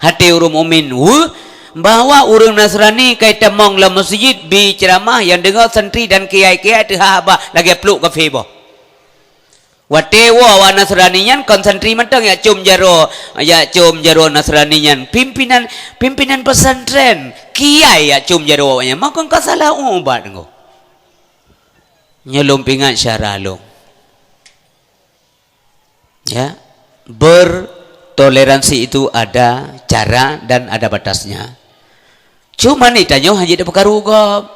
hati urang mukmin. Bahawa urang Nasrani kait temong la masjid bi ceramah yang dengar santri dan kiai-kiai tu habah lagi peluk kafe boh. Watewa wa Nasraniyan kon santri mentang ya cum jaro Nasraniyan pimpinan pesantren kiai ya cum jaro nya makon ka salah ubat ngo. Nyelum pingat syara lo. Ya, bertoleransi itu ada cara dan ada batasnya. Cuma nih tanya hanya ada perkara ugap.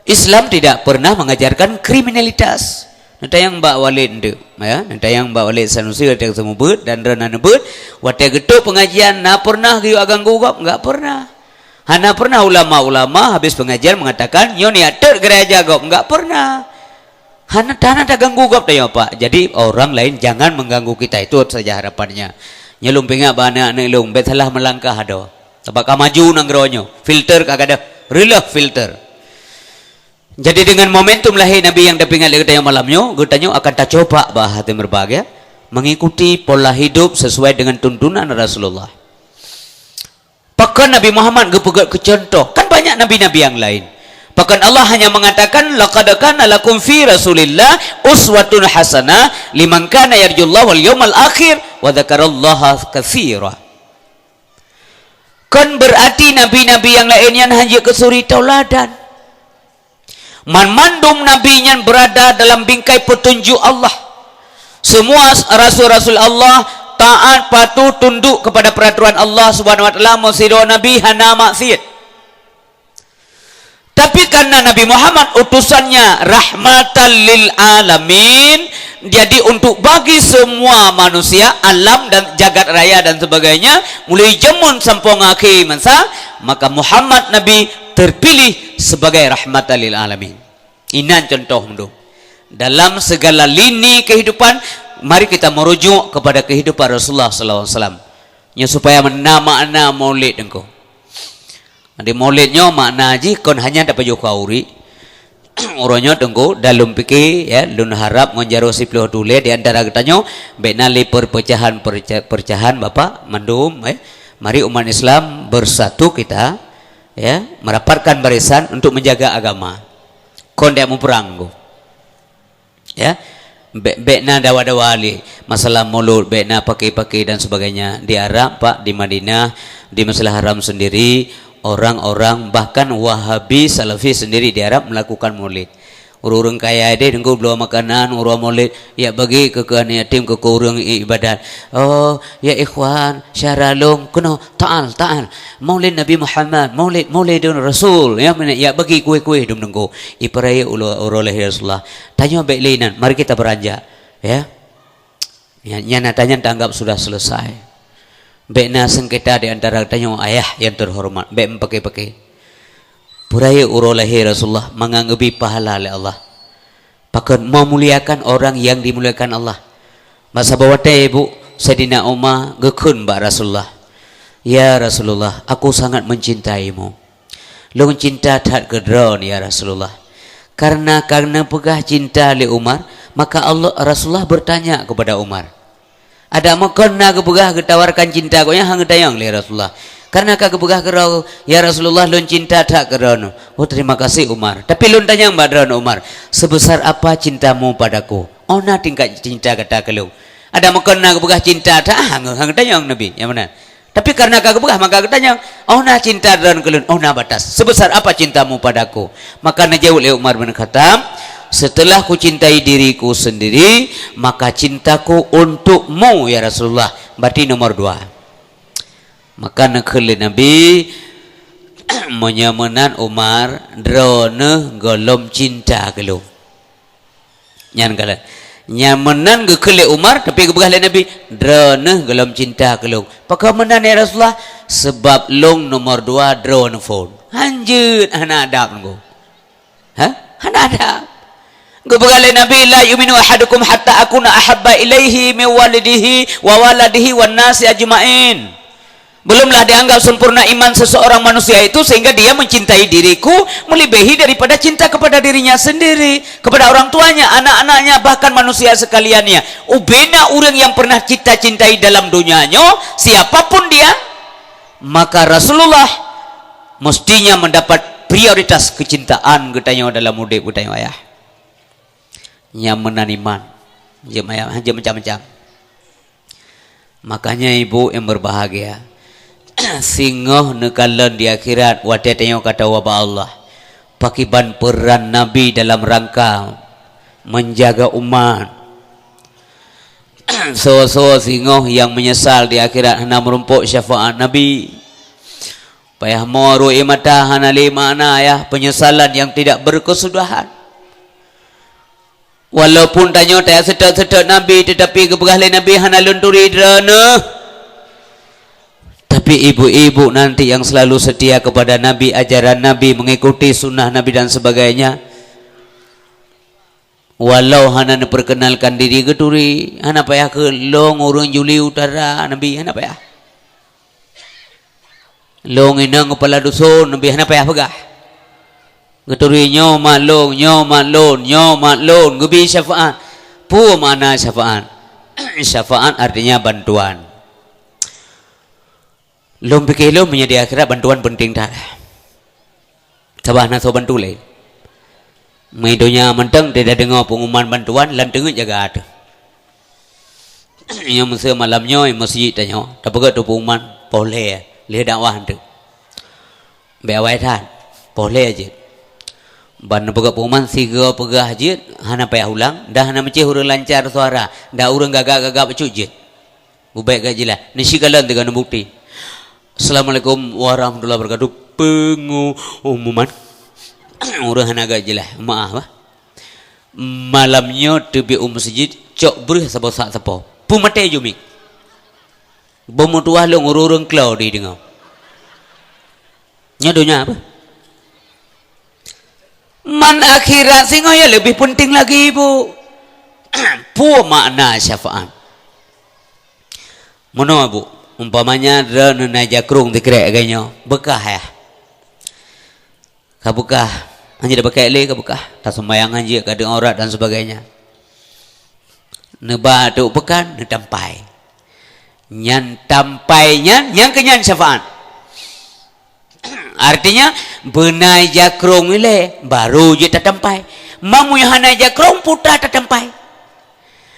Islam tidak pernah mengajarkan kriminalitas. Nanti yang Mbak Walid itu, ya, nanti yang Mbak Walid Sanusi ada semua bet dan rena bet. Waktu geduk pengajian, na pernah kiu agang ugap, enggak pernah. Hana pernah ulama-ulama habis pengajian mengatakan, yo ni atur gereja gop, enggak pernah. Hana dagang gugap dah Pak. Jadi orang lain jangan mengganggu kita, itu saja harapannya. Nyelum pingak bana nelung betalah melangkah ado. Sebab maju nang geronyo. Filter kagak ada. Rilah filter. Jadi dengan momentum lahir Nabi yang dapingat kita yang malamnya, getanyo akan tak coba hati berbahagia mengikuti pola hidup sesuai dengan tuntunan Rasulullah. Pakan Nabi Muhammad gepegat ke contoh. Kan banyak nabi-nabi yang lain. Bahkan Allah hanya mengatakan laqad kana lakum fi Rasulillah uswatun hasanah liman kana yarjullaha wal yawmal akhir wa dzakarallaha katsira. Kan berarti nabi-nabi yang lainnya hanya kesuri tauladan. Mandum nabinya berada dalam bingkai petunjuk Allah. Semua rasul-rasul Allah taat, patuh, tunduk kepada peraturan Allah Subhanahu wa taala, musiro nabi hana maksiat. Tapi karena Nabi Muhammad utusannya rahmatan lil alamin, jadi untuk bagi semua manusia, alam dan jagat raya dan sebagainya, mulai jamun sampai akhir masa, maka Muhammad Nabi terpilih sebagai rahmatan lil alamin. Ini contoh mendung. Dalam segala lini kehidupan, mari kita merujuk kepada kehidupan Rasulullah sallallahu alaihi wasallam. Ya supaya makna maulid engkau. Di maulidnya makna haji kon hanya dapat kauri. Orangnya tunggu dalam fikir ya lun harap ngonjaro 10 dule di antara katanya benali perpecahan Bapak mandum mari umat Islam bersatu kita ya merapatkan barisan untuk menjaga agama. Kon dia mau perang go. Ya. Bekna dawa-dawali masalah mulut, bekna pakai-pakai dan sebagainya di Arab Pak, di Madinah, di Masjidil Haram sendiri. Orang-orang bahkan Wahabi Salafi sendiri di Arab melakukan maulid. Orang kaya dia nunggu belum makanan orang maulid ya bagi ke yatim ke orang ibadat. Oh ya ikhwan syaralum kuno ta'al maulid Nabi Muhammad maulidun Rasul ya bagi kue-kue dum nunggu iparai oleh Rasulullah. Tanya baik lainan mari kita beranjak ya. Nyana tanya tanggap sudah selesai. Bekna sengketa di antara tanya ayah yang terhormat. Bek pakai. Puraya urolahi Rasulullah menganggapi pahala oleh Allah. Bahkan memuliakan orang yang dimuliakan Allah. Masa bawatnya ibu Sayyidina Umar gekun mbak Rasulullah. Ya Rasulullah, aku sangat mencintaimu. Lu cinta tak kedron ya Rasulullah. Karena pegah cinta oleh Umar, maka Rasulullah bertanya kepada Umar. Ada makan nak kepegah ketawarkan cinta kau yang hang tayang le Rasulullah. Karena kau kepegah kerau ya Rasulullah lun cinta tak keron. Oh terima kasih Umar. Tapi lun tanya badron Umar, sebesar apa cintamu padaku? Oh na tingkat cinta kata kalau. Ada makan nak kepegah cinta tak hang tayang Nabi. Yang mana? Tapi karena kau kepegah maka kau tanya, oh na cinta dron kelun. Oh na batas. Sebesar apa cintamu padaku? Maka najauh le Umar bin Khattab. Setelah ku cintai diriku sendiri, maka cintaku untukmu ya Rasulullah. Berarti nomor 2. Maka nakhle Nabi menyamanan Umar drone golom cinta kalau. Nyan kala. Nyamanan gekhle Umar tapi kebegah Nabi drone golom cinta kalau. Pakamanan ya Rasulullah sebab long nomor 2 drone phone. Hanjut ana adab nggo. Hah? Ana adab. Kebegalan Nabi la yu'minu ahadukum hatta akuna ahabba ilaihi min walidihi wa waladihi wan nasi ajmain. Belumlah dianggap sempurna iman seseorang manusia itu sehingga dia mencintai diriku melebihi daripada cinta kepada dirinya sendiri, kepada orang tuanya, anak-anaknya, bahkan manusia sekaliannya. Ubena orang yang pernah cintai dalam dunianya, siapapun dia, maka Rasulullah mestinya mendapat prioritas kecintaan getanyo dalam mudik getanyo ayah. Yang menaniman, je macam-macam. Makanya ibu yang berbahagia, singoh nekalan di akhirat watetanyo kata wabah Allah. Pakiban peran Nabi dalam rangka menjaga umat. So singoh yang menyesal di akhirat hana merumpuk syafaat Nabi. Payah moru imata hana lima ana ya penyesalan yang tidak berkesudahan. Walaupun tanya tak sedek-sedek Nabi tetapi keberhasilan Nabi hana lunturi derana. Tapi ibu-ibu nanti yang selalu setia kepada Nabi, ajaran Nabi, mengikuti sunnah Nabi dan sebagainya, walau hana perkenalkan diri geturi, hana payah ke long urang Juli Utara Nabi, hana payah. Long inang kepala dusun Nabi, hana payah pegah. Geturi nyo maklon, gebi syafaat. Pu mana syafaat? Syafaat artinya bantuan. Long pikir lo menjadi akhirat bantuan penting tak? Sabah nak so bantu le. Maidonya mentang tidak dengar pengumuman bantuan lantengan jaga ada. Yang masa malamnya masjid tanya, tak pegat tu pengumuman boleh le dakwah tu. Beawai tan, boleh aja. Ban pegat pengumuman siga pegah aja, hana payah ulang, dah hana macam urang lancar suara, dah urang gagak-gagak becut je. Bubaik gajilah. Nisi kalan dengan bukti. Assalamualaikum warahmatullahi wabarakatuh. Pengumuman orang hanaga jelas maaf malamnya tebi masjid cok berih sabo sak sapo pumate jumi bomutuah lo ngururung klau di dengar nyadonya apa man akhirat singo ya lebih penting lagi ibu. Pu makna syafaat mono bu. Umpamanya drone najakrung dikrek agaknya bekah ya. Kabukah hanya dah pakai le kabukah tak sembayangan je kadang aurat dan sebagainya. Neba tu pekan netampai. Nyan tampainya yang kenyan syafaat. Artinya benai jakrung ile baru je tatampai. Mamu yang hanai jakrung putar tatampai.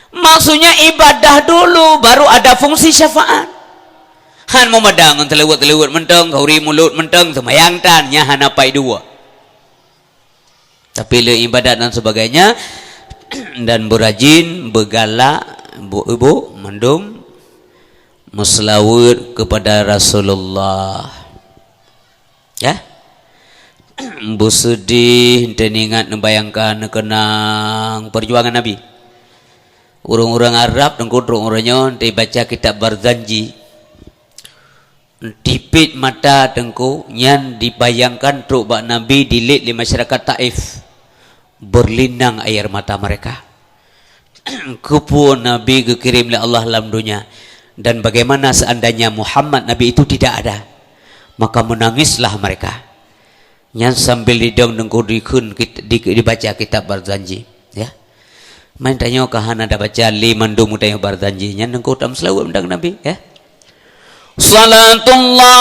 Maksudnya ibadah dulu baru ada fungsi syafaat. Han memadang telewat mentang, kauri mulut mentang, semayang tan, nya han apa dua. Tapi le ibadat dan sebagainya dan berajin, bergalak, ibu mendum meselawat kepada Rasulullah. Ya? Bersedih, dan ingat membayangkan kenang perjuangan Nabi. Orang-orang Arab dan kodrong orangnya dibaca kitab Barzanji. Dipit mata tengku yang dibayangkan truk bak Nabi dilit di masyarakat Taif berlinang air mata mereka. Kupu Nabi dikirim oleh Allah dalam dunia, dan bagaimana seandainya Muhammad Nabi itu tidak ada, maka menangislah mereka. Yang sambil didong tengku dibaca kitab Barzanji, ya. Main tanya kahana ada baca limandum tanya Barzanji, yang tengku tam selawat undang Nabi, ya. Salatullah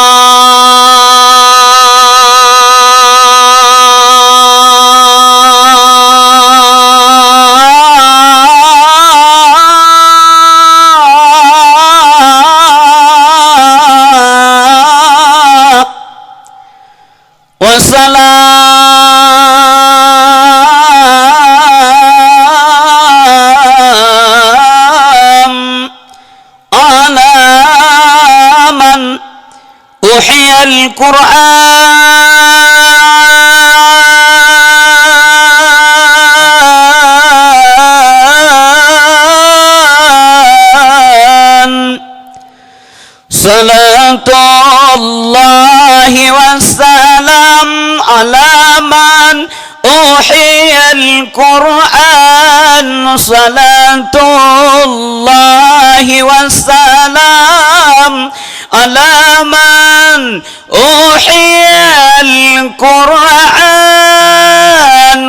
Salatullahi wassalam ala man uhiyal Qur'an. Salatullahi wassalam ala man uhiyal Qur'an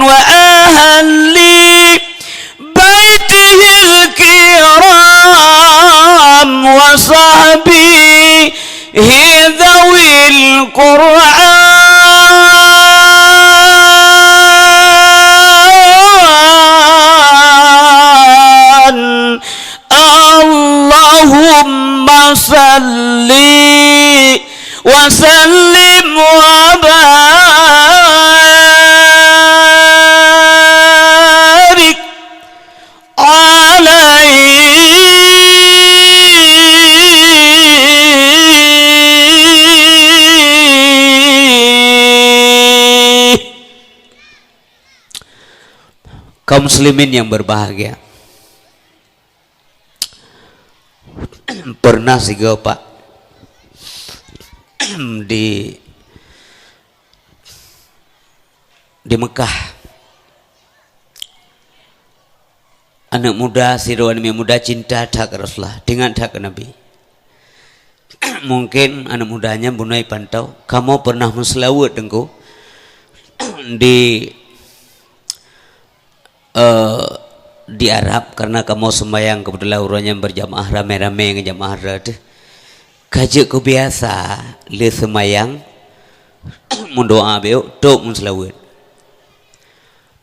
wa ahli baitihil kiram wa sahbihi dhawil Qur'an Allahumma salli wa sallim wa barik kaum muslimin yang berbahagia. Pernah sih gue Pak di Mekah, anak muda siruan muda cinta tak Rasulullah dengan tak Nabi. Mungkin anak mudanya bunai pantau, kamu pernah menselawat dengku di Arab karena kamu sembahyang kebetulan urangnya berjamaah rame-rame dengan jamaah rada kajak ku biasa le sembahyang mendoa beu tok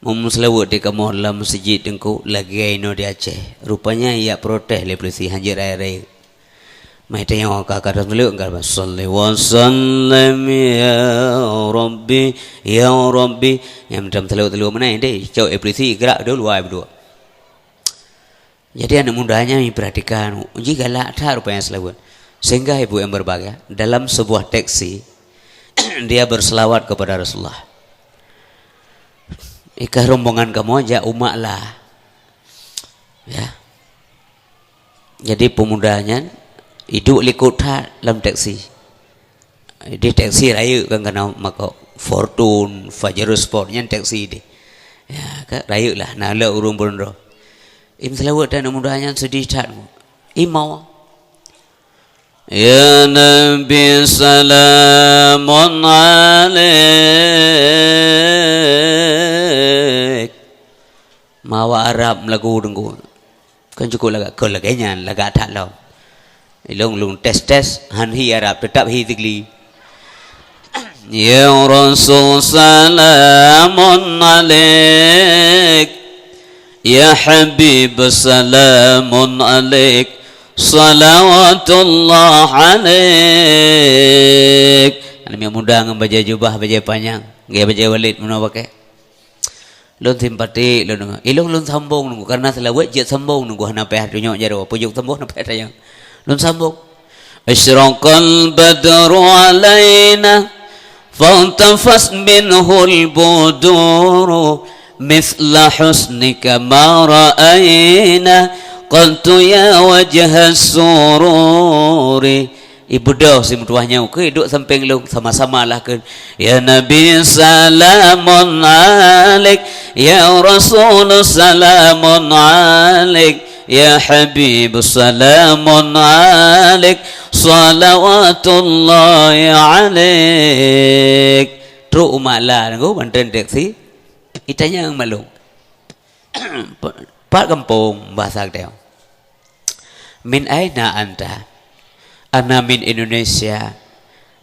menselawat di kamu dalam masjid dengku lagi aino di Aceh rupanya ia protes le polisi hanjir air mai tanya kakak Rasulullah enggak salli wa sallim ya rabbi yang dalam telu mana deh cau polisi gerak dulu luar berdua. Jadi anak mudanya memperhatikan uji galak tak rupanya selawat. Sehingga ibu yang berbahagia dalam sebuah taksi dia berselawat kepada Rasulullah. Ikah rombongan kamu aja umat lah. Ya. Jadi pemudanya hidup likut dalam taksi. Di taksi raya kan kena maka Fortune, Fajero Sportnya taksi dia. Ya, kan raya lah nala urung berondro. Im selawat dan mudanya sedih tak imau ya Nabi salamun alaik mawa Arab lagu dengku kan cukup laga laganya laga tak lau ilung tes hanhi Arab tetap hi tigli ya Rasul salamun alaik Ya Habib salamun alaik salawatullah alaik. Anak yang muda membaca jubah baca panjang gaya baca walid mana pakai lun simpati lun ilung lun sambung nunggu karena selawat je sambung nunggu hana peh dunyok jaro pujuk sambung hana peh tayang lun sambung asyraqal badru alaina fantafas minhul buduru مثل حسنك ما رأينا قلت يا وجه السرور ibu dah si mutuahnya ke duduk samping lu sama-sama lah kan ya Nabi salamun alaik ya Rasul salamun alaik ya Habib salamun alaik salawatullahi alaik truk umat lah nunggu bantuan taksi itanya yang malu Pak kampung bahasa dia min aina anta ana min Indonesia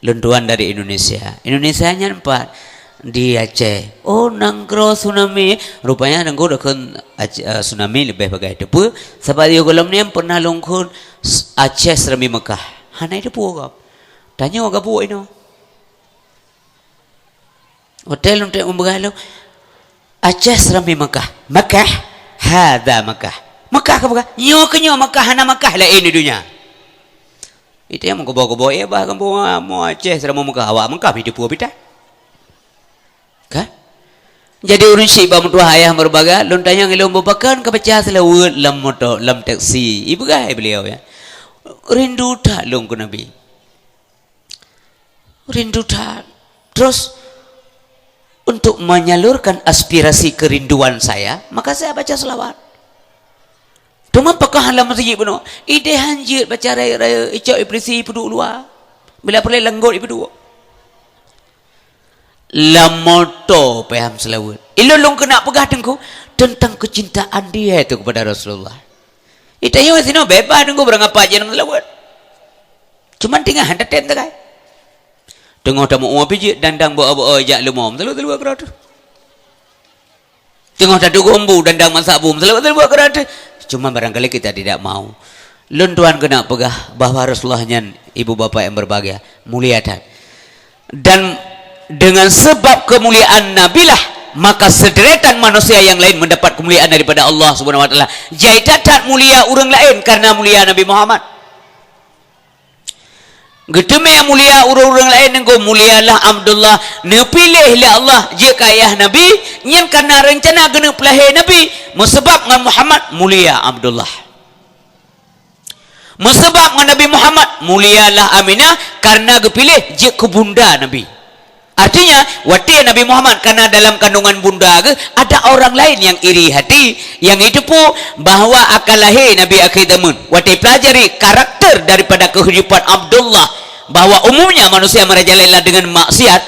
lunduan dari Indonesia nya empat di Aceh oh nangkro tsunami rupanya nangko dekan tsunami lebih bagai depu sebab dia kolam ni pernah longkun Aceh serami Mekah hanai depu kau tanya kau buat ini hotel untuk membergalau Aceh serami Mekah. Mekah, hada Mekah. Mekah ke Mekah? Nyo ke nyo Mekah, hana Mekah lah ini dunia. Itu yang mengkubawa-kubawa ya bah kampung mau Aceh serami Mekah awak Mekah hidup buah pita. Kan? Jadi urun syibah mutua ayah berbaga, lontanya ngelom bebakan kebaca selawat lam motor, lam taksi. Ibu gah beliau ya. Rindu tak long ke Nabi. Rindu tak. Terus untuk menyalurkan aspirasi kerinduan saya, maka saya baca selawat. Cuma apakah halam masjid penuh? Ide hanjir baca raya-raya, icau ibrisi peduk luar. Bila perlu langgut ibu lamoto paham selawat. Ilolong kena pegah dengku tentang kecintaan dia itu kepada Rasulullah. Itanya masih no bebas dengku berangkat aja dengan selawat. Cuman tinggal hendak ten tegai. Tengok tak mau pijit dandang bawa ajak lemom telu kerata. Tengok tak gombu dandang masak bum telu kerata. Cuma barangkali kita tidak mau. Lun tuan kena pegah bahawa Rasulullahnya ibu bapa yang berbahagia muliakan. Dan dengan sebab kemuliaan Nabilah maka sederetan manusia yang lain mendapat kemuliaan daripada Allah Subhanahu wa taala. Jaitat tak mulia orang lain karena mulia Nabi Muhammad. Geteme yang mulia orang-orang lain nengko mulialah Abdullah nepilihlah Allah jika ayah Nabi yang karena rencana gena pelahir Nabi mesebab dengan Muhammad mulia Abdullah. Mesebab dengan Nabi Muhammad mulialah Aminah karena gepilih je ke bunda Nabi. Artinya waktu Nabi Muhammad karena dalam kandungan bunda ke ada orang lain yang iri hati yang itu pun bahawa akan lahir Nabi akhir zaman. Waktu pelajari karakter daripada kehidupan Abdullah bahawa umumnya manusia merajalela dengan maksiat,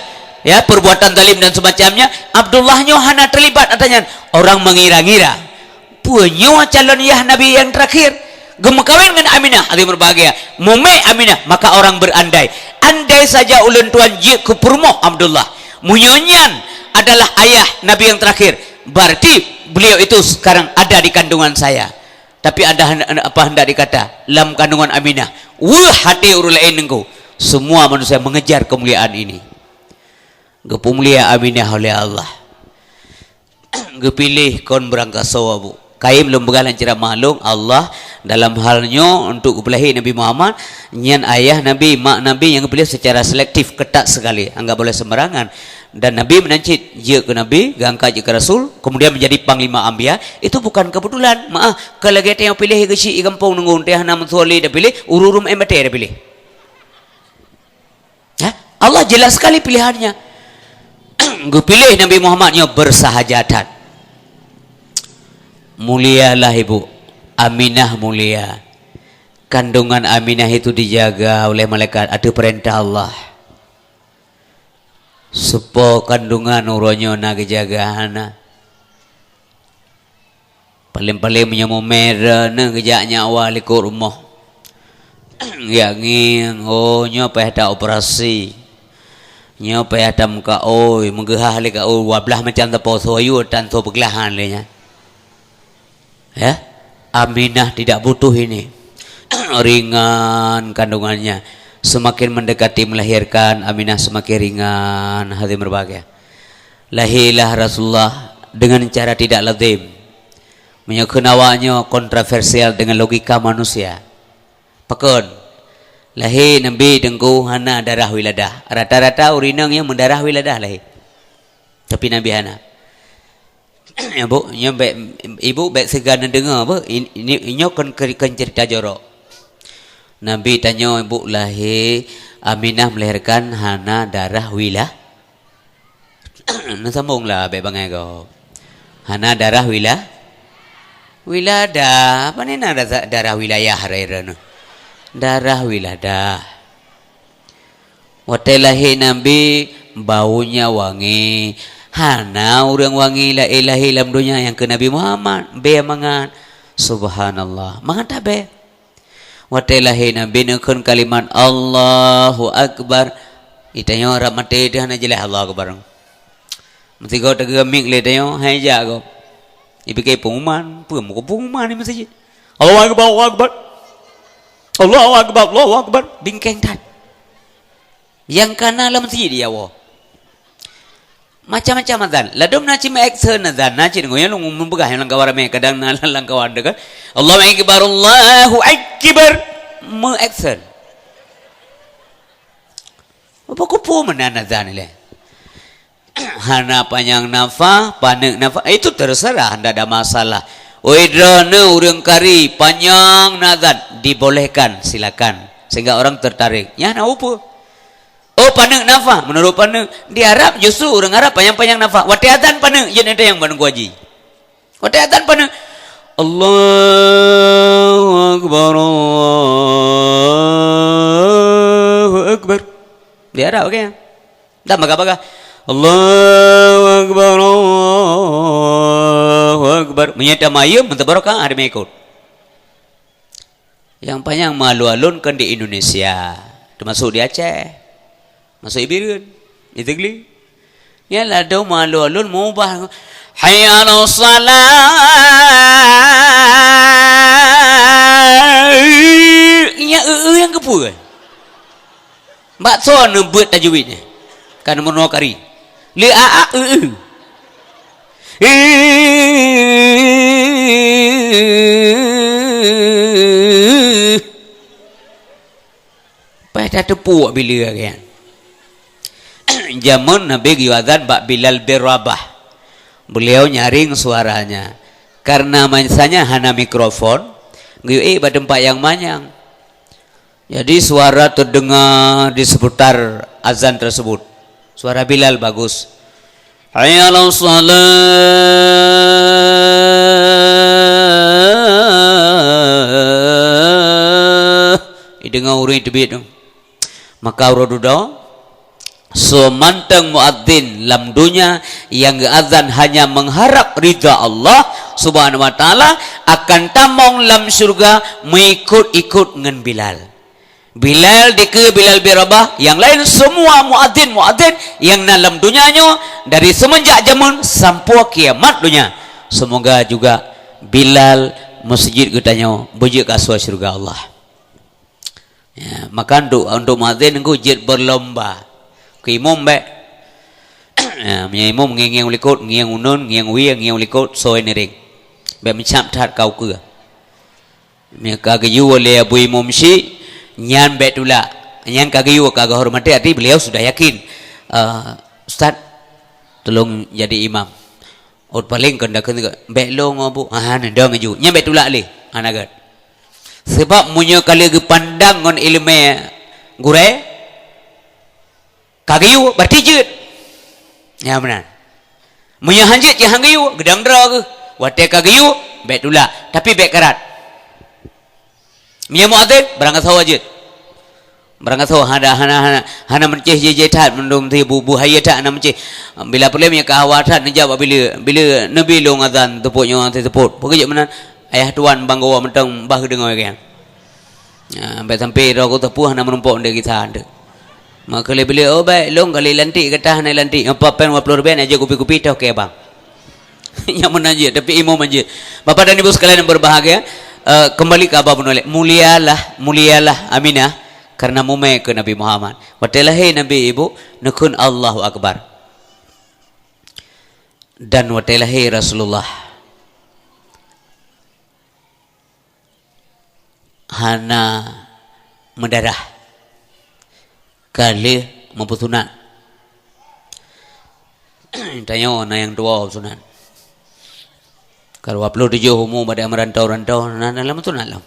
ya, perbuatan zalim dan semacamnya. Abdullahnya hana terlibat katanya. Orang mengira-ngira punya calon yah Nabi yang terakhir gemekawin dengan Aminah hati berbahagia mume Aminah, maka orang berandai andai saja ulun tuan je ke permoh Abdullah munyonyan adalah ayah Nabi yang terakhir, berarti beliau itu sekarang ada di kandungan saya. Tapi ada apa hendak dikata dalam kandungan Aminah hati urul lain engkau. Semua manusia mengejar kemuliaan ini. Gepemulia Aminah oleh Allah. Gepilih kon berangkat sawabu. Kaim belum begalan cara maklum Allah dalam halnya untuk pelahir Nabi Muhammad nyan ayah Nabi mak Nabi yang pilih secara selektif ketat sekali, enggak boleh sembarangan. Dan Nabi menancit je ke Nabi gangkat je ke Rasul kemudian menjadi panglima anbiya. Itu bukan kebetulan. Maaf kalau kita yang pilih ke si kampung nunggu teh nama soli dah pilih ururum MT dah pilih. Ya? Allah jelas sekali pilihannya. Gue pilih Nabi Muhammadnya bersahajatan. Mulialah ibu Aminah mulia. Kandungan Aminah itu dijaga oleh malaikat. Ada perintah Allah supaya kandungan uronyo na kejaga na. Paling-paling menyamu merah na kejaknya awal ikut rumah. Ya nging nyopa ada operasi. Nyopa ada muka oi menggehah le ka wablah macam tapo soyu dan so beglahan le nya. Ya, Aminah tidak butuh ini. Ringan kandungannya. Semakin mendekati melahirkan, Aminah semakin ringan hati berbahagia. Lahirlah Rasulullah dengan cara tidak lazim. Menyekenawanya kontroversial dengan logika manusia. Pakon. Lahir Nabi dengku hana darah wiladah. Rata-rata urinang yang mendarah wiladah lahir. Tapi Nabi hana. Ya bu, ibu baik segan dengar apa? Ini kan cerita jorok. Nabi tanya ibu lahir Aminah melahirkan hana darah wilah. Nasambunglah baik bangai kau. Hana darah wilah. Wiladah. Apa ni nak darah wilayah raya? Darah wiladah. Waktu lahir Nabi baunya wangi. Hana orang wangi la ilaha illallah dunia yang ke Nabi Muhammad be mangan subhanallah mangan tak be waktu lahir Nabi nakun kalimat Allahu Akbar itanya orang mati dia hana jelas Allah Akbar mesti kau tergemik le tayo hai ja kau ipikai pengumuman pengumuman ni mesti Allahu Akbar Allahu Akbar Allahu Akbar Allahu Akbar bingkeng tan yang kana la mesti dia wa macam-macam azan. Ladum naci mengaksen azan. Naci ngoyan lu membegah yang langkawar me kadang nalan langkawar dekat. Allahu akbar Allahu akbar mengaksen. Apa kupu menan azan le? Hana panjang nafas, panek nafas. Itu terserah, tidak ada masalah. Oidrana urang kari panjang nazan dibolehkan, silakan. Sehingga orang tertarik. Ya na apa? Oh panek nafas menurut panek di Arab justru orang Arab panjang-panjang nafas. Waktu adzan panek je ada yang bandung kuaji. Waktu adzan panek Allahu Akbar Allahu Akbar. Di Arab okey. Dah baga-baga Allahu Akbar Allahu Akbar. Menyata mayum mentabarakah ada mengikut. Yang panjang malu alun kan di Indonesia. termasuk di Aceh, masuk Ibirin, di Tegli. Yalah dah malu alun mau bah hayya 'alas salat. Iya yang kepu kan. Mbak so nebut tajwidnya. Kan menua kari. Li a pada tepuk bila kan. Zaman Nabi giwazan Bak Bilal bin Rabah. Beliau nyaring suaranya. Karena masanya hana mikrofon, giwe pada tempat yang manyang. Jadi suara terdengar di seputar azan tersebut. Suara Bilal bagus. Hayya 'alas salat. Dengar urang tebit tu. Maka urududah semantang muadzin lam dunia yang azan hanya mengharap ridha Allah Subhanahu wa taala akan tamong lam surga mengikut-ikut dengan Bilal. Bilal dike Bilal bin Rabah, yang lain semua muadzin yang dalam dunianya dari semenjak zaman sampai kiamat dunia. Semoga juga Bilal masjid katanya bujik ke surga Allah. Ya, maka untuk muadzin engko jid berlomba. Ke imam baik. Ya, imam ngeng ulikut, ngeng unun, ngeng wi, ngeng ulikut soe nering. Baik mencap tat kau ke. Mereka gayu oleh Abu Imam Syekh nyan betula nyan kagayu kagak hormati hati beliau sudah yakin Ustaz tolong jadi imam ot paling kena belong abu nendang aju nyan betula le anagat sebab munyo kali ge pandang ngon ilmu gure kagayu berarti jeut ya benar munyo hanjit je hangayu gedang dra ke wate kagayu betula tapi bet karat Mia muadzin berangkat saw aja. Berangkat saw hana menceh je tat mendum ti bu haya tak ana menceh. Bila perlu mia kawatan jawab bila nabi long azan tepuknya ti tepuk. Pokok mana ayah tuan banggawa mentang bah dengar kan. Sampai ro ko tepuh hana menumpuk ndek kita ndek. Maka bila oh baik long kali lantik kata hana lantik apa pen 50 ribu aja kopi-kopi tau ke bang. Yang menanjit tapi imam aja. Bapak dan Ibu sekalian yang berbahagia, kembali ke Abah Menoleh, mulialah aminah karena mumai ke Nabi Muhammad. Watelahi Nabi Ibu nekun Allahu Akbar. Dan watelahi Rasulullah hana mendarah kali memputunan. Tanya na yang tua sunan. Kalau upload di jauh umum pada merantau-rantau, nalam tu nalam.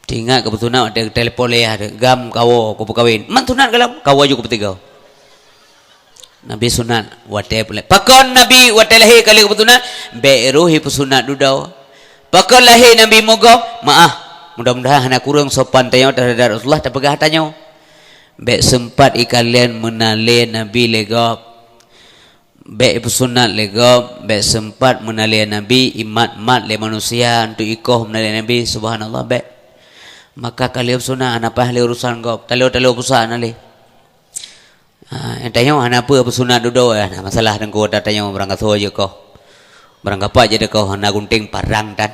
Tinggal kebetulan ada telepon leh ada gam kawo kupu kawin. Mantunat kalam kawo juga kebetigau. Nabi sunat wate pula. Pakon Nabi wate lahir kali kebetulan beruhi pesunat dudau. Pakon lahir Nabi mogok maaf. Mudah-mudahan anak kurang sopan tanya terhadap Rasulullah tak pegah tanya. Bek sempat ikalian menali Nabi legap. Bek pesunat legap, bek sempat menali Nabi imat-mat le manusia untuk ikoh menali Nabi subhanallah bek. Maka kalian sunat anak ahli urusan kau, talo pusat nali. Tanya anak apa pesunat duduk ya, masalah dan kau tanya berangkat saja kau, berangkat apa jadi kau anak gunting parang dan,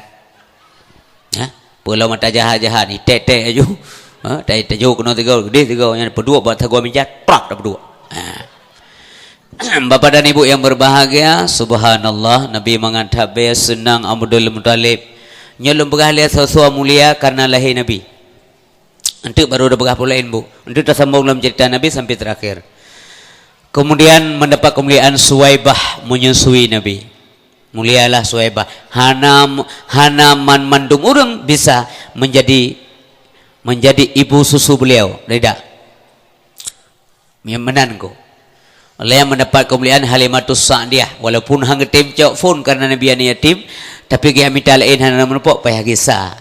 ya, pulau mata jahat ni tete aja, tete jauh kena tiga, gede tiga, yang berdua buat tagua minjat, prak dah berdua. Bapak dan Ibu yang berbahagia, subhanallah Nabi mengatakan senang Abdul Muttalib nyelum berahli sesuatu mulia karena lahir Nabi. Untuk baru ada berapa lain bu. Untuk tersambung dalam cerita Nabi sampai terakhir. Kemudian mendapat kemuliaan Suwaibah menyusui Nabi. Mulialah Suwaibah. Hana mandung orang bisa menjadi ibu susu beliau. Tidak. Yang menanku. Oleh yang mendapat kemuliaan Halimatus Sa'diyah, walaupun hang tim cok phone karena Nabi ani yatim, tapi dia minta lain hana menepok payah kisah.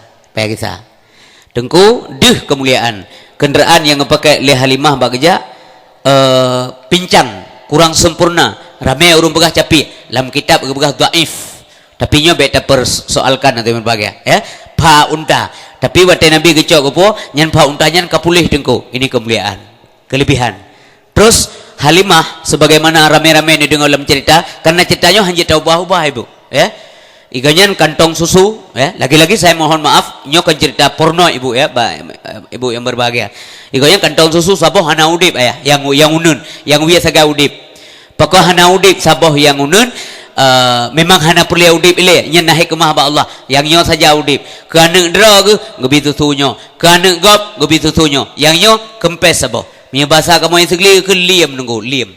Tengku deh kemuliaan kenderaan yang pakai oleh Halimah bagja pincang kurang sempurna, ramai urung pegah capi, dalam kitab pegah dhaif. Tapi nyo beta persoalkan nanti berbagai ya. Pa unta Tapi waktu Nabi gecok kepo, nyan pa untanyan kapulih dengko. Ini kemuliaan, kelebihan. Terus Halimah sebagaimana rame-rame ni dengar dalam cerita, karena ceritanya hanya ubah-ubah ibu, ya. Iganyan kantong susu, ya. Lagi-lagi saya mohon maaf, nyo kan cerita porno ibu, ya, ibu yang berbahagia. Iganyan kantong susu saboh hana udip, ya, yang unun, yang biasa ga udip. Pokok hana udip saboh yang unun. Memang hana perlu udip ile nya naik ke mahaba Allah yang nyo saja udip kerana dera ke gebi tutunyo kerana gop gebi tutunyo yang nyo kempes sabo punya bahasa kamu yang segli ke liam nunggu liam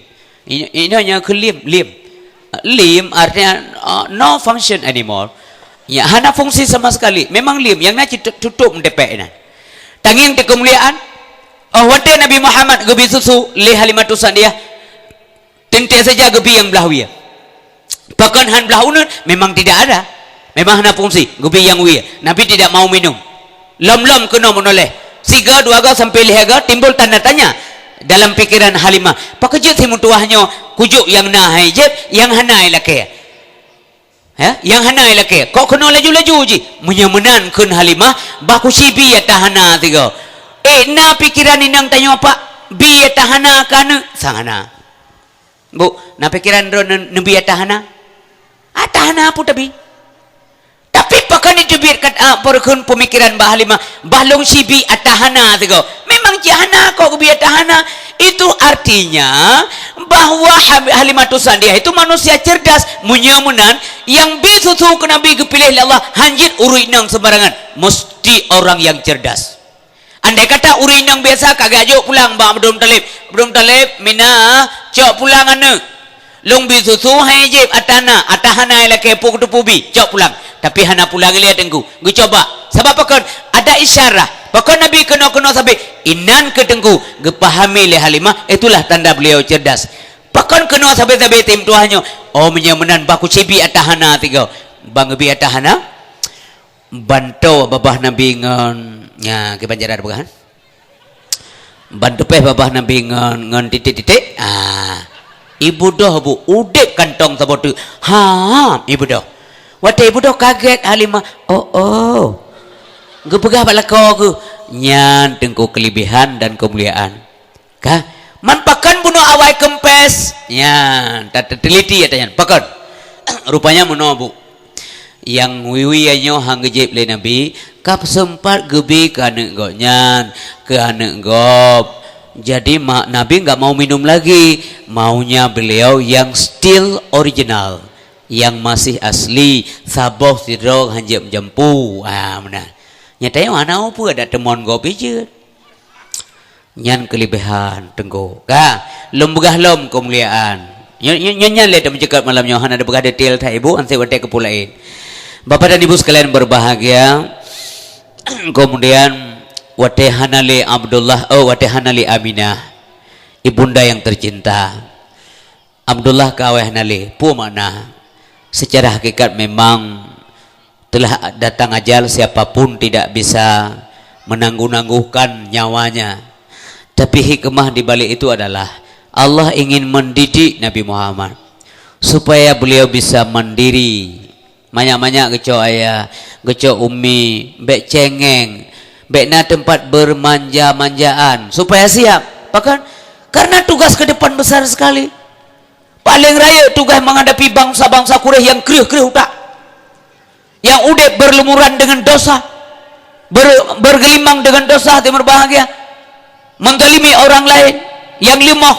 ini hanya ke liam artinya no function anymore ya hana fungsi sama sekali memang liam yang nak tutup mendepek na tanging te kemuliaan wate Nabi Muhammad gebi susu li Halimatus Sa'diyah tente saja gebi yang belahwiya. Bahkan han belah unun memang tidak ada. Memang hana fungsi. Gubi yang wi. Nabi tidak mau minum. Lom-lom kena menoleh. 3 2 sampai 5 timbul tanda tanya dalam pikiran Halimah. Pakejut himu tuahnya kujuk yang nahai jeb yang hanai lake. Ya, yang hanai lake. Kok kena laju-laju ji. Menyemenan kun Halimah baku sibi ya tahana tiga. Na pikiran inang tanya apa? Bi ya tahana kana sangana. Bu, na pikiran ro nabi ya tahana? Tahana apa tapi pakan itu biarkan perkun pemikiran Mbah Halimah bahlong sibi atahana tiga memang jahana kok biar tahana itu artinya bahwa Halimatus Sa'diyah itu manusia cerdas munyamunan yang bisutu ke Nabi kepilih Allah hanjit urinang sembarangan mesti orang yang cerdas. Andai kata urinang biasa kagak jauh pulang Mbak Abdul Talib mina cok pulang ane long bi susu hai jeb atahana ila kepo tu pubi cok pulang tapi hana pulang lihat engku gu coba sebab pakon ada isyarah pakon Nabi kena sampai inan ke tengku ge pahami le Halimah itulah tanda beliau cerdas pakon kena sampai tim tuahnya menyemenan baku cibi atahana tiga bang bi atahana bantu babah Nabi ngon nya ke banjaran bukan bantu peh babah Nabi ngon titik-titik ibu dah bu udek kantong sabotu ibu dah waktu ibu dah kaget Halimah gepegah balako ke nyan tengku kelebihan dan kemuliaan kah manpakan bunuh awai kempes nyan tak teliti ya tanya pakan rupanya bunuh bu yang wiwi anyo hang gejep le Nabi kap sempat gebi ke anak gok nyan ke anak gop. Jadi Nabi enggak mau minum lagi, maunya beliau yang still original, yang masih asli, saboh sidrog hanjam jampu. Mana? Nyatanya mana apa ada temuan gopi je. Nyan kelebihan tenggo. Lembegah lom kemuliaan. Nyan le dah mencekat malamnya han ada begah detail tak ibu anse wate kepulain. Bapak dan Ibu sekalian berbahagia. Kemudian wate hanali Abdullah wate hanali Aminah ibunda yang tercinta Abdullah kaweh hanali pu makna secara hakikat memang telah datang ajal siapapun tidak bisa menangguh-nangguhkan nyawanya tapi hikmah di balik itu adalah Allah ingin mendidik Nabi Muhammad supaya beliau bisa mandiri banyak-banyak gecok ayah gecok umi bek cengeng bekna tempat bermanja-manjaan supaya siap bahkan karena tugas ke depan besar sekali paling raya tugas menghadapi bangsa-bangsa Quraisy yang kriuh-kriuh tak yang udah berlumuran dengan dosa bergelimang dengan dosa hati berbahagia menzalimi orang lain yang limoh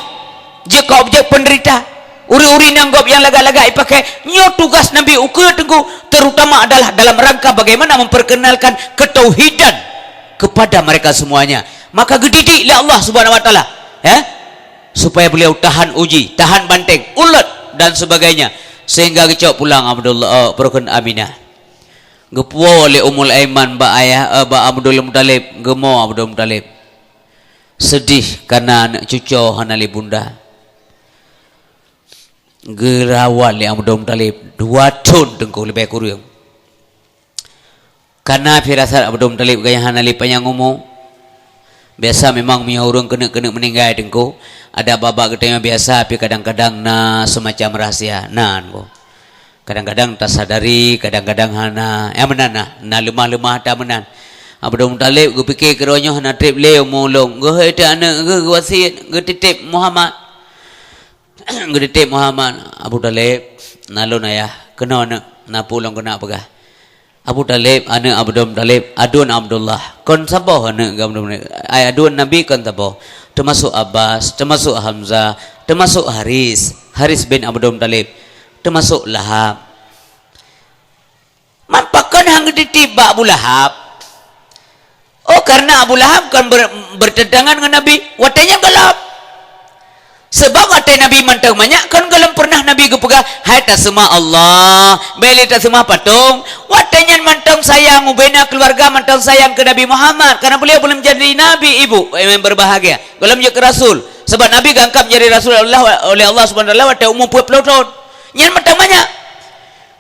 jika objek penderita uri-uri nanggop yang laga-laga pakai nyo tugas Nabi ukur tengku terutama adalah dalam rangka bagaimana memperkenalkan ketauhidan kepada mereka semuanya maka gedidiklah Allah subhanahu wa ta'ala supaya beliau tahan uji tahan banteng ulet dan sebagainya sehingga kecok pulang Abdullah perukun Aminah gepuo oleh Ummul Aiman ba Abdul Muttalib gemo Abdul Muttalib sedih karena anak cucu hanali bunda gerawat li Abdul Muttalib 2 ton tengku lebih kurang karena firasat Abdul Muttalib gaya hanali panyang umum biasa memang punya orang kena meninggal dengku ada babak ketanya biasa tapi kadang-kadang semacam rahasia kadang-kadang tak sadari kadang-kadang hana menan lemah-lemah tak menan Abdul Muttalib gue fikir keronyo hana trip leo molong gue hete anak gue wasiat gue titip Muhammad gue titip Muhammad Abu Talib nalun ayah kena anak na pulang kena pegah Abu Talib anak Abdul Muttalib adun Abdullah kon saboh anak Abdul Muttalib adun Nabi kon saboh termasuk Abbas termasuk Hamzah termasuk Haris bin Abdul Muttalib termasuk Lahab mampakan hang dititip Abu Lahab. Oh karena Abu Lahab kan bertentangan dengan Nabi watanya gelap sebab watai Nabi mantang banyak kan gelap pernah Nabi gepegah hai tak semua Allah beli tak semua patung watanya mantang sayang ubena keluarga mantang sayang ke Nabi Muhammad karena beliau belum jadi Nabi ibu yang berbahagia belum jadi Rasul sebab Nabi gangkap jadi Rasul oleh Allah subhanahu wa ta'ala watai umum 20 tahun yang mantang banyak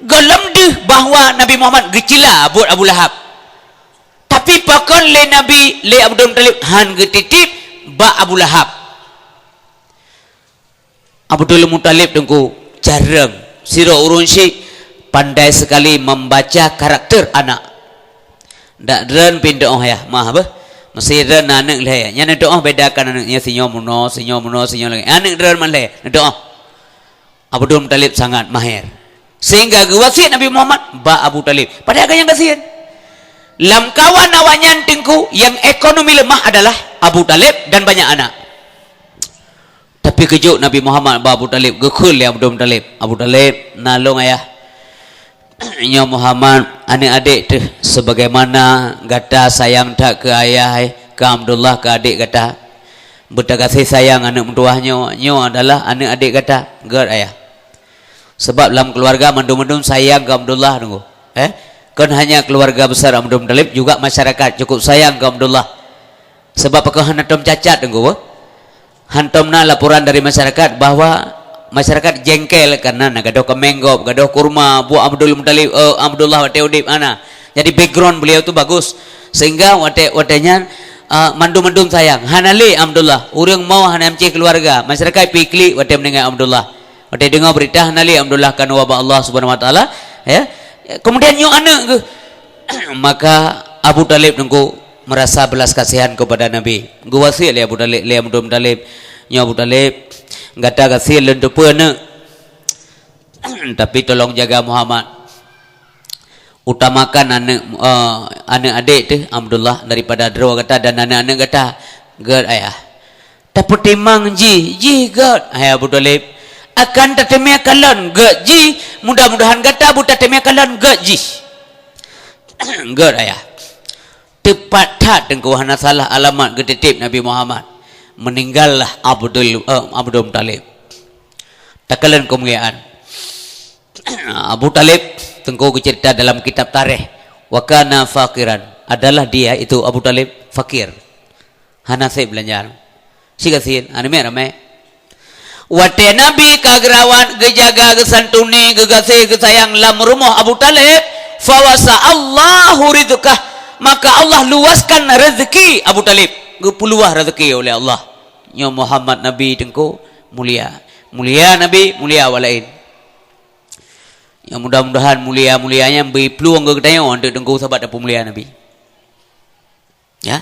gelap deh bahawa Nabi Muhammad gecila buat Abu Lahab tapi pakon le Nabi le Abdul Muttalib han getitip ba Abu Lahab Abdul Muttalib tengku jarang sira urunsi pandai sekali membaca karakter anak dak ren pin doa ya mah apa mesti ren anak le nya doa bedakan anaknya sinyo muno lagi anak ren man le doa Abdul Muttalib sangat mahir sehingga wasiat Nabi Muhammad ba Abu Talib pada yang kasihan lam kawan awanyan tingku yang ekonomi lemah adalah Abu Talib dan banyak anak tapi kejuk Nabi Muhammad ba Abu Talib gekul ya Abdul Muttalib Abu Talib nalung ayah nya Muhammad adik-adik tu sebagaimana gata sayang tak ke ayah ke Abdullah ke adik gata betul kasih sayang anak mentuahnya nyo adalah anak-adik gata ger ayah sebab dalam keluarga mendung-mendung sayang ke Abdullah tunggu kan hanya keluarga besar Abdul Muttalib juga masyarakat cukup sayang ke Abdullah sebab apakah hantom cacat tunggu hantomna laporan dari masyarakat bahwa masyarakat jengkel karena gadoh kemenggop gadoh kurma buat Abdul Muttalib Abdullah wate udip ana jadi background beliau tu bagus sehingga watenya mandum-mandum sayang hanali Abdullah urang mau hanamci keluarga masyarakat pikli wate mendengar Abdullah wate dengar berita hanali Abdullah kan wabah Allah subhanahu wa ta'ala ya kemudian nyu anak ke maka Abu Talib nunggu merasa belas kasihan kepada Nabi gua wasiat le Abu Talib le Abdul Muttalib nyu Abu Talib gata kasih lendu pena tapi tolong jaga Muhammad utamakan anak-adik tu Abdullah daripada dua kata dan anak-anak kata gad ayah tapi timang ji gad ayah Abu Talib akan tatemia kalon gaji mudah-mudahan kata buta tatemia kalon gaji gad ayah tepat tak tengku hana salah alamat getitip Nabi Muhammad meninggallah Abdul Muttalib takalan kemuliaan Abu Talib tengku cerita dalam kitab tarikh wa kana fakiran adalah dia itu Abu Talib fakir hana saya belanja si kasihin anime ramai wate Nabi kagerawan gejaga gesantuni gegase gesayang lam rumah Abu Talib fawasa Allahu rizqah maka Allah luaskan rezeki Abu Talib gepuluah rezeki oleh Allah nya Muhammad Nabi tengku mulia Nabi mulia walain yang mudah-mudahan mulianya beri peluang ke kita untuk tengku sahabat apa mulia Nabi ya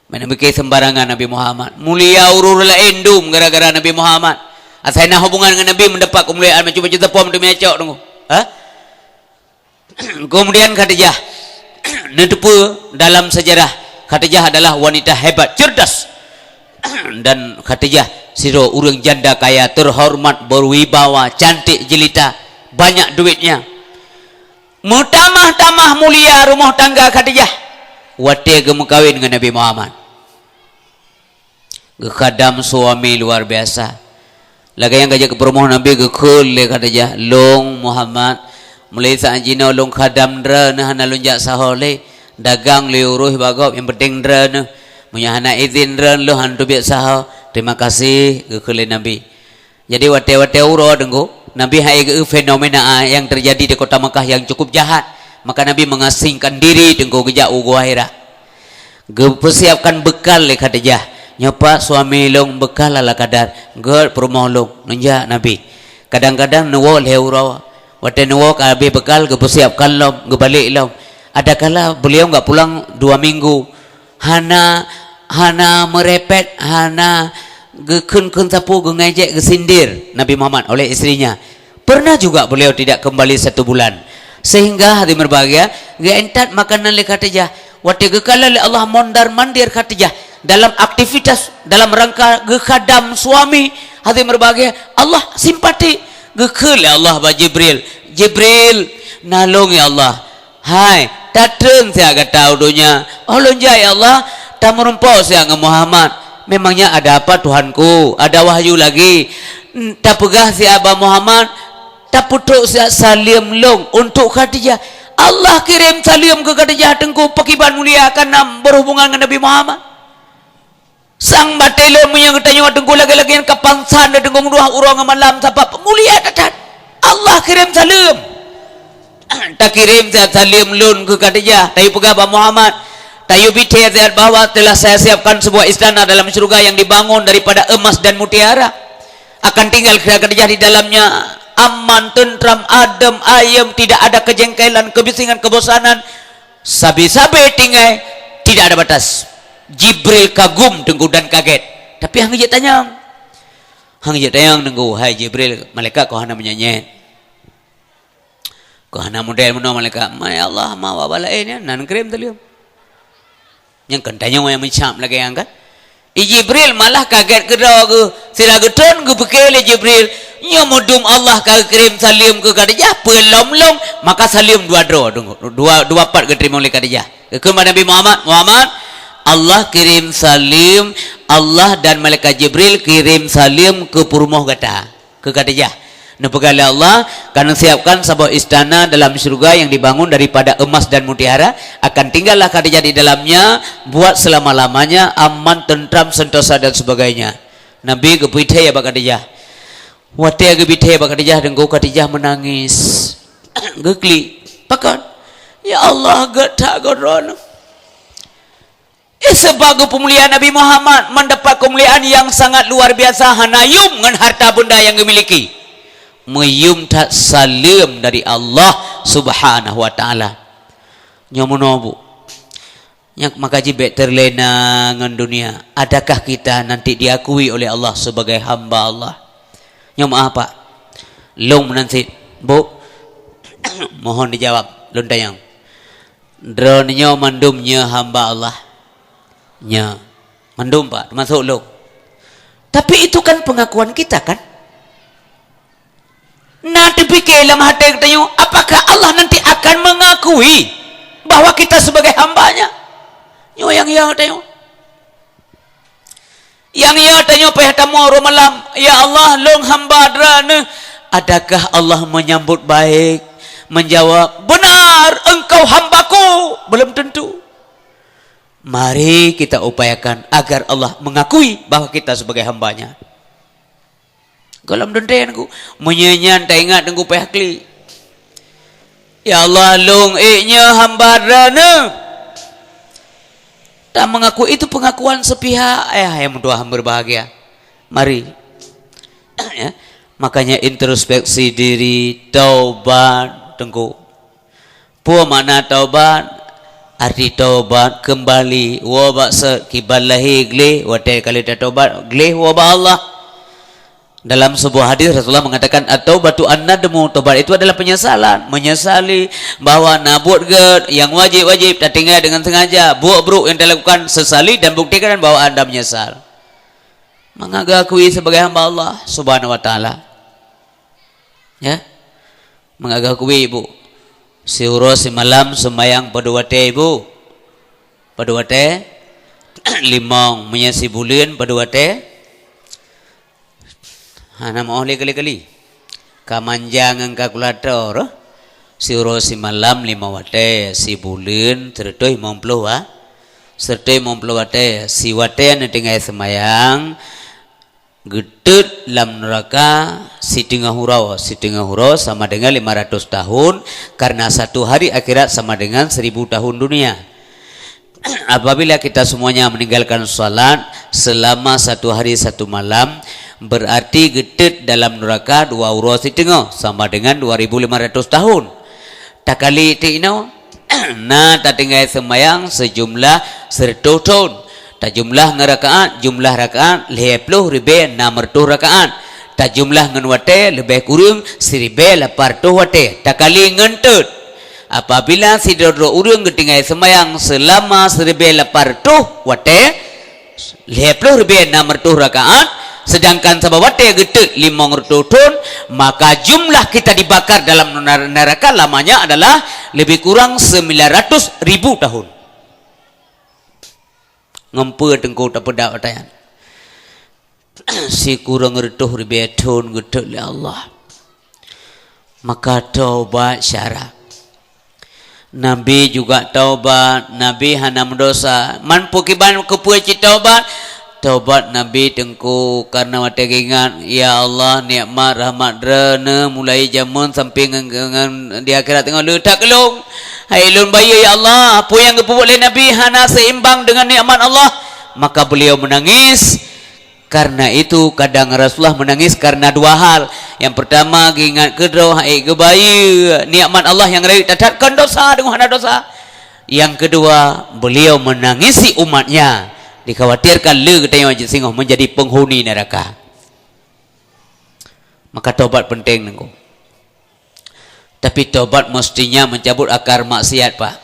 mana bikin sembarangan Nabi Muhammad mulia urur lain dum gara-gara Nabi Muhammad asana hubungan dengan Nabi mendapat kemuliaan macam-macam tepom demi acok tunggu kemudian Khadijah netepu dalam sejarah Khadijah adalah wanita hebat cerdas dan Khadijah siro urang janda kaya terhormat berwibawa cantik jelita banyak duitnya mutamah mulia rumah tangga Khadijah wate gemukawin dengan Nabi Muhammad gekadam suami luar biasa lagi yang gajah ke rumah Nabi gekul le Khadijah long Muhammad mulai saat jina long khadam dra nah nalunjak sahole dagang liuruh bagop yang penting dra nah punya anak izin dra lo hantu biasa terima kasih gekul Nabi jadi wate uro dengku Nabi hai fenomena yang terjadi di kota Mekah yang cukup jahat maka Nabi mengasingkan diri dengku gejak uguahira persiapkan bekal le Khadijah nyopa suami long bekal ala kadar gerd perumah long nunjak Nabi kadang-kadang nuwo leurawa wate nuwo kabe bekal ke persiapkan long ke balik long Ada kala beliau enggak pulang 2 minggu. Hana merepet, hana gekun sapu ngejek gesindir Nabi Muhammad oleh istrinya. Pernah juga beliau tidak kembali 1 bulan. Sehingga hati berbahagia, geentat makanan le Khadijah. Wati gekala le Allah mondar mandir Khadijah dalam aktivitas dalam rangka gekadam suami. Hati berbahagia, Allah simpati. Gekal ya Allah ba Jibril. Jibril, nalong ya Allah. Hai, datang saya kata udunya. Allah ya Allah, tak merumpau saya dengan Muhammad. Memangnya ada apa Tuhanku? Ada wahyu lagi. Tak pegah si Abah Muhammad. Tak putuk si salim long untuk Khadijah. Allah kirim salim ke Khadijah tengku pakiban mulia akan berhubungan dengan Nabi Muhammad. Sang batelo yang tanya tengku lagi-lagi yang kapangsan dan tengku dua urang malam sampai mulia datang. Allah kirim salim. Tak kirim salim long ke Khadijah. Tayu pegah Abah Muhammad. Tayu bicara zat bahwa telah saya siapkan sebuah istana dalam surga yang dibangun daripada emas dan mutiara. Akan tinggal Khadijah di dalamnya aman, tentram, adem, ayam, tidak ada kejengkelan, kebisingan, kebosanan. Sabi-sabi tinggal, tidak ada batas. Jibril kagum tengku dan kaget. Tapi hang je tanya. Tengku, hai Jibril, malaikat kau hana menyanyi. Kau hana model mana malaikat. Ya Allah, mawa balain ya, nan kirim talium. Yang kentanya yang mencap lagi yang kan. Jibril malah kaget kedua ke sira geton ke bekele Jibril nya modum Allah ka kirim salim ke Khadijah pelom-lom maka salim dua part diterima oleh Khadijah ke Nabi Muhammad Allah kirim salim Allah dan malaikat Jibril kirim salim ke Purmoh Gata ke Khadijah. Nepegale Allah karena siapkan sebuah istana dalam surga yang dibangun daripada emas dan mutiara, akan tinggallah Khadijah di dalamnya buat selama-lamanya, aman, tentram, sentosa dan sebagainya. Nabi gebite ya Pak Khadijah. Wate gebite ya Pak Khadijah dan Khadijah menangis. Gekli. Pakan. Ya Allah gata goron. Sebagai pemuliaan Nabi Muhammad mendapat kemuliaan yang sangat luar biasa, hanayum dengan harta benda yang dimiliki. Meyum tak salim dari Allah Subhanahu wa taala. Nyomono Bu. Yang makaji bet terlena dengan dunia. Adakah kita nanti diakui oleh Allah sebagai hamba Allah? Nyom apa? Long nanti Bu. Mohon dijawab lon tayang. Dronnya mandumnya hamba Allah. Nya. Mandum Pak, termasuk long. Tapi itu kan pengakuan kita kan? Nanti pikir dalam hati kita, apakah Allah nanti akan mengakui bahwa kita sebagai hambanya? Yang tanya. Yang tanya payah tamu malam. Ya Allah, long hamba adrana. Adakah Allah menyambut baik? Menjawab, benar engkau hambaku. Belum tentu. Mari kita upayakan agar Allah mengakui bahwa kita sebagai hambanya. Kalau mendendai aku menyanyian tak ingat dengan pehakli. Ya Allah long nya hamba rana. Tak mengaku itu pengakuan sepihak. Yang mendoa hamba berbahagia. Mari. Ya. Makanya introspeksi diri, taubat, tengku. Puan mana taubat? Arti taubat kembali. Wabak sekibalahi gleh. Wadah kali taubat gleh wabak Allah. Dalam sebuah hadis Rasulullah mengatakan at-taubatu an-nadmu, taubat itu adalah penyesalan, menyesali bahwa nabut yang wajib-wajib tak tinggal dengan sengaja, buruk yang dilakukan sesali dan buktikan bahwa Anda menyesal. Mengakui sebagai hamba Allah Subhanahu wa taala. Ya. Mengakui Ibu. Siuro si malam sembayang paduwate Ibu. Paduwate limong menyasi bulan paduwate. Hana mau kali-kali. Kamanjang ang kalkulator. Siuro si malam 5 wate, si bulan tertoy 50 wa. Sertoy 50 wate, si wate na tinggal semayang. Gedut lam neraka si tengah hurau sama dengan 500 tahun, karena satu hari akhirat sama dengan 1000 tahun dunia. Apabila kita semuanya meninggalkan salat selama 1 hari 1 malam, berarti gedut dalam neraka 2 urus setengah sama dengan 2500 tahun. Tak kali itu Nah tak tinggal sembahyang sejumlah 100 tahun. Tak jumlah ngerakaat, jumlah rakaat 50 ribu 600 rakaat. Tak jumlah ngan wate lebih kurang 1800 wate. Tak kali ngentut. Apabila si dodro urang ketinggal sembahyang selama 1800 wate 50 ribu 600 rakaat, sedangkan sabab wate getek 500 tahun, maka jumlah kita dibakar dalam neraka lamanya adalah lebih kurang 900.000 tahun. Ngempe tengku tak pedak watayan. Si kurang retuh ribu tahun getek oleh Allah. Maka taubat syarat. Nabi juga taubat, Nabi hana mendosa. Man pukiban kepuai taubat. Taubat Nabi tengku karena mata ingat, ya Allah nikmat rahmat rana mulai zaman sampai ngan di akhirat tengok letak kelong. Hai lun bayi ya Allah, apa yang kepuai oleh Nabi hana seimbang dengan nikmat Allah. Maka beliau menangis. Karena itu kadang Rasulullah menangis karena dua hal. Yang pertama ingat kedua hai kebayi nikmat Allah yang raih tatatkan dosa dengan hana dosa. Yang kedua beliau menangisi umatnya, dikhawatirkan le katanya wajib singoh menjadi penghuni neraka. Maka taubat penting nengko. Tapi taubat mestinya mencabut akar maksiat pak.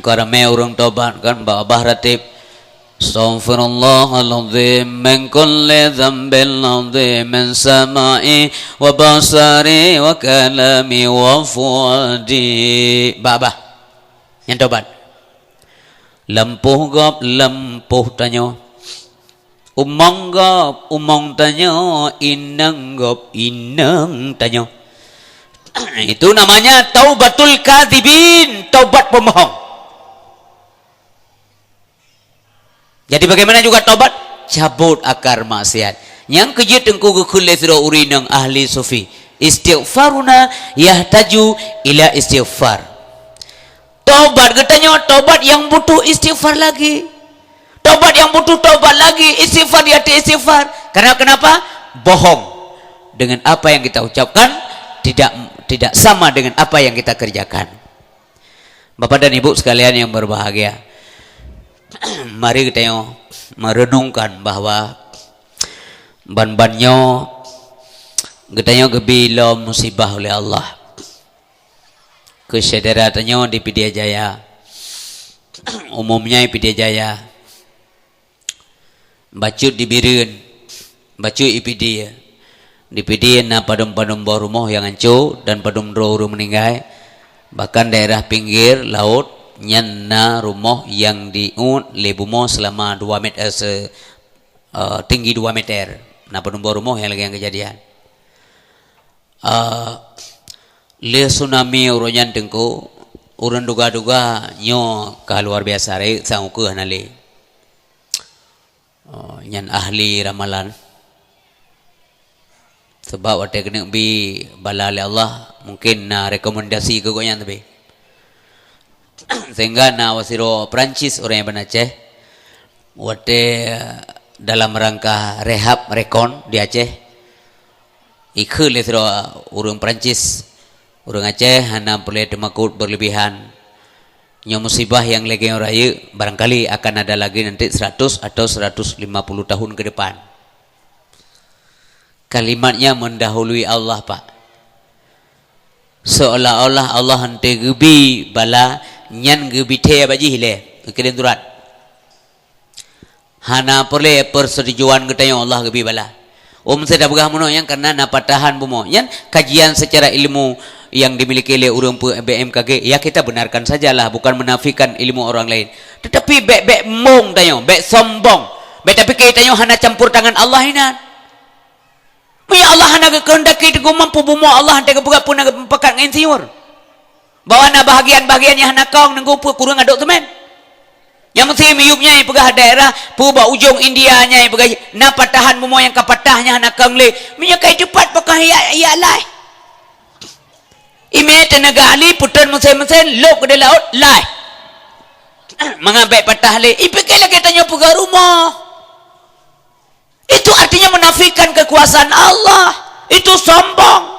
Kalau ramai orang taubat kan Abah Ratib, Astaghfirullahaladzim min kulli dhanbin azim min sama'i wa basari wa kalami wa fuadi. Babah yang taubat. Lempuh gop lempuh tanyo, umong gop umong tanyo, inang gop inang tanyo. Itu namanya taubatul kadzibin, taubat pemohong. Jadi bagaimana juga taubat? Cabut akar maksiat. Yang keji tengku kekul lesro urinang ahli sufi. Istighfaruna yahtaju ila istighfar. Taubat katanya taubat yang butuh istighfar lagi. Taubat yang butuh taubat lagi, istighfar di hati istighfar. Karena kenapa? Bohong dengan apa yang kita ucapkan tidak sama dengan apa yang kita kerjakan. Bapak dan Ibu sekalian yang berbahagia, mari kita merenungkan bahwa ban-bannya kita gebila musibah oleh Allah. Kesedaratannya di Pidya Jaya, umumnya di Pidya Jaya, bacut di Biren, bacut IPD, di PD na padum-padum bawah rumah yang hancur dan padum roh meninggal, bahkan daerah pinggir laut nyana rumah yang diun lebumo selama 2 meter tinggi 2 meter. Nah padum bawah rumah yang lagi yang kejadian. Le tsunami uronyan tengku urun duga-duga nyo ka luar biasa re sang ke hanale. Nyan ahli ramalan. Sebab wate kena bi bala Allah mungkin na rekomendasi ke goyan tapi. Sehingga na wasiro Perancis orang yang Aceh wate dalam rangka rehab rekon di Aceh ikut lesro urang Perancis urang Aceh hana boleh demakut berlebihan nyo musibah yang lagi raya barangkali akan ada lagi nanti 100 atau 150 tahun ke depan. Kalimatnya mendahului Allah pak, seolah-olah Allah hente gebi bala nyan gebi te baji hile kelen turat hana perle persetujuan katanya Allah gebi bala saya dah begah mono yang karena napatahan bumo yan kajian secara ilmu yang dimiliki oleh urang BMKG ya kita benarkan sajalah, bukan menafikan ilmu orang lain, tetapi bek mong tanyo bek sombong bek tapi kita hana campur tangan Allah hinan. Ya Allah hana kehendaki teguh mampu bumo Allah hana kebuka pun pekat nginsiur. Bawa na bahagian-bahagian yang hana kau nenggu kurang aduk teman. Yang mesti miupnya yang pegah daerah puba ujung Indianya yang pegah na patahan bumo yang kapatahnya hana kau le. Minyak kai cepat pakah ya lai. Ime tenaga ahli putan mesin-mesin lok ke laut lai. Mengambil patah le. Ipikir lagi tanya pegah rumah. Itu artinya menafikan kekuasaan Allah. Itu sombong.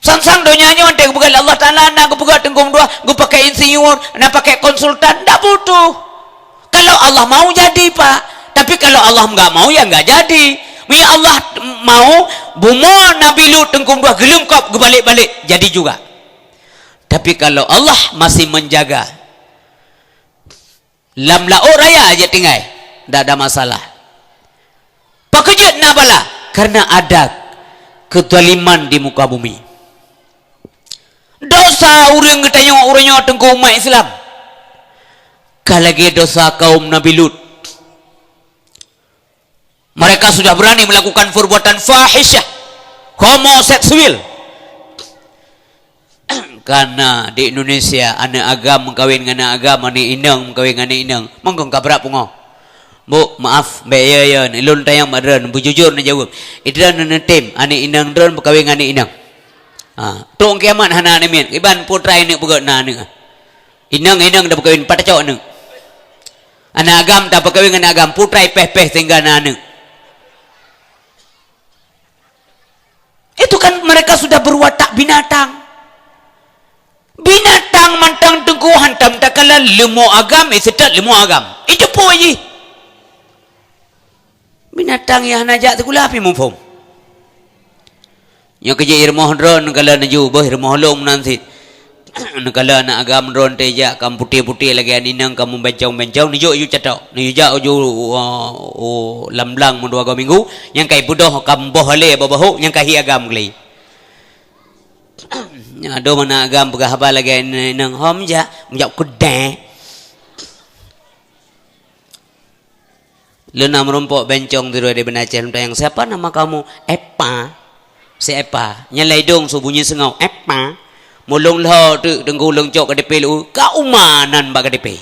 Sang-sang donyanya nanti kebuka Allah Ta'ala nak kebuka tengkum dua gue pakai insinyur nak pakai konsultan tak butuh. Kalau Allah mau jadi pak, tapi kalau Allah enggak mau ya enggak jadi. Ya Allah mau bumo Nabi Lut tengkum dua gelungkap gue balik-balik jadi juga. Tapi kalau Allah masih menjaga lam lao raya aja tinggal tak ada masalah. Pakejat nak bala karena ada kezaliman di muka bumi. Dosa orang ketanya orangnya tengku umat Islam. Kalagi dosa kaum Nabi Lut. Mereka sudah berani melakukan perbuatan fahisyah, homoseksual. Karena di Indonesia anak agam mengkawin dengan anak agam, anak inang mengkawin dengan anak inang. Mongkong kabrak pungo. Bu, maaf, be ya ilun tayang madran, bu jujur na jawab. Idran na tim, anak inang dron berkawin dengan anak inang. Tong kiamat hana nemin iban putra ini bukan nani inang dah berkahwin pada cowok neng anak agam tak berkahwin dengan agam putra peh tinggal nani itu kan mereka sudah berwatak binatang mantang tengku hantam tak kala lemu agam setat lemu agam itu po aja binatang yang najak tu kula api mufum yang kerja irmoh drone kalau nak jubah irmoh long nanti kalau nak agam drone tejak kamu putih lagi aninang kamu bencong ni jo you catok ni jo lamblang mu 2 minggu yang kai budoh kamu bohale babahu yang kai agam geli do mana agam pegah haba lagi aninang hom ja menjak kedai lu nam rompok bencong tiru de benacem tayang siapa nama kamu Epa siapa nyalai dong so bunyi sengau apa mulung lo tu dengku lengcok ke DP lu ka umanan ba DP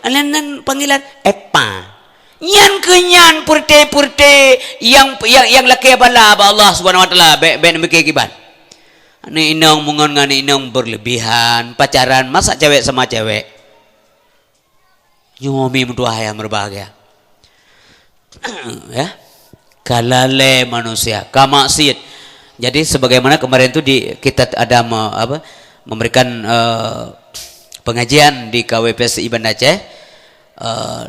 alanan panggilan apa nyan kenyan purte yang laki bala ba Allah Subhanahu wa taala be mikir kiban ni inong mungon ngani inong berlebihan pacaran masa cewek sama cewek nyomi mudua yang berbahagia ya kalale manusia kamaksiat. Jadi sebagaimana kemarin itu kita ada memberikan pengajian di KWPSI Banda Aceh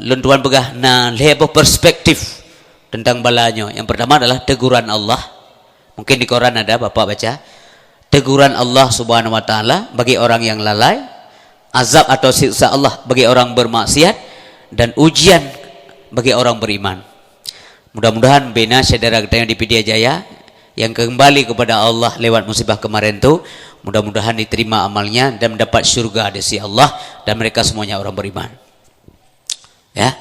luntuan pegah na lebo perspektif tentang balanya. Yang pertama adalah teguran Allah. Mungkin di koran ada Bapak baca. Teguran Allah Subhanahu wa taala bagi orang yang lalai, azab atau siksa Allah bagi orang bermaksiat dan ujian bagi orang beriman. Mudah-mudahan bina saudara kita yang di Pidya Jaya yang kembali kepada Allah lewat musibah kemarin tu, mudah-mudahan diterima amalnya dan mendapat syurga di sisi Allah dan mereka semuanya orang beriman. Ya.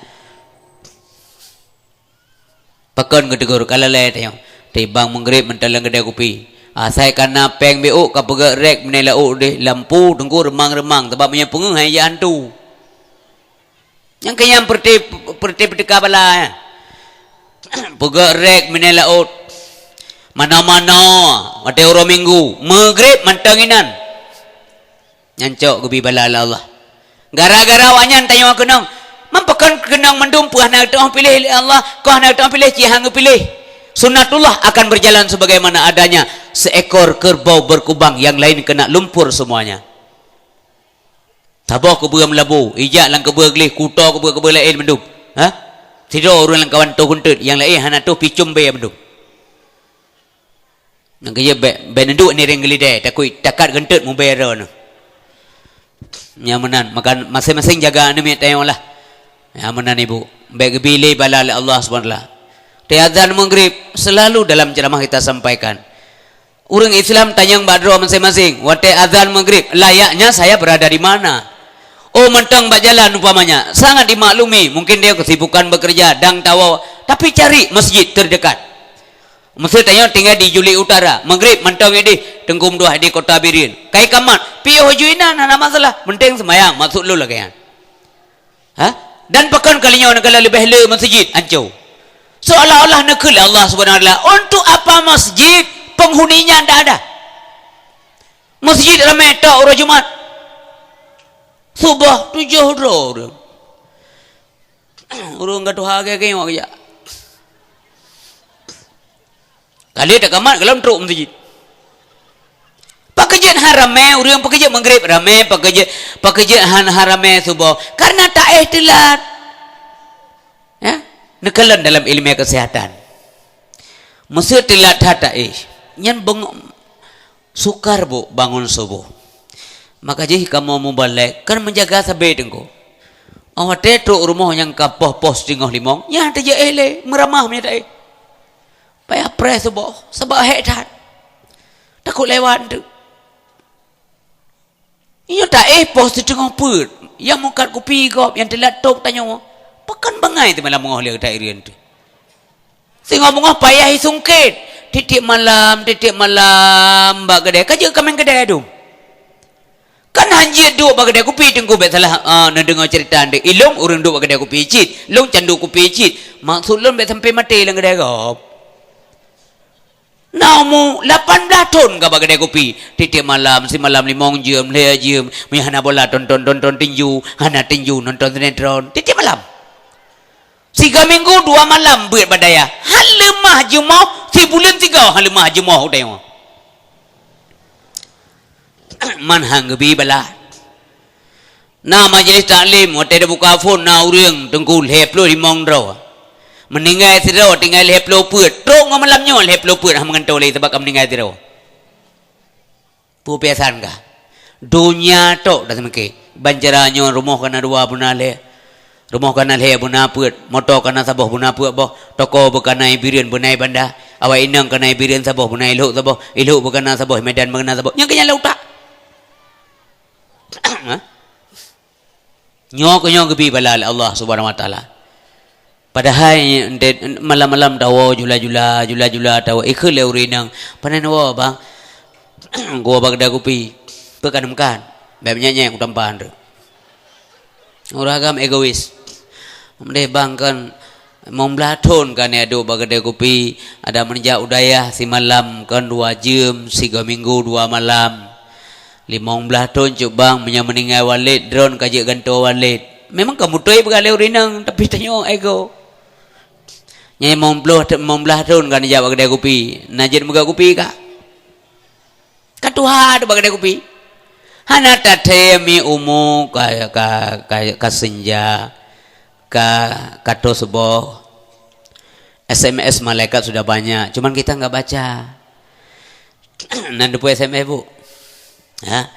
Pakon gedegur kalale tayong tibang menggrip mentalang gede kopi. Saya kana peng BU ka pegerek menelau deh lampu tengku remang-remang sebab punya pengung hai hantu. Yang kayang perti kabala ya. Pegerek menelau mana-mana ada orang minggu maghrib mantanginan nyancok gubi bala Allah gara-gara wanyan tanya kenang mampakan kenang mendumpuh nak tuang pilih Allah kau nak tuang pilih cihang pilih sunnatullah akan berjalan sebagaimana adanya seekor kerbau berkubang yang lain kena lumpur semuanya tabah kebuah melabu ijak lang kebuah gelih kuta kebuah lain mendum tidur orang lang kawan tu huntut yang lain hana tu picum be mendum nang kaya benenduk ni ring gelide takut takat gentut mu bayar no nyamanan makan masing-masing jaga anu mi tayonglah nyamanan ibu baik gebile bala Allah Subhanahu wa taala azan maghrib selalu dalam ceramah kita sampaikan orang Islam tanyang badro masing-masing wate azan maghrib layaknya saya berada di mana oh mentang berjalan umpamanya sangat dimaklumi mungkin dia kesibukan bekerja dang tawa tapi cari masjid terdekat. Mesti tanya tinggal di Juli Utara maghrib mentang ini tengkum dua di kota Birin kai kamat piyo juinan ana masalah penting semayang masuk lu lagi dan pakan kalinya orang kala lebih le masjid ancau seolah-olah nekul Allah Subhanahu wa taala untuk apa masjid penghuninya ndak ada masjid ramai tak orang Jumat subuh 7 orang orang gatuh harga kayaknya Kali tak kamat kalau truk masjid. Pekerjaan haramai, orang pekerjaan maghrib ramai, pekerjaan haramai subuh. Karena tak telat. Ya, nekalan dalam ilmu kesehatan. Mesti telat tak Nyan sukar bu bangun subuh. Maka jadi kamu mau balik, kan menjaga sabai tengko. Awak tetruk rumah yang kapah pos tinggal limong, yang tak ele meramah punya tak payah pres subuh, sebab hektar. Takut lewat tu. Ia tak pos tengah put, yang mungkat kopi kop, yang telat tok tanya mo, pakan bangai tu malam mengah lihat tak irian tu. Sehingga mengah payah sungkit, titik malam, bak kedai, kerja kami kedai tu. Kan hanjir duk bagi dia kopi tengku bet salah nak dengar cerita ande ilung urang duk bagi dia kopi cit long candu kopi cit maksud lon bet sampai mati lang kedai kop namu 18 ton ka bagi dia kopi titik malam si malam 5 jam 2 jam mi hana bola tonton tinju hana tinju nonton sinetron titik malam 3 minggu 2 malam buat badaya hal lemah jumaah si bulan 3 hal lemah jumaah tengok manhang gebi bala na majlis taklim hotel dia buka phone na urang tengkul heplo di mongdro meninggal siro tinggal heplo put trok ngam malam nyol heplo put ham ngantau lai sebab meninggal siro pu piasan ka dunia tok dah semeke banjaranyo rumah kana dua bunale rumah kana le buna put motor kana sabah buna put boh toko bekanai birian bunai banda awak inang kana birian sabah bunai elok sabah elok bekana sabah medan bekana sabah nya kenya laut tak nyok gebi balal Allah Subhanahu wa taala. Padahal malam-malam dawa jula dawa ikhul urinang panen wa bang. Gua bagda kopi pekanamkan. Babnya nyang utampan tu. Orang egois. Mendeh bang kan memblaton kan ada bagda kopi ada menjak udaya si malam kan 2 jam 3 minggu 2 malam. 15 tahun cubang meninggal walid drone kajak ganto walid memang kamu tuai bergalai urinang tapi tanya ego nyai 15 tahun kan jawab kedai kopi najid muka kopi kak katuha ada kedai kopi hana tatemi umu ka senja kato sebuah SMS malaikat sudah banyak cuman kita enggak baca nanti pu SMS bu ha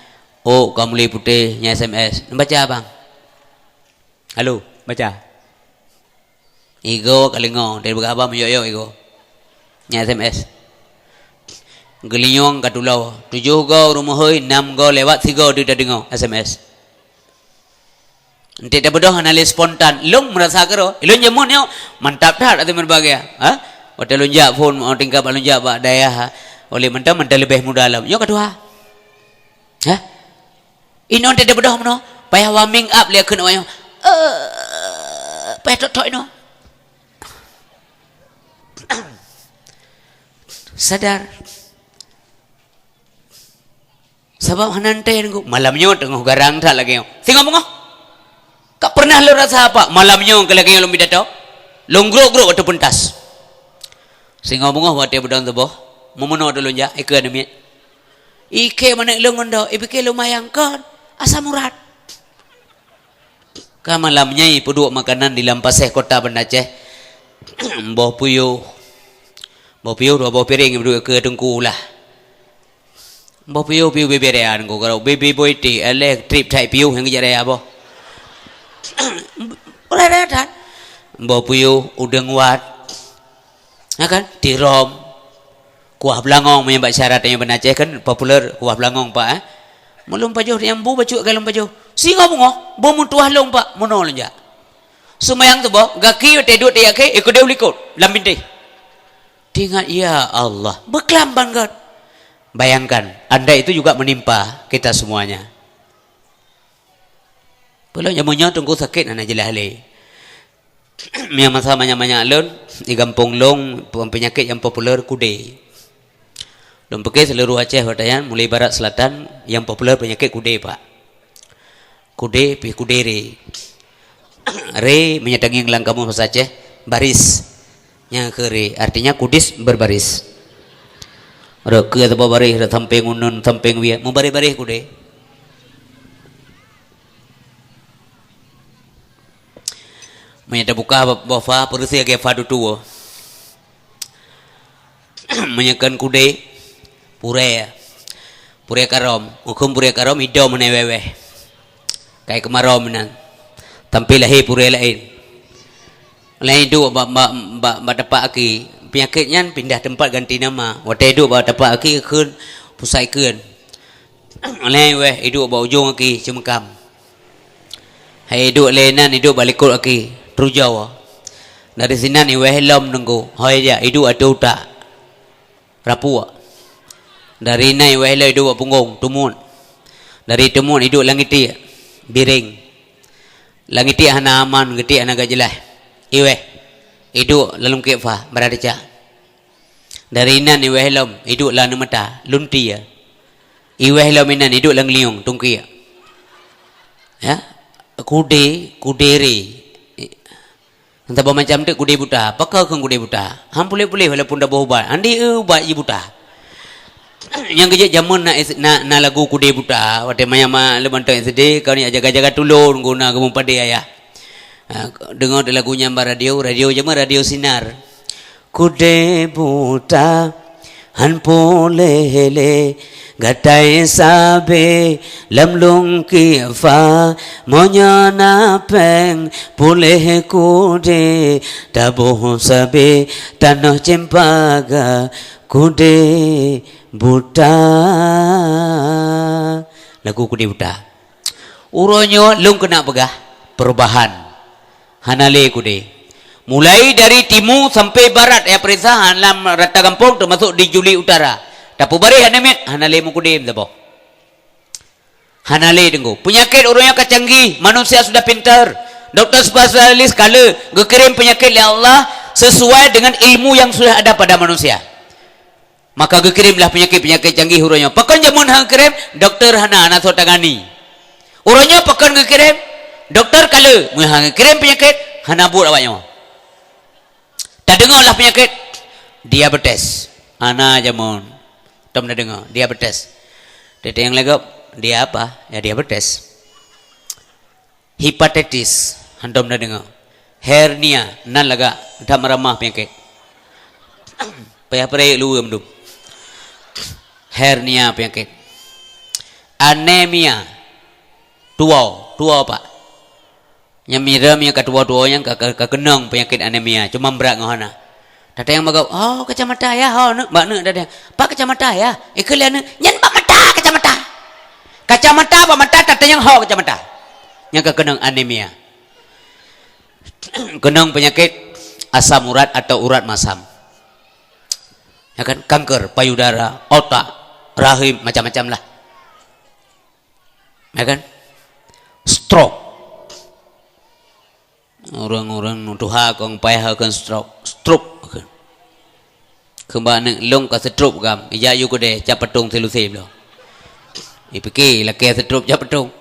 oh kamu mulai putih nya SMS baca bang halo baca ego kalingo dari berapa menyoyo ego nya SMS gelinyong katulau 7 go rumah hoi 6 go lewat 3 go dia dengar SMS ente dah bodoh analis spontan long merasa kero ilon jamun yo mantap dah atau berbagai ha hotel lonjak phone mau tingkap lonjak bak daya oleh mentah lebih mudah dalam yo kedua ha inon tidak bodoh meno payah warming up lihat kena wayo payah tok ino sadar sebab hanante ngku malamnya tengah garang tak lagi singa bunga kak pernah lo rasa apa malamnya ke lagi lo bidato longgro atau pentas singa bunga wate bodong tu boh memono dulu ja ekonomi ike mana ilung ndo ibike lumayan kan asam urat ka malamnya ipu makanan di Lampaseh kota Banda Aceh boh puyuh boh piring berdua ke tengku lah boh puyuh beberean ko kalau bebe boy ti trip thai puyuh yang kerja raya boh ora dan boh puyuh udang wat kan tirom kuah belangong menyebab syaratnya Banda Aceh kan popular kuah belangong pak melum pajuh yang bu baju galung pajuh singa bungo bo muntuah long pak mono lonja sumayang tu bo gaki te duk te yake ikut dia ulikut lambinte tingat ya Allah beklam banget bayangkan anda itu juga menimpa kita semuanya belum nyamunya tunggu sakit anak jelah le yang masa banyak lon di kampung long penyakit yang popular kude. Belum pakai seluruh Aceh Batayan mulai barat selatan yang popular penyakit kude pak. Kude pi kudere. Re menyatangi ngelang kamu bahasa Aceh baris. Yang kere artinya kudis berbaris. Reke atau barih tamping unun tamping wia mu barih-barih ku de menyata buka bafa persi age fadu tuo menyakan kude pure karom hukum pure karom ido menewewe kai kemarom nan tampil lahi pure lain lain du ba dapat aki penyakitnya pindah tempat ganti nama. Waktu hidup bawa dapat aki kun pusai kun. Lain weh hidup bawa ujung aki cemekam. Hai hidup lenan hidup balik kul aki terujau. Dari sini ni weh lom nunggu. Hai dia hidup ada utak rapu. Dari nai weh le hidup punggung tumun. Dari tumun hidup langit dia biring. Langit dia hana aman geti hana gajelah. Iweh hidup lalu kefa berada dari inan iweh lom hidup lalu mata lunti ya iweh lom inan hidup lang liung tungki ya kudere entah apa macam tu kude buta pakau kan kude buta hampule walaupun dah berubat andi ubat je buta yang kerja zaman na lagu kude buta waktu maya lebantai sedih kau ni jaga-jaga tulur guna kamu pada ayah dengar lagunya radio jema radio sinar kude buta han polele gatai sabe lamlung kifa monya na peng pole kude dabo sabe tanah cempaga kude buta lagu kude buta uronyo lung kena pegah perubahan hanale kude mulai dari timur sampai barat ya perisahan lam rata kampung termasuk di Juli Utara tapu bare hanemet hanale mu kude mdabo hanale denggo penyakit orangnya kecanggih manusia sudah pintar doktor spesialis kala gekirim penyakit ya Allah sesuai dengan ilmu yang sudah ada pada manusia maka gekirimlah penyakit canggih orangnya pakan jamun hang kirim doktor hana so tangani orangnya pakan gekirim doktor kala menghang kirim penyakit hana buat awaknya. Tak dengarlah penyakit diabetes. Ana jamun. Tom dah dengar diabetes. Tete yang legap dia apa? Ya diabetes. Hepatitis. Hantom dah dengar. Hernia nan laga dah meramah penyakit. Payah pere lu mendum. Hernia penyakit. Anemia. Tua apa? Yang miram yang kedua-dua yang kekenang penyakit anemia cuma berat ngahana. Tata yang magau, oh kacamata ya, oh mbak ne tata. Pak kacamata ya. Ikelian nyen pak mata kacamata. Kacamata pak mata tata yang ho kacamata. Yang kekenang anemia. Kenang penyakit asam urat atau urat masam. Ya kan kanker payudara, otak, rahim macam-macam lah. Ya kan? Stroke. Orang-orang nuduha kong payah akan stroke kembang long ka stroke kam ija yu ko de capatung selusem lo ipike la ke stroke capatung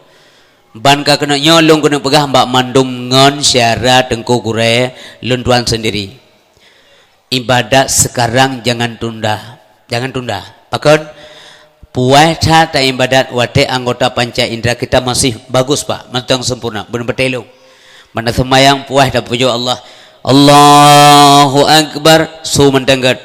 ban ka kena nyolong kena pegah mbak mandum ngon syarat tengku kure lunduan sendiri ibadat sekarang jangan tunda pakon puasa ta ibadat wate anggota panca indera kita masih bagus pak matang sempurna benar betelung mana semayang puas dan puji Allah Allahu Akbar su mendengar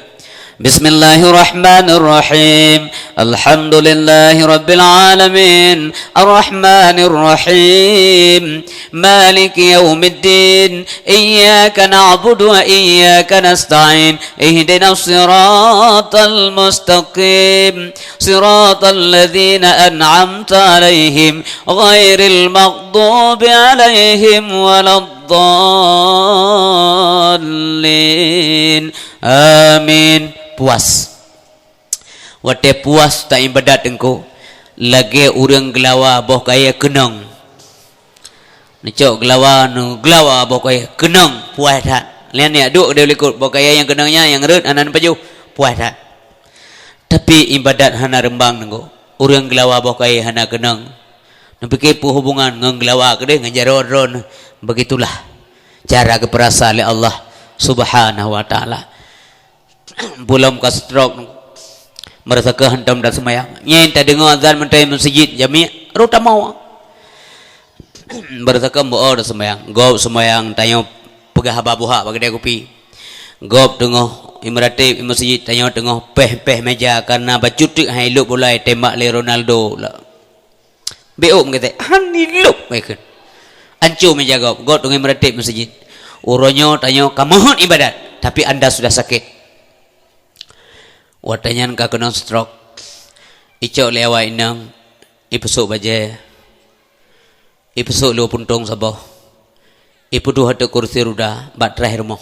Bismillahirrahmanirrahim Alhamdulillahi Rabbil Alamin Ar-Rahmanirrahim Maliki Yawmiddin Iyyaka na'budu wa iyyaka nasta'in Ihdinas siratal mustaqim Siratal ladzina an'amta alaihim Ghairil maghdubi alaihim waladdallin Amin puas wate puas tak ibadat engkau lagi urang gelawa boh kaya kenang necok gelawa boh kaya kenang puas tak lian ni aduk dia likut boh kaya yang kenangnya yang red anan paju puas tak tapi ibadat hana rembang engkau urang gelawa boh kaya hana kenang nampi kepo hubungan ngang gelawa ke dia ngajaron begitulah cara keperasa oleh Allah Subhanahu wa taala belum ke stroke Merasa hentam dah semayang. Nyen tak dengar azan mentai masjid jami' rota mau. Merasa mbok dah semayang. Gop semayang tanya pegah babuha bagi dia kopi. Gop tengah imratib masjid tanya tengah peh meja karena bacutik hai luk bolai tembak le Ronaldo lah. Beok kata, "Hani luk baikkan." Ancur meja gop tengah imratib masjid. Uronyo tanya kamohon ibadat tapi anda sudah sakit. Watanyan ka kena stroke. Icok lewa inang ipesuk baje. Ipesuk lu puntung sabah. Ipudu hatu kursi ruda bat terakhir mo.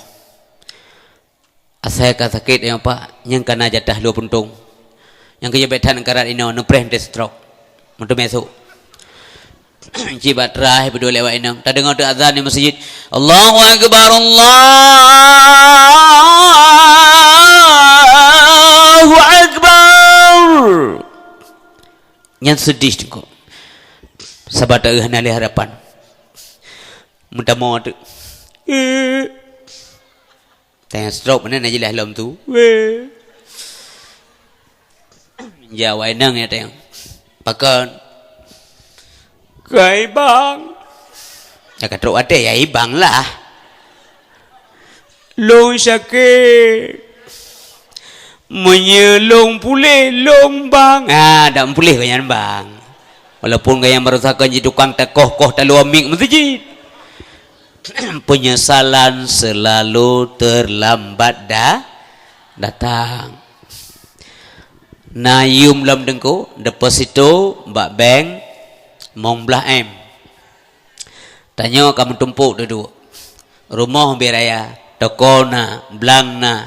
Asai ka sakit yang pak yang kana jatah lu puntung. Yang kejebetan karat ino nepreh de stroke. Mutu mesuk. Cibat terakhir berdua lewat inang. Tak dengar tu azan di masjid. Allahu Akbar, Allahu Akbar. Yang sedih tu kok. Sahabat tak kenali harapan. Minta mau tu. Tengah stroke mana nak jelas lom tu. Jawab inang ya tengok. Pakan. Kai bang. Cakap teruk ada ya ibang lah. Long sakit. Menyelong pulih long bang. Tak pulih kanyan bang. Walaupun kaya merusakan jadi tukang tekoh-koh talu amik masjid. Penyesalan selalu terlambat datang. Nayum lam dengku deposito mbak bank mong belah M. Tanya kamu tumpuk duduk. Rumah beraya, toko na, belang na,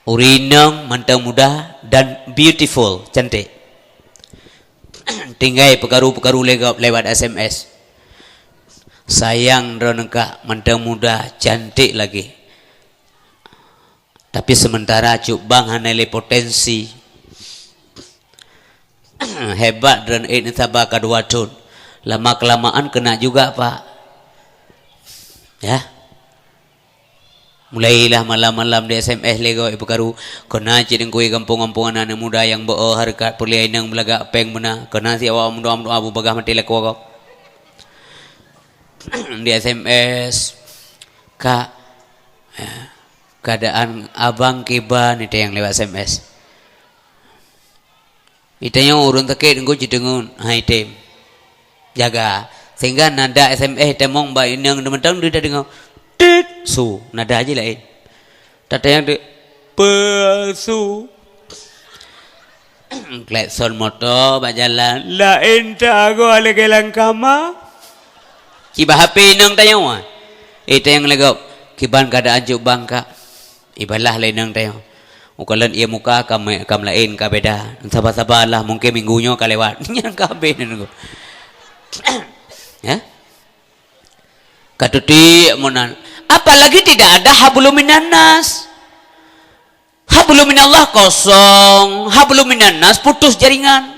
urinang, mantang muda dan beautiful, cantik. Tinggai pekaru-pekaru lewat SMS. Sayang ronengka, mantang muda, cantik lagi. Tapi sementara cuk bang hanele potensi. Hebat dan ini sabar kedua tun. Lama kelamaan kena juga pak. Ya. Mulailah malam-malam di SMS lego ibu karu. Kena cedeng kui kampung-kampungan anak muda yang bawa harkat perlian yang belagak peng mana. Kena si awak muda abu bagah mati lek wak. Di SMS kak. Ya. Keadaan abang kiban itu yang lewat SMS. Itanya urun sakit engko cidengun hai tem jaga sehingga nada SMS temong ba inang dementang dia dengar tit su nada aja lain tata yang de pesu klakson motor berjalan lain tak go ale gelang kama kiba HP inang tanya wa itu yang legap kiban keadaan juk bangka ibalah lain nang tanya ukalan ia muka kam lain ka beda. Sabar-sabarlah mungkin minggunya ka lewat. Yang ka beda nunggu. Ya? Katuti monan. Apalagi tidak ada hablum minan nas. Hablum minallah kosong, hablum minan nas putus jaringan.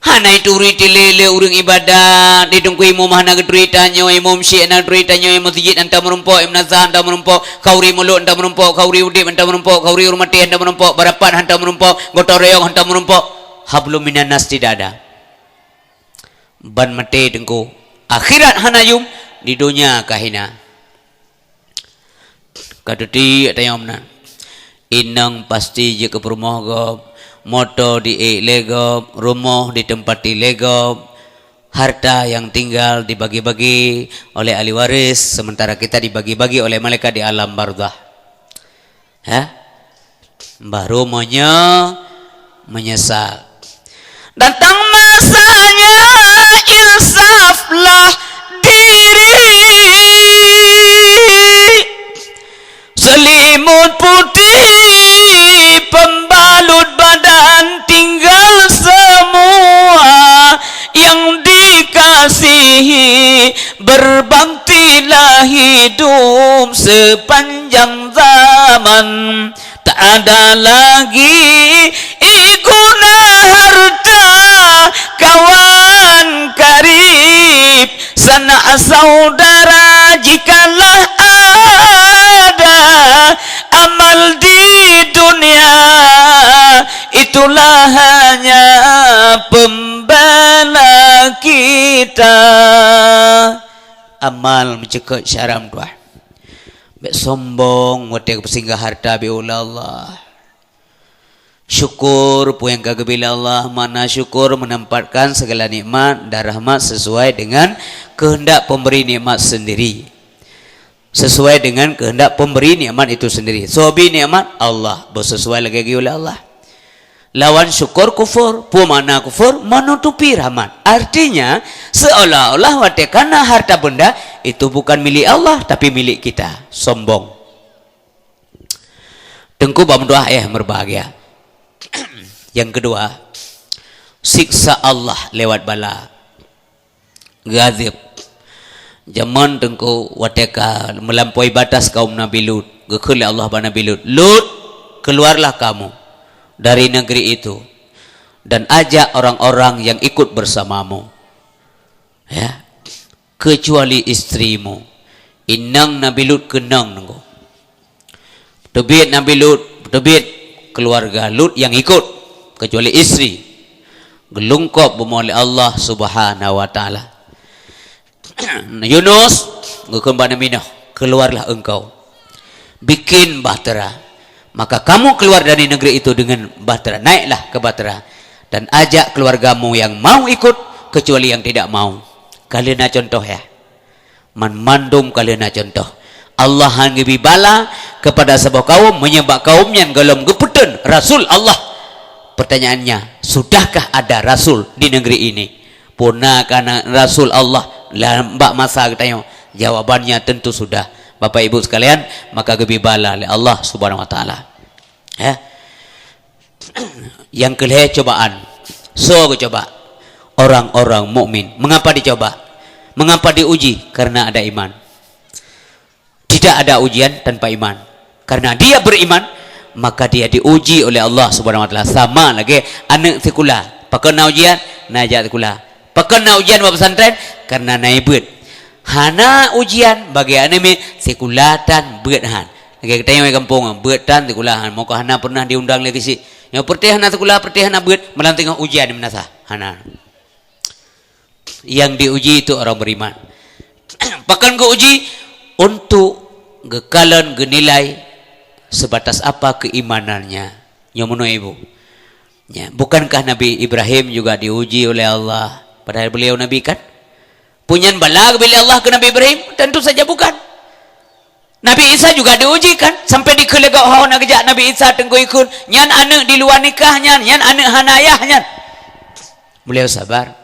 Hana itu riti lele urang ibadat didungku imam hana gedritanyo imam syekh na gedritanyo masjid anta merumpok imam nazah anta merumpok kauri mulut anta merumpok kauri udip anta merumpok kauri urmati anta merumpok barapan anta merumpok gotoreyong anta merumpok hablum minan nas tidak ada ban mate dengku akhirat hanayum di dunia kahina kaduti atayomna inang pasti je ke rumah gob motor di legop, rumah ditempati legop, harta yang tinggal dibagi-bagi oleh ahli waris, sementara kita dibagi-bagi oleh malaikat di alam barzah. Ya, baru menyesal. Datang masanya insaflah diri, selimut putih pembalut badan tinggal semua yang dikasihi berbaktilah hidup sepanjang zaman tak ada lagi guna harta kawan karib sanak saudara jikalah ada amal di dunia kita amal mencekut syaram tuah bek sombong wate kesinggah harta bi Allah syukur pu yang kagabila Allah mana syukur menempatkan segala nikmat dan rahmat sesuai dengan kehendak pemberi nikmat sendiri sesuai dengan kehendak pemberi nikmat itu sendiri sobi nikmat Allah bersesuai lagi oleh Allah lawan syukur kufur pu mana kufur menutupi rahmat artinya seolah-olah watekana harta benda itu bukan milik Allah tapi milik kita sombong tengku bamduah berbahagia yang kedua siksa Allah lewat bala ghadib zaman tengku wateka melampaui batas kaum Nabi Lut gekele Allah ba Nabi Lut Lut keluarlah kamu dari negeri itu dan ajak orang-orang yang ikut bersamamu ya kecuali istrimu inang Nabi Lut kenang nengko tebit Nabi Lut tebit keluarga Lut yang ikut kecuali istri gelungkop oleh Allah Subhanahu wa taala Yunus ngukun bana minah keluarlah engkau bikin bahtera maka kamu keluar dari negeri itu dengan bahtera naiklah ke bahtera dan ajak keluargamu yang mau ikut kecuali yang tidak mau kalian contoh ya mandum kalian contoh Allah hangibi bala kepada sebuah kaum menyembah kaum yang gelom geputen rasul Allah pertanyaannya sudahkah ada rasul di negeri ini punah karena rasul Allah lambak masa katanya jawabannya tentu sudah Bapak Ibu sekalian maka gebi bala oleh Allah Subhanahu wa taala ya yang kelih cobaan coba orang-orang mukmin mengapa dicoba mengapa diuji karena ada iman tidak ada ujian tanpa iman karena dia beriman maka dia diuji oleh Allah Subhanahu wa taala sama lagi anak sekolah pakena ujian najak sekolah pakena ujian buat pesantren karena naibut hana ujian bagi anime sekulatan beuthan lagi katanya di kampung beutan sekolahan mau hana pernah diundang lagi si yang pertih hana sekolah pertih hana beut melanting ujian di manasa hana yang diuji itu orang beriman pakan ke uji untuk gekalan genilai sebatas apa keimanannya nyomono ibu ya bukankah Nabi Ibrahim juga diuji oleh Allah padahal beliau nabi kan punya balag bila Allah ke Nabi Ibrahim tentu saja bukan Nabi Isa juga diuji kan sampai dikelegak hawa nak kejak Nabi Isa tengku ikut nyan anak di luar nikahnya nyan anak hanayahnya beliau sabar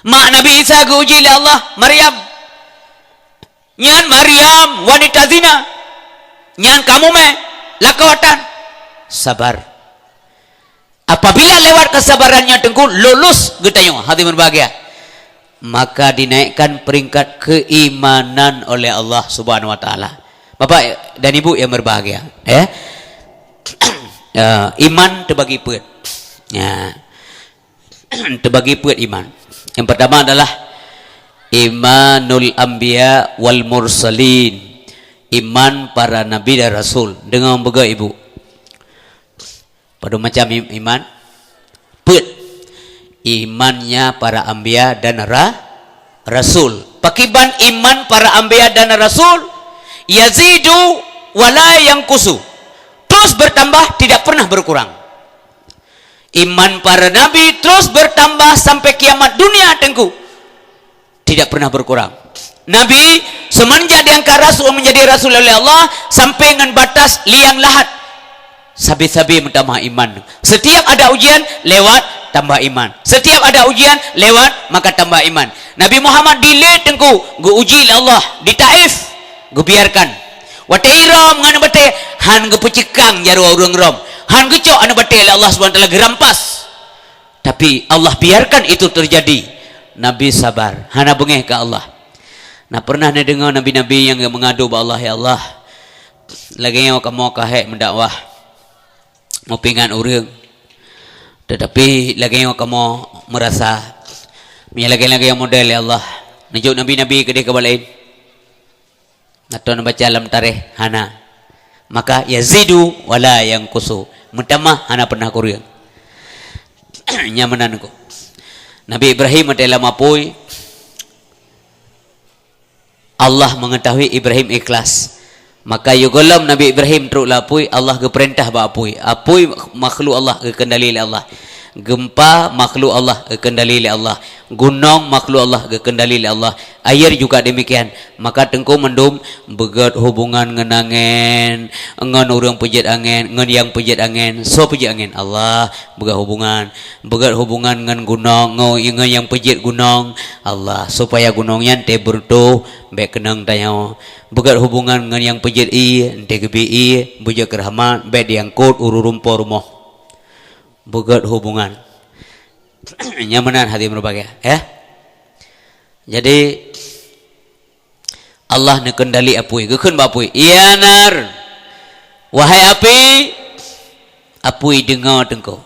mak Nabi Isa diuji oleh Allah Maryam nyan Maryam wanita zina nyan kamu lakawatan sabar apabila lewat kesabarannya tengku lulus getayo hati berbahagia maka dinaikkan peringkat keimanan oleh Allah Subhanahu wa taala Bapak dan Ibu yang berbahagia ya iman terbagi peut ya terbagi peut iman yang pertama adalah imanul anbiya wal mursalin iman para nabi dan rasul dengan bega ibu pada macam iman put imannya para anbiya dan rasul pakiban iman para anbiya dan rasul yazidu wala yanqusu terus bertambah tidak pernah berkurang iman para nabi terus bertambah sampai kiamat dunia tengku tidak pernah berkurang nabi semenjak diangkat rasul menjadi rasul oleh Allah sampai dengan batas liang lahat sabi-sabi menambah iman setiap ada ujian lewat tambah iman setiap ada ujian lewat maka tambah iman Nabi Muhammad dilet tengku gu uji oleh Allah di Taif gu biarkan wate iram ngana bate han gu pecekang jaru urang rom han gu cok anu bate Allah Subhanahu wa taala gerampas tapi Allah biarkan itu terjadi Nabi sabar hana bengeh ke Allah nah pernah dengar nabi-nabi yang mengadu ba Allah ya Allah lagi yang kamu kahek mendakwah mau pingan urang tetapi lagi yang kamu merasa lagi yang model ya Allah nunjuk nabi-nabi ke dia kebalain atau baca dalam tarikh hana maka yazidu wala yanqusu mutamah hana pernah kurang nyamanan ko Nabi Ibrahim adalah mapui. Allah mengetahui Ibrahim ikhlas. Maka yugolam Nabi Ibrahim teruk lapui, Allah ke perintah ba apui. Apui makhluk Allah ke kendali oleh Allah. Gempa makhluk Allah ke kendali oleh Allah. Gunung makhluk Allah ke kendali oleh Allah. Air juga demikian. Maka tengku mendum begat hubungan ngenangen, ngan orang pejat angin, ngan yang pejat angin, so pejat angin Allah begat hubungan ngan gunung, ngan yang pejat gunung Allah supaya gunungnya te bertuh baik kenang tayo. Begat hubungan ngan yang pejat te gebi bujak rahmat baik diangkut ururumpo rumah. Begat hubungan nyamanan hati berbagai ya. Jadi Allah nak kendali apui, gekun bapui. Ya nar, wahai api, apui dengar tengkau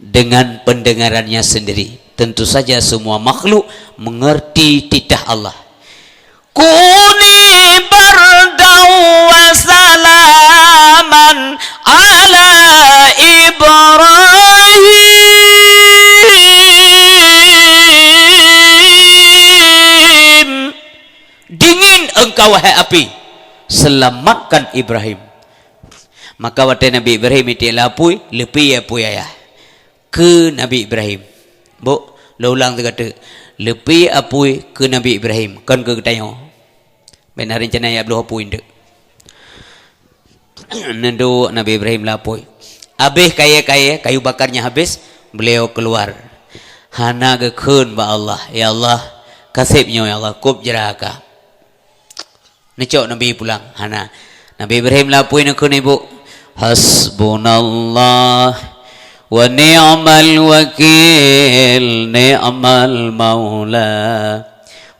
dengan pendengarannya sendiri. Tentu saja semua makhluk mengerti titah Allah. Kuni bardau wa salaman ala Ibrahim. Dingin engkau wahai api, selamatkan Ibrahim. Maka waktu Nabi Ibrahim itu lapui, lepi apui ayah ke Nabi Ibrahim. Bu, lo ulang tu kata, lepi apui ke Nabi Ibrahim. Kan ke tanya. Benar rencana ya belum apui ndak. Nendu Nabi Ibrahim lapui. Habis kaya kayu bakarnya habis, beliau keluar. Hana ke kun ba Allah, ya Allah, kasibnya ya Allah, kub jeraka. Necok Nabi pulang. Hana Nabi Ibrahim lapui nak kun ibu. Hasbunallah wa ni'mal wakil, ni'mal maula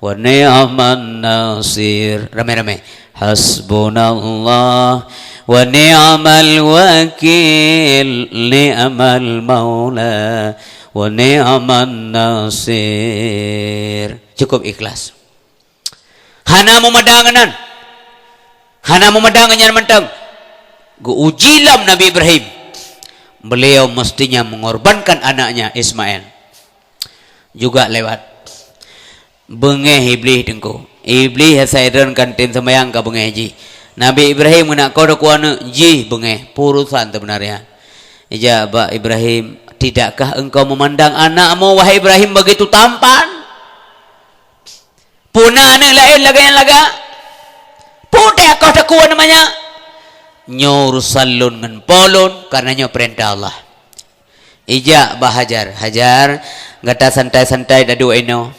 wa ni'man nasir. Ramai-ramai. Hasbunallah wa ni'mal wakil, ni'mal maula wa ni'man nasir. Cukup ikhlas. Hana memadangkan, hana memadangkan mentang. Ujilam Nabi Ibrahim. Beliau mestinya mengorbankan anaknya Ismail. Juga lewat. Bengeh iblis tengku. Iblis hasairan kantin semayang ka bengeh ji. Nabi Ibrahim nak kau dak kuana ji bengeh purusan sebenarnya. Ija ba Ibrahim, tidakkah engkau memandang anakmu wahai Ibrahim begitu tampan? Punah anak lain laga yang laga. Putih kau dak kuana namanya. Nyor salun ngan polon karenanya perintah Allah. Ija ba Hajar gata santai-santai dadu eno.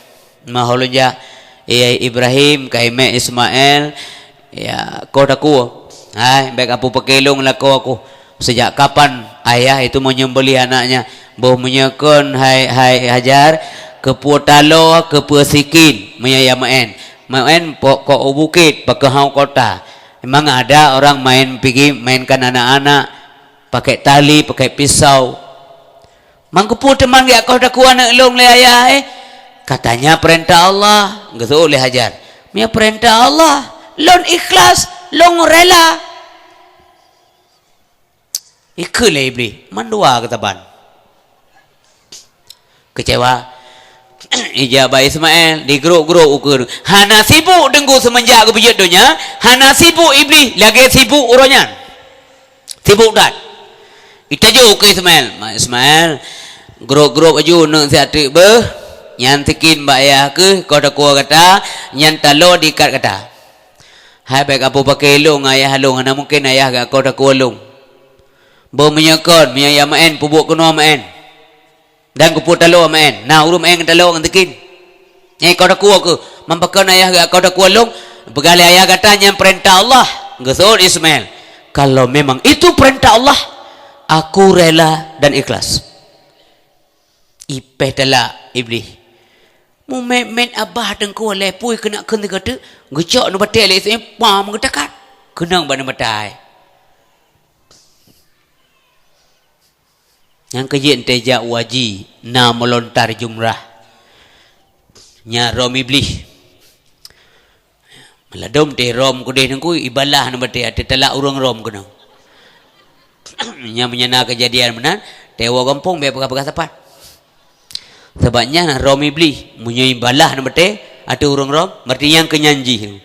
Maholun ja Ibrahim kai me Ismail ya kau dak kuo. Hai baik apu pekelong lako aku. Sejak kapan ayah itu menyembelih anaknya? Boh menyekon hai Hajar ke puotalo ke puasikin menyayamaen. Main pok bukit pakehau kota. Memang ada orang mainkan anak-anak pakai tali, pakai pisau. Mangkupu teman dia kau dak kuat nak long le ayah Katanya perintah Allah, getu oleh Hajar. Mia perintah Allah, long ikhlas, long rela. Ikut le iblis, mandua ketaban. Kecewa. Ijabah Ismail di geruk-geruk ukur. Hana sibuk dengku semenjak ke bejat dunia. Hana sibuk iblis lagi sibuk uranya. Sibuk dah. Kita je ke Ismail. Ismail geruk-geruk baju nak siatik ber. Nyantikin mbak ayah ke kau dah kuah kata. Nyantalo dikat kata. Hai baik apa pakai long ayah long. Hana mungkin ayah gak kau dah kuah long. Bermenyakon menyayam main pubuk kena main. Dan kuput talo main. Nah urut main talo ngantikin. Kau dah kuah ke? Mampakan ayah gak kau dah kuah long. Begali ayah katanya perintah Allah. Gesul Ismail. Kalau memang itu perintah Allah, aku rela dan ikhlas. Ipeh telah iblis. Mu main abah dengku lepui kena kena kata. Gecok nu batai le saya pam ngetakat. Kenang bana batai. Yang kejien teja waji na melontar jumrah nya rom iblis meladom te rom kudeh nangku ibalah na bate ate telak urang rom kena nya menyana kejadian menan tewa kampung be pegah-pegah tepat Sebabnya Romi beli munyai balah na bete ada urang rom berarti yang kenyanji.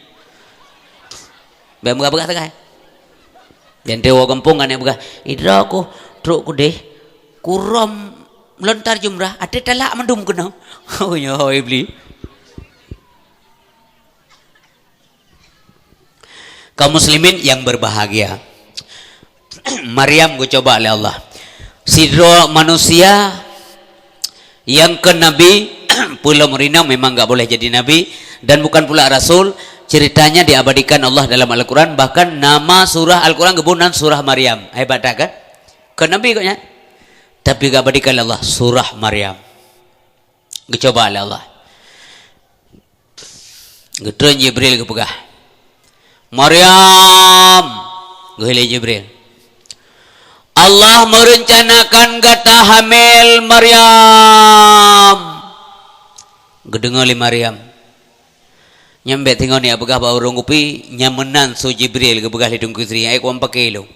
Berapa sekai. Dan dewa kampung kan yang berkata, idra aku truk ku deh kurom lontar jumrah ada talak mendum kena. Oh ya beli. Kaum muslimin yang berbahagia. Maryam gue coba oleh Allah. Sidro manusia yang ke nabi pula merina memang enggak boleh jadi nabi dan bukan pula rasul. Ceritanya diabadikan Allah dalam Al-Quran. Bahkan nama surah Al-Quran kebunan surah Maryam. Hebat tak kan? Ke nabi koknya. Tapi diabadikan Allah surah Maryam. Gue coba oleh Allah. Gue turun Jibril ke pegah. Maryam. Gue hilai Jibril. Allah merencanakan kata hamil Maryam. Gedengar li Maryam. Nyambe tengok ni apakah bau orang kopi nyamenan so Jibril ke begah lidung kutri ai kuam pakai lo.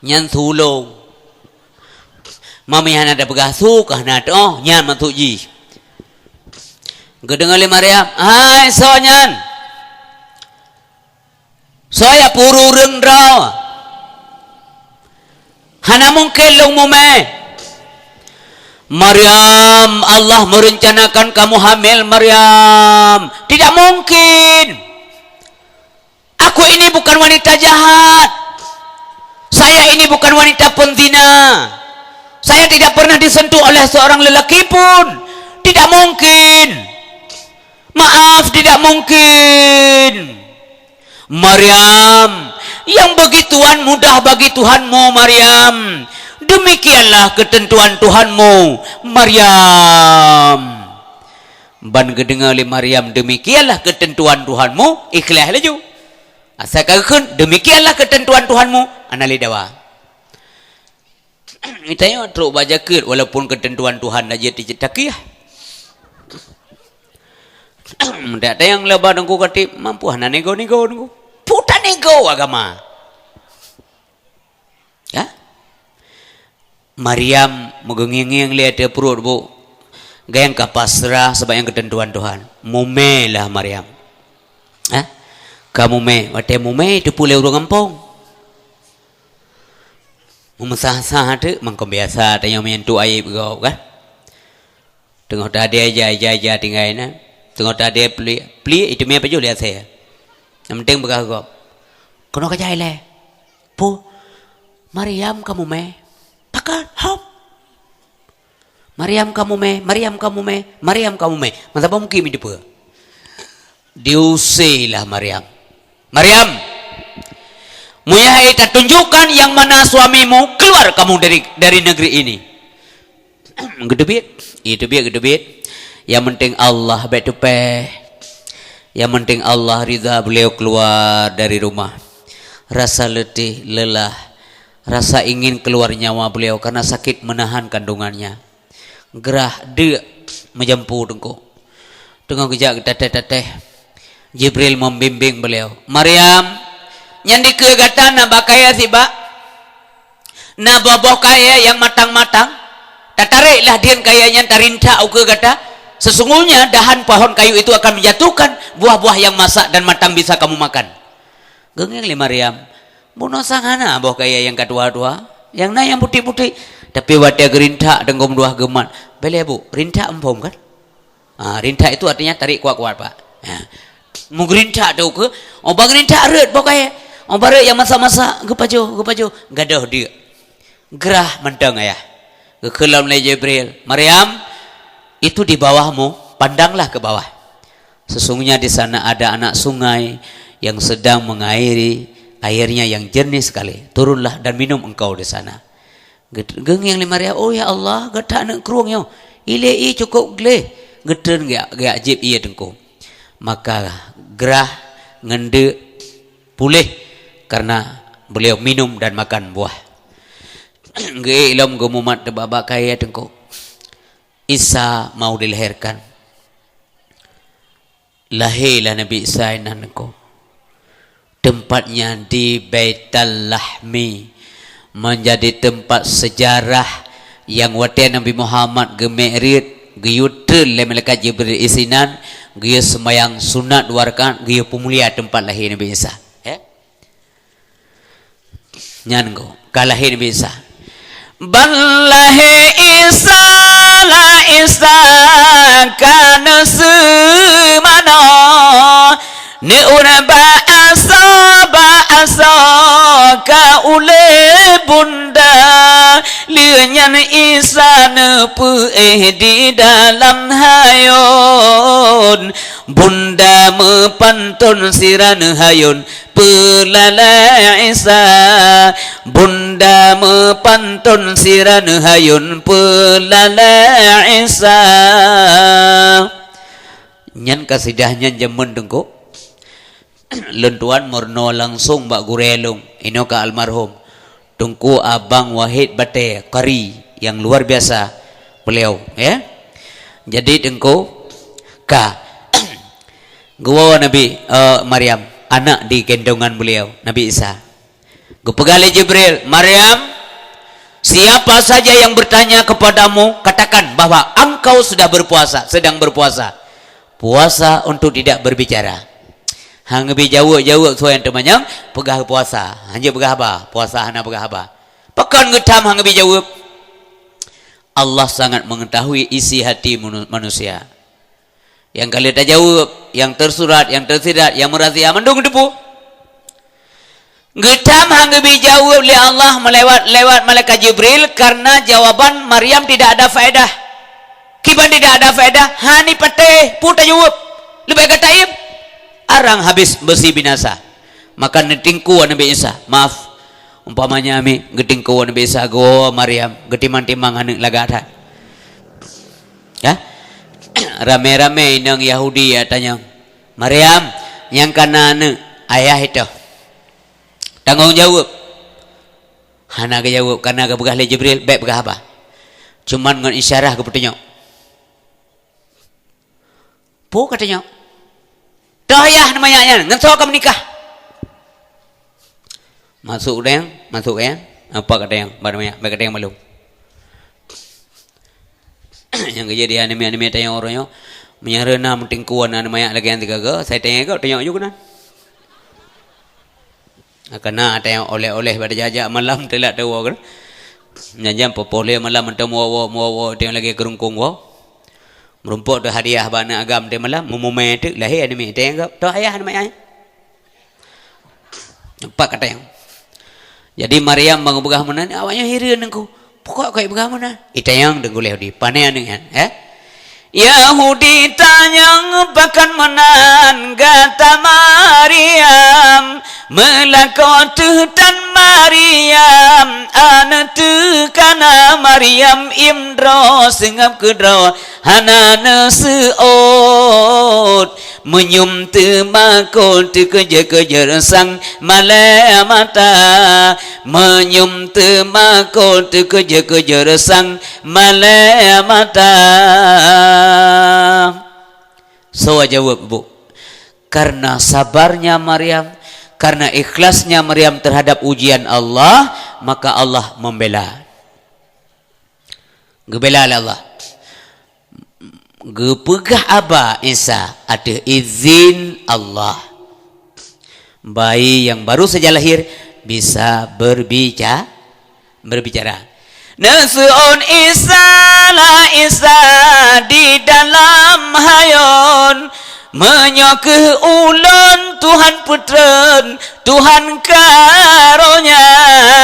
Nyan thulo. Mami hana ada begah su kah nat oh nyan mantu ji. Gedengar li Maryam. Hai so nyan. Saya puru rendraw. Hana mungkin long mume. Maryam, Allah merencanakan kamu hamil Maryam. Tidak mungkin. Aku ini bukan wanita jahat. Saya ini bukan wanita penzina. Saya tidak pernah disentuh oleh seorang lelaki pun. Tidak mungkin. Maaf, tidak mungkin. Maryam, yang begituan mudah bagi Tuhanmu Maryam. Demikianlah ketentuan Tuhanmu Maryam. Ban kedengar oleh Maryam, demikianlah ketentuan Tuhanmu, ikhlas laju. Asal kagakun, demikianlah ketentuan Tuhanmu, anali dawa. Itanya teruk baca ke, walaupun ketentuan Tuhan aja dicetakiah. Tak ada yang lebar nunggu kati mampu hana nego nunggu. Puta nego agama. Ya? Maryam mengengiang lihat dia perut bu. Gayang kapasrah sebab yang ketentuan Tuhan. Mume lah Maryam. Ha? Kamu me, wate mume itu pula urang kampung. Memesah-sah tu mangkom biasa tanya menyentuh aib kau kan. Tengok tadi aja tinggalnya. Tengok tadi peli itu me apa jo lihat saya. Yang penting bekah kau. Kono kajai le. Pu Maryam kamu me. Pakat hop. Maryam kamu me. Masa mungkin hidup ke? Diusilah Maryam. Maryam, Muyahai tak tunjukkan yang mana suamimu, keluar kamu dari negeri ini. Gedebit. Yang penting Allah baik tupe. Yang penting Allah ridha beliau keluar dari rumah. Rasa letih, lelah, rasa ingin keluar nyawa beliau karena sakit menahan kandungannya. Gerah dia menjemput dengku. Tengok kejap teteh. Jibril membimbing beliau. Maryam, nyandi ke gata na bakaya siba. Na boboh kaya yang matang-matang. Tatariklah dia kayanya tarinta ke gata. Sesungguhnya dahan pohon kayu itu akan menjatuhkan buah-buah yang masak dan matang bisa kamu makan. Gengeng li Maryam. Bunuh sangana boh kaya yang kedua-dua. Yang na yang putih-putih. Tapi wadah gerinta denggom dua gemat. Boleh bu, rinta empom kan? Rinta itu artinya tarik kuat-kuat pak. Mau gerinta tu ke? Oh bang gerinta red boh kaya. Oh bare yang masa-masa gepaju. Gadah dia. Gerah mentang ya. Kekelam le Jibril. Maryam, itu di bawahmu, pandanglah ke bawah. Sesungguhnya di sana ada anak sungai yang sedang mengairi, airnya yang jernih sekali. Turunlah dan minum engkau di sana. Gengeng li Maryam, oh ya Allah, gata nak keruang yo. Ile cukup gle. Geten gak ajib iya dengku. Maka gerah ngende pulih karena beliau minum dan makan buah. Ge ilom gemumat de babak kaya dengku. Isa mau dilahirkan. Lahirlah Nabi Isa nanku. Tempatnya di Baitul Lahmi, menjadi tempat sejarah yang wate Nabi Muhammad gemerit Giyutul le malaikat Jibril isinan, giyu semayang sunat 2 rakaat, giyu pemulia tempat lahir Nabi Isa. Nyan go kalahir Nabi Isa. Ballahi Isa la Isa kana semana ni urba asa ka ule bunda lianyan Isa nepu di dalam hayun bunda mepantun siran hayun pelala Isa bunda mepantun siran hayun pelala Isa. Nyan kasidahnya jamun dengko lentuan morno langsung bak gurelung ino ka almarhum tungku abang Wahid Bate Kari yang luar biasa beliau ya. Jadi tengku ka gua Nabi Maryam anak di gendongan beliau Nabi Isa. Gua pegali Jibril, Maryam, siapa saja yang bertanya kepadamu katakan bahwa engkau sudah berpuasa, sedang berpuasa. Puasa untuk tidak berbicara. Hang bi jawab so yang temanyang pegah puasa. Hanya pegah apa? Puasa hana pegah apa? Pekan getam hang bi jawab. Allah sangat mengetahui isi hati manusia. Yang kalian tak jawab, yang tersurat, yang tersirat, yang merahsia mendung depu. Getam hang bi jawab oleh Allah lewat malaikat Jibril karena jawaban Maryam tidak ada faedah. Kiban tidak ada faedah, hani pate puta jawab. Lebih kata arang habis besi binasa. Maka netingku Nabi Isa. Maaf. Umpamanya ami getingku Nabi Isa go Maryam getimang-timang haneuk lagata. Ya. Rame-rame inang Yahudi ya tanya. Maryam, yang kana ayah itu. Tanggung jawab. Hana ke jawab karena ke begah le Jibril, baik begah apa? Cuman ngan isyarah ke bertanya. Po katanya. Dah ayah namanya ngan kamu nikah. Masuk yang apa kata yang barangnya baik kata yang malu. Yang kejadian anime tanya orangnya menyarana mentingkuan namanya lagi yang tiga ke saya tanya kau tanya juga kan. Karena ada yang oleh-oleh pada jajak malam telah tahu kan. Jangan popole malam mentemu wo tengok lagi kerungkung wo. Merumpuk tu hadiah bana agam dia malam mumume tu lahir anime tengok tu ayah namanya. Nampak kata yang. Jadi Maryam bang begah mana awaknya hirian engkau. Pokok kau begah mana? Itu yang dengku Yahudi. Panen dengan Yahudi tanya bahkan menan kata Maryam melakot dan Maryam anak tu kana Maryam imdro singap kedro hanana seot menyum temakot kejar-kejar sang malamata menyum temakot kejar-kejar sang malamata. So jawab bu, karena sabarnya Maryam, karena ikhlasnya Maryam terhadap ujian Allah, maka Allah membela. Gebela Allah. Gepegah aba Isa ada izin Allah. Bayi yang baru saja lahir bisa berbicara. Nasu'un Isa la Isa di dalam hayun menyokeh ulun Tuhan putren Tuhan karunya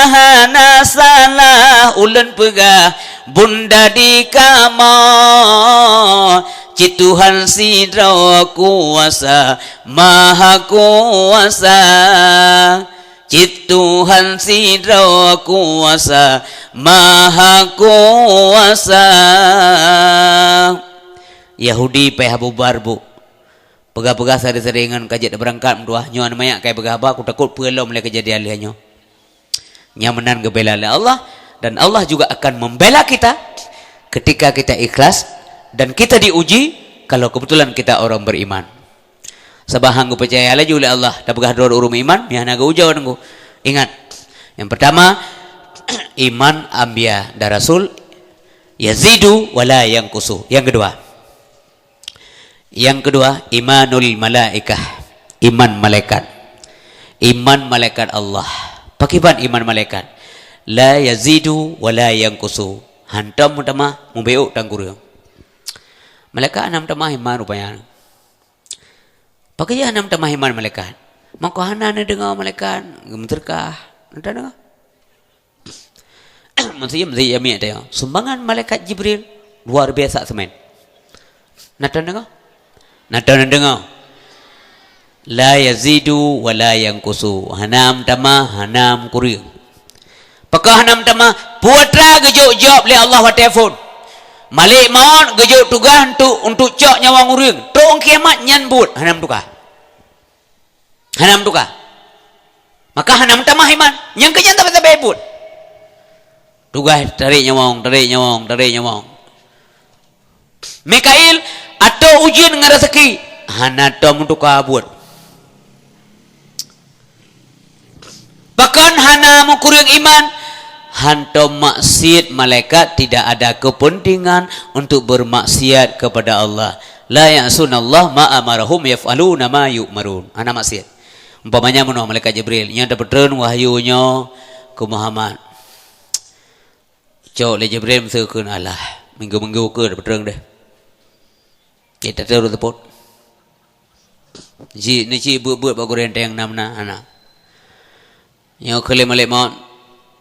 hana salah ulun pegah bunda di kamar Ci Tuhan sidra kuasa maha kuasa Ci Tuhan sidra kuasa maha kuasa. Yahudi payah bubar bu. Pegah-pegah sering-seringan kajat berangkat menduah nyuan mayak kayak pegah apa aku takut pelom oleh kejadian lihannya. Nyamanan gebela Allah dan Allah juga akan membela kita ketika kita ikhlas dan kita diuji kalau kebetulan kita orang beriman. Sabahang ku percaya lagi oleh Allah dah pegah dua urum iman mihana ga ujau nunggu. Ingat. Yang pertama iman anbiya dan rasul, Yazidu wala yanqusu. Yang kedua, imanul malaikah, iman malaikat. Iman malaikat Allah. Pakiban iman malaikat. La yazidu wala yanqusu. Hantam utama mubeuk tangkurang. Malaikat anam tamah iman rupanya. Pakai anam tamah iman malaikat. Maka hana na dengar malaikat gemeterkah. Entah dengar. Maksudnya ambil tanya. Sumbangan malaikat Jibril luar biasa semen. Nata dengar? Nata dengar. La yazidu wa la yanqusu. Hanam tamah, hanam kurang. Pakah hanam tamah puatra gejuk jawab oleh Allah wa telefon. Malik maut gejuk tugas untuk cak nyawa ngurung. Tok kiamat nyanbut hanam tukah. Hanam tukah. Maka hanam tamah iman. Yang kenyang tak sampai but. Tugas tarik nyawang. Mikail atau ujian dengan rezeki. Hanatom tukah buat. Bahkan hanam kurang iman. Hantam maksiat malaikat tidak ada kepentingan untuk bermaksiat kepada Allah. La ya'sunallah ma amarahum yaf'aluna ma yu'marun. Ana maksiat. Umpamanya menurut malaikat Jibril, nya dapat turun wahyunya ke Muhammad. Cok le Jibril msekeun Allah. Minggu-minggu ke dapat turun deh. Kita terus teput. Ni ci buat bagu renteng namna anak. Nya kele malaikat maut.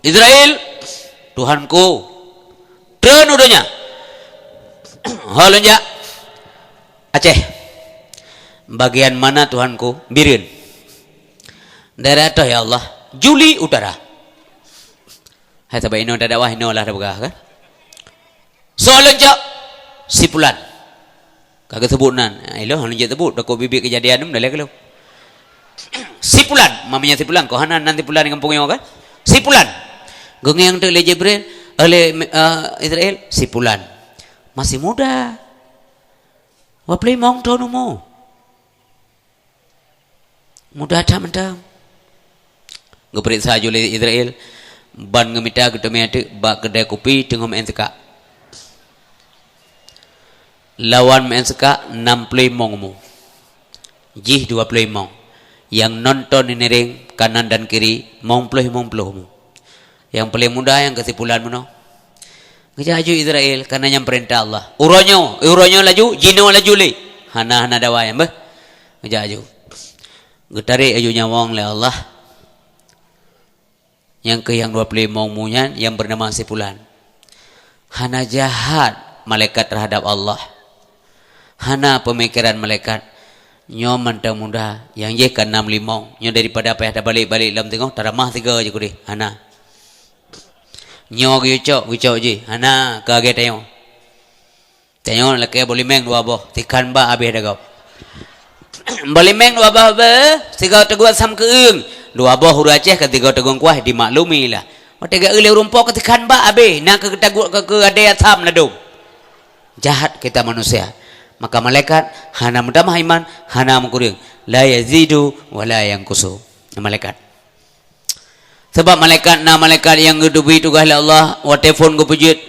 Israel, Tuhanku, turun udahnya. Halnya Aceh. Bagian mana Tuhanku? Birin. Daerah itu ya Allah. Juli utara. Hai sahabat ini ada dakwah ini olah dah kan? Soalan jak Sipulan. Kagak sebutan. Ilo hanya je sebut. Dak bibir kejadian dah lek lo. Sipulan, mamanya Sipulan. Kau hanan nanti pulan di kampungnya kan? Sipulan. Gengeng tu oleh Jibril, oleh Israel, Sipulan. Masih muda. Waplay mong tahun mo. Muda macam-macam. Geperiksa oleh Israel. Ban ngemita kita mati bak kedai kopi tengok main seka. Lawan main seka 6 play mong mo. Jih 2 play mong. Yang nonton ini ring kanan dan kiri mong mo. Yang paling muda yang Kesipulan mana? Ngejaju Israel karena yang perintah Allah. Uronyo laju, jino laju le. Hana dawai mbah. Ngejaju. Getarik aju nyawang le Allah. Yang ke yang 25 munyan yang bernama Sipulan. Hana jahat malaikat terhadap Allah. Hana pemikiran malaikat. Nyo mantang muda yang je kan 65. Nyo daripada apa yang dah balik dalam tengok taramah 3 je kudi. Hana. Nyo gicok je. Hana kaget tengok. Tengok laki boleh meng 2 boh. Tikan ba habis dah kau. Boleh meng 2 boh be. 3 teguat sam keung. 2 boh huru Aceh ke 3 teguang kuah dimaklumi lah. Oh 3 ele rumpok ke tikan ba habis. Nak ke tagut ke ada sam ladum. Jahat kita manusia. Maka malaikat hana mendamah iman, hana mengkurang. La yazidu wa la yanqusu. Malaikat. Sebab malaikat yang gedubi tugas Allah, wa telefon go pujit.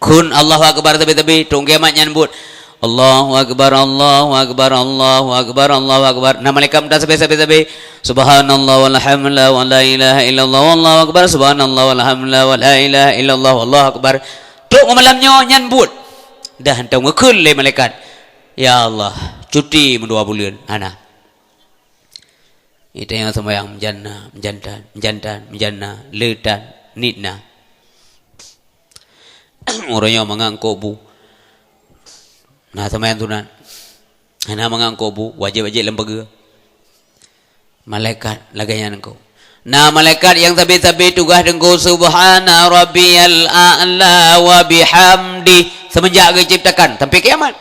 Kun Allahu akbar tabi tong kiamat nyambut. Allahu akbar Allahu akbar Allahu akbar Allahu akbar. Na malaikat dah sabi. Subhanallah walhamdulillah wa la ilaha illallah wallahu akbar. Subhanallah walhamdulillah wa la ilaha illallah wallahu akbar. Tok malamnya nyambut. Dah hantar ngekul le malaikat. Ya Allah, cuti 2 bulan. Ana. Itu yang sembahyang menjana, ledan, nitna. Orangnya mengangkut bu. Nah sembahyang tunan. Ana mengangkut bu, wajib-wajib lembaga. Malaikat laganya engkau. Nah malaikat yang tabi-tabi tugas dengku subhana rabbiyal a'la wa bihamdi. Semenjak diciptakan sampai kiamat.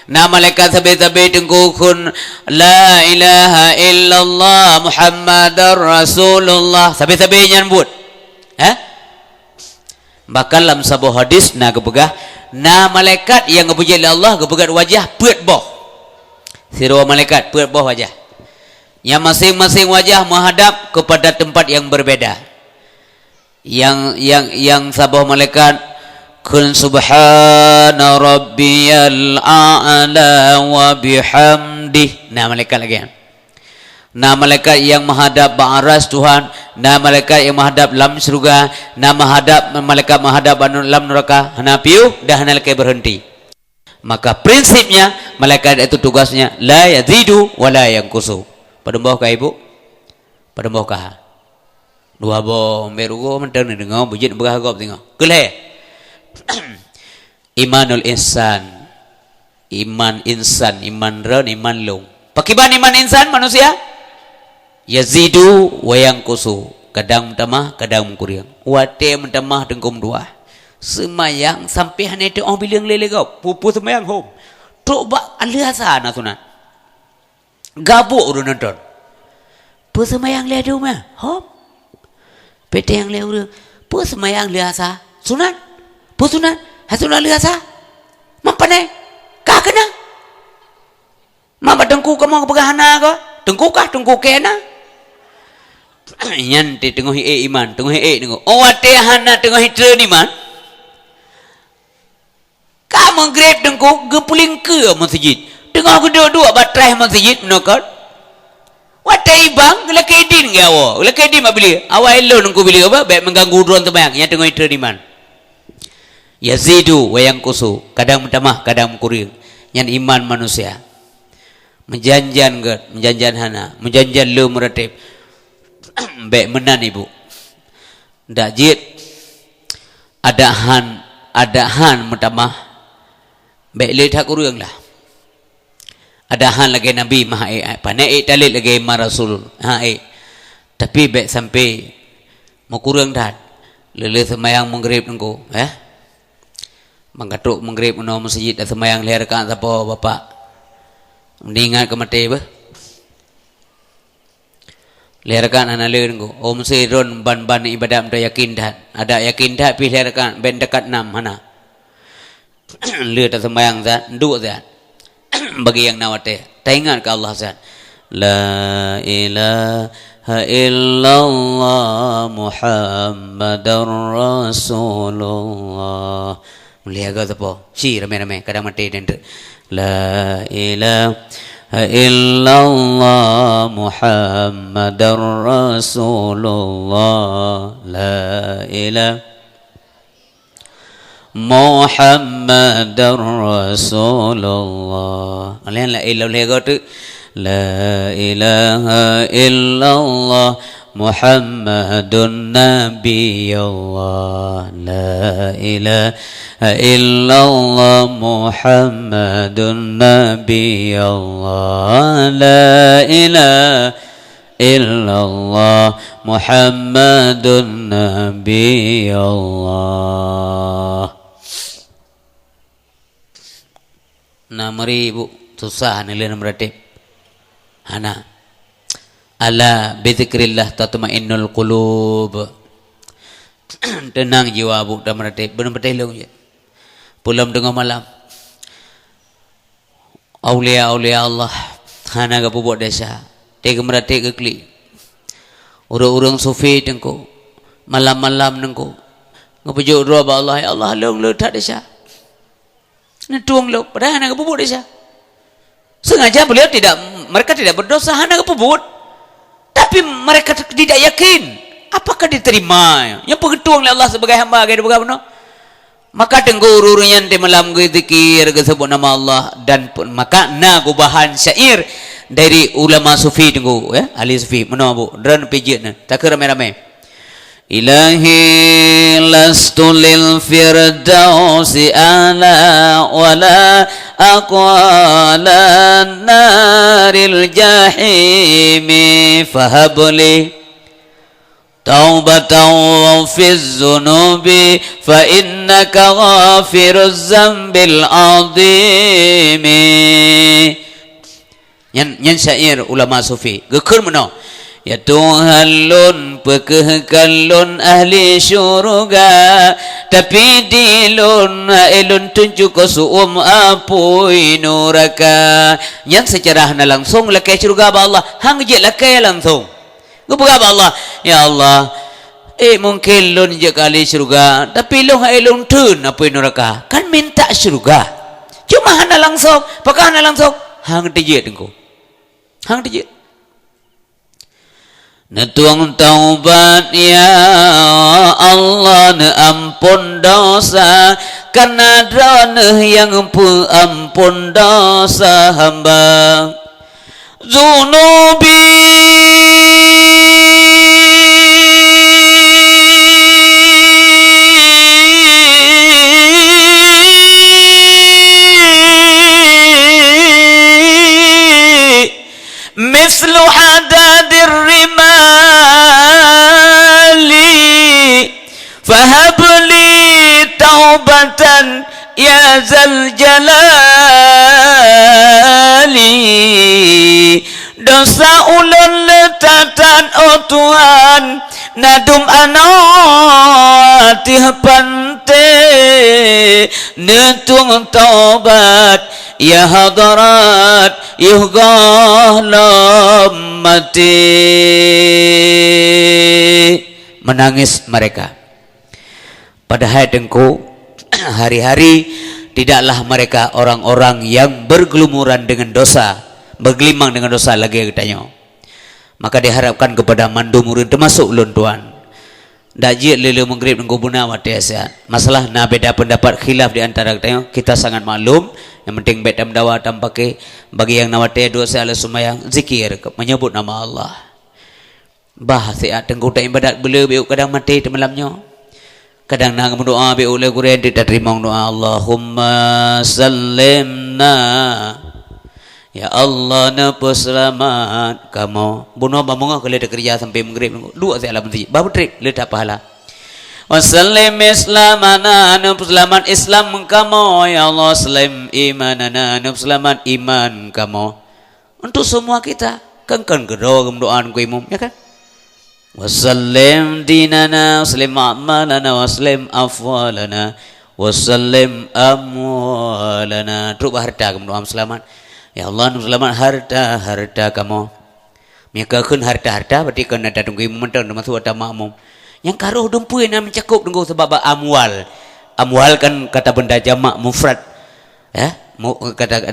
Nah malaikat sabi-sabi tengkukun la ilaha illallah Muhammadar Rasulullah. Sabi-sabi nyambut. Bahkan dalam sebuah hadis na kepegah na malaikat yang ngepuji Allah kepegat wajah peut boh. Sirwa malaikat peut boh wajah. Yang masing-masing wajah menghadap kepada tempat yang berbeda. yang sabah malaikat kun subhana rabbiyal a'la wa bihamdih. Nah malaikat lagi. Nah malaikat yang menghadap ba'aras Tuhan, nah malaikat yang menghadap lam surga, nah malaikat menghadap lam neraka. Hana piu dah hana lekai berhenti. Maka prinsipnya malaikat itu tugasnya la yazidu wa la yanqusu. Pada bawah ka ibu? Pada bawah ka. Dua bo merugo mentang ni dengar bujit beragap tengok. Keleh. Imanul insan. Iman insan, iman ran, iman long. Pakiban iman insan manusia? Yazidu wa yanqusu. Kadang mentamah, kadang kurang. Wate mentamah dengkum dua. Semayang sampai hanya itu orang bilang lele kau. Pupu semayang home. Tok bak aliasa na sunat. Gabuk urun nonton. Pu semayang le du mah. Home. Pete yang le urun. Pu semayang liasa. Sunat. Pu sunat. Hasunat liasa. Mampanai. Kah kena. Mama dengku kamu kepegahana kau. Dengku kah dengku kena. Nyanti tengok iman, tengok tengok. Oh wate hana tengok hitra ni man. Kamu grab dengku gepuling ke masjid. Tengok kedua-dua batrai masjid menokot. Wate ibang lelaki din ke awak. Lelaki din mak beli. Awak elok dengku beli apa? Baik mengganggu drone tembayang. Yang tengok hitra ni man. Yazidu wa yanqusu. Kadang mentamah, kadang kurang. Yang iman manusia. Menjanjan ke, menjanjan hana, menjanjan lu meratib. Baik menan ibu. Ndak jid ada han mentamah. Baik le tak kurang lah. Ada han lagi nabi mah panai talit lagi ma rasul. Tapi baik sampai mau kurang dah. Lele semayang maghrib nengko, Mangkatuk maghrib menawa masjid dan semayang leh rakaat siapa bapak. Mendingat ke mati bah. Lerakan anak lerngo. Om seron ban ibadah mda yakin dah. Ada yakin dah pi lerakan ben dekat 6 mana. Lir tak sembahyang zat, nduk zat. Bagi yang nawate. Taingat ke Allah zat. La ilaha illallah Muhammadar Rasulullah. Mulia ke apa? Si ramai-ramai kadang mati dan la ilaha illallah Muhammadar Rasulullah. La ilaha Muhammadar Rasulullah. Alian la ilaha tu la ilaha illallah Muhammadun Nabiyullah. La ilaha illallah Muhammadun Nabiyullah. La ilaha illallah Muhammadun Nabiyullah. Namari ibu susah nilai nomor hana. Ala bizikrillah tatma'innul qulub. Tenang jiwa bu dan meratib benar telung je. Pulang tengah malam. Aulia Allah hana ke pupuk desa. Tega meratib ke kli. Urang-urang sufi tengko. Malam-malam tengko. Ngepujuk doa ba Allah, ya Allah long letak desa. Netuang lo padahal hana ke pupuk desa. Sengaja beliau mereka tidak berdosa hana ke pupuk. Tapi mereka tidak yakin apakah diterima yang pengetuang oleh Allah sebagai hamba ke begitu. Maka tengku ururnya di malam zikir sebut nama Allah dan maka nagu bahan syair dari ulama sufi tengku ahli sufi mana bu dan pijitna tak ramai-ramai. Ilahi lastu lil firdausi ala wala aqwala naril jahimi fahabli taubatan fiz zunubi fa innaka ghafiruz zambil azimi. Yang syair ulama sufi geker mana ya Tuhan lun pekekalun ahli syurga tapi dilun elun tunjuk suum apui nuraka. Yang secara hana langsung lakai syurga ba Allah hang je lakai langsung. Gua ba Allah ya Allah mungkin lun je kali syurga, tapi lun hai lun tun apa neraka. Kan minta syurga. Cuma hana langsung, apakah hana langsung? Hang dijit engko. Hang dijit. Netuang taubat ya Allah, ne ampun dosa, karena drone yang ampun dosa hamba. Zunubi mislu hadadir rimali fahabli taubatan ya zal jalali. Dosa ulun letatan oh Tuhan, nadum anati pante, netung taubat ya hadarat yuhgah mati. Menangis mereka. Padahal dengku hari-hari tidaklah mereka orang-orang yang bergelumuran dengan dosa, bergelimang dengan dosa lagi katanya. Maka diharapkan kepada mandu murid termasuk ulun tuan. Dajik lele mengrib dengan guna mati asyad. Masalah na beda pendapat khilaf di antara katanya, kita sangat maklum. Yang penting beda mendawa tampake bagi yang nawati dosa ala sumayang zikir menyebut nama Allah. Bahasa tengku tak ibadat bela biuk kadang mati malamnya. Kadang nang berdoa bi oleh Quran tidak terima doa Allahumma sallimna ya Allah napa selamat kamu bunuh bamunga kalau ada kerja sampai maghrib dua saya alam nanti baru trip letak pahala wasallim islamana napa selamat Islam kamu ya Allah salim imanana napa selamat iman kamu untuk semua kita kan gedo doaan ku imam ya kan. Wasallim dinana wasallim a'malana wasallim afwalana wasallim amwalana. Terus harta kamu doa selamat ya Allah selamat harta kamu. Maka kun harta berarti kena datang ke imam dan masuk ada makmum yang karuh dumpu yang mencakup dengan sebab amwal kan kata benda jamak mufrad ya.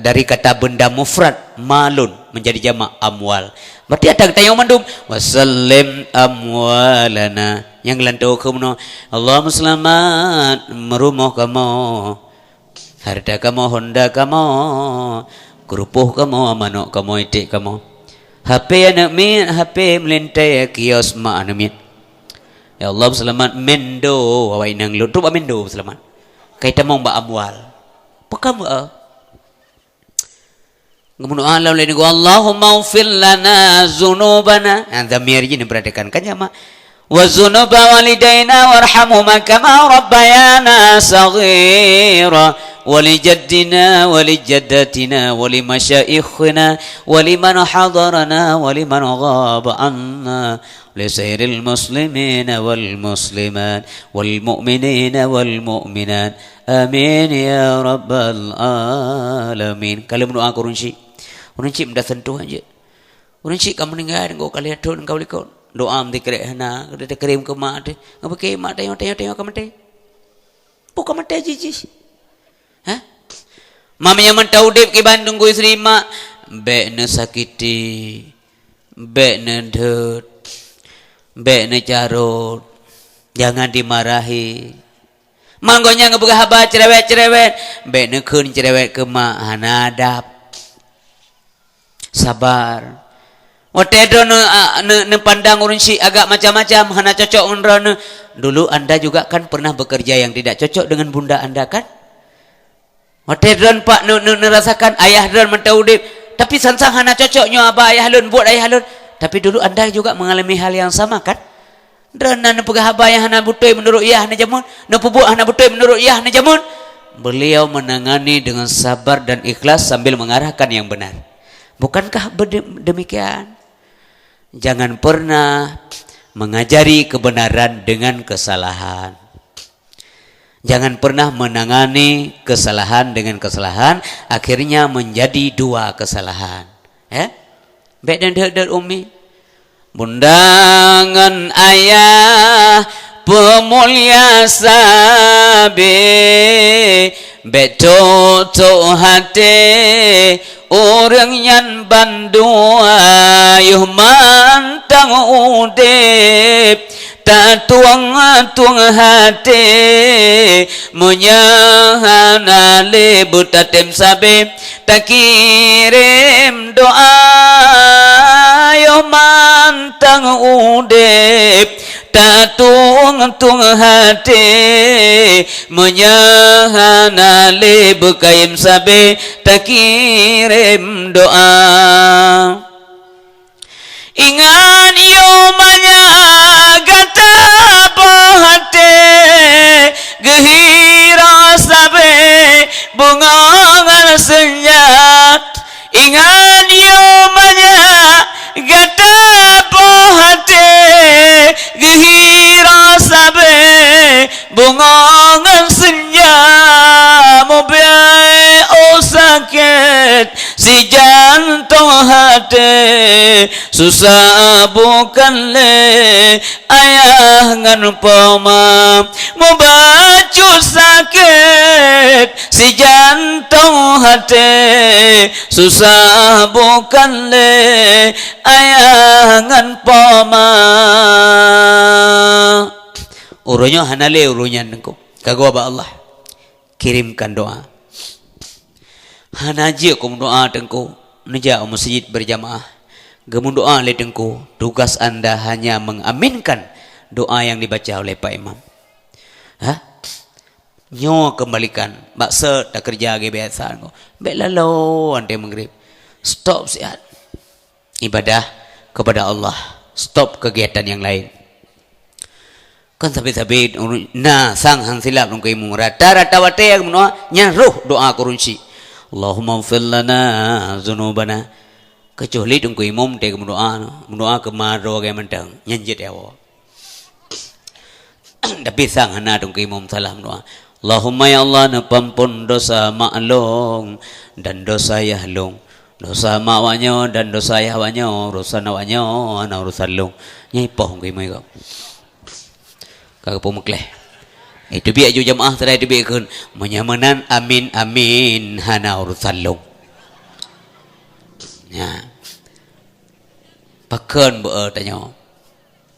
Dari kata benda mufrad malun menjadi jamak amwal. Berarti ada kata yang mandum wasallim amwalana yang lantau kamu Allahumma selamat merumah kamu harta kamu honda kamu kerupuh kamu amanok kamu itik kamu HP anak min HP melintai kios mak anak min ya Allah selamat mendo awai nang lu tu mendo selamat kaitan mau ba amwal pakam kemudian Allah lain Allahumma ufil lana zunubana. Dhamir ini perhatikan kan jamaah. Wa zunuba walidaina warhamhuma kama rabbayana saghira wa li jaddina wa li jaddatina wa li masyaikhina wa liman hadarana wa liman ghaba anna li sairil muslimina wal muslimat wal mu'minina wal mu'minat amin ya rabbal alamin. Kalau mendoa kurunci Uruncik mendah sentuh aja. Uruncik kamu meninggal engkau kalian tu engkau likau. Doa mesti kerek hana, kita kirim ke mak deh. Ngapa ke mak tengok kamu teh. Bukan mati jiji. Hah? Mamanya mentau dep ke Bandung ku isteri mak. Bek ne sakiti. Bek ne dut. Bek ne carut. Jangan dimarahi. Manggonya ngebuka haba cerewet. Bek ne kun cerewet ke mak hanadap. Sabar. Watedo ne pandang urunsi agak macam-macam hana cocok unrana. Dulu anda juga kan pernah bekerja yang tidak cocok dengan bunda anda kan? Watedo pak ne rasakan ayah dan mentaudip tapi sansang hana cocoknya abah ayah lun buat ayah lun. Tapi dulu anda juga mengalami hal yang sama kan? Dan ne pegah abah yang hana butoi menurut ayah ne jamun, ne pubuk hana butoi menurut ayah ne jamun. Beliau menangani dengan sabar dan ikhlas sambil mengarahkan yang benar. Bukankah demikian? Jangan pernah mengajari kebenaran dengan kesalahan. Jangan pernah menangani kesalahan dengan kesalahan, akhirnya menjadi dua kesalahan. Ya? Baik dan umi. bundangan ayah pemulia sabe beto to hati orang yang bandua yuh mantang udip tak tuang hati menyahana le butatem sabe tak kirim doa yuh mantang udip tak tuang hati menyahana le bukayim sabe tak kirim doa ingat yomanya gata pohate gehira sabe bunga senyat ingat yomanya gata pohate gehira sabe bunga senyat mobil oh sakit si jantung hati susah bukan le ayah ngan poma mau baju sakit si jantung hati susah bukan le ayah ngan poma urunya hanale urunya nengko kagua ba Allah kirimkan doa hanaji aku doa tengku neja masjid berjamaah gemun doa le tengku tugas anda hanya mengaminkan doa yang dibaca oleh Pak Imam nyo kembalikan baksa tak kerja ge biasa ko bek lalu ante maghrib stop siat ibadah kepada Allah stop kegiatan yang lain kan sabit-sabit na sang hang silap nung kai mu rata-rata wate yang doa nyaruh doa kurunsi Allahumma ighfir lana dzunubana kecuali tunggu imam te doa kemaro ge mentang nyanjit ya wa tapi sang hana tunggu imam salam doa Allahumma ya Allah nepampun dosa maklong dan dosa yahlong dosa mawanyo dan dosa yahwanyo dosa nawanyo ana urusan long nyai poh ngai mai ko kagak pemukleh itu biar ju jamaah tadi itu biar kun menyamanan amin amin hana urusan long ya pakan bo tanya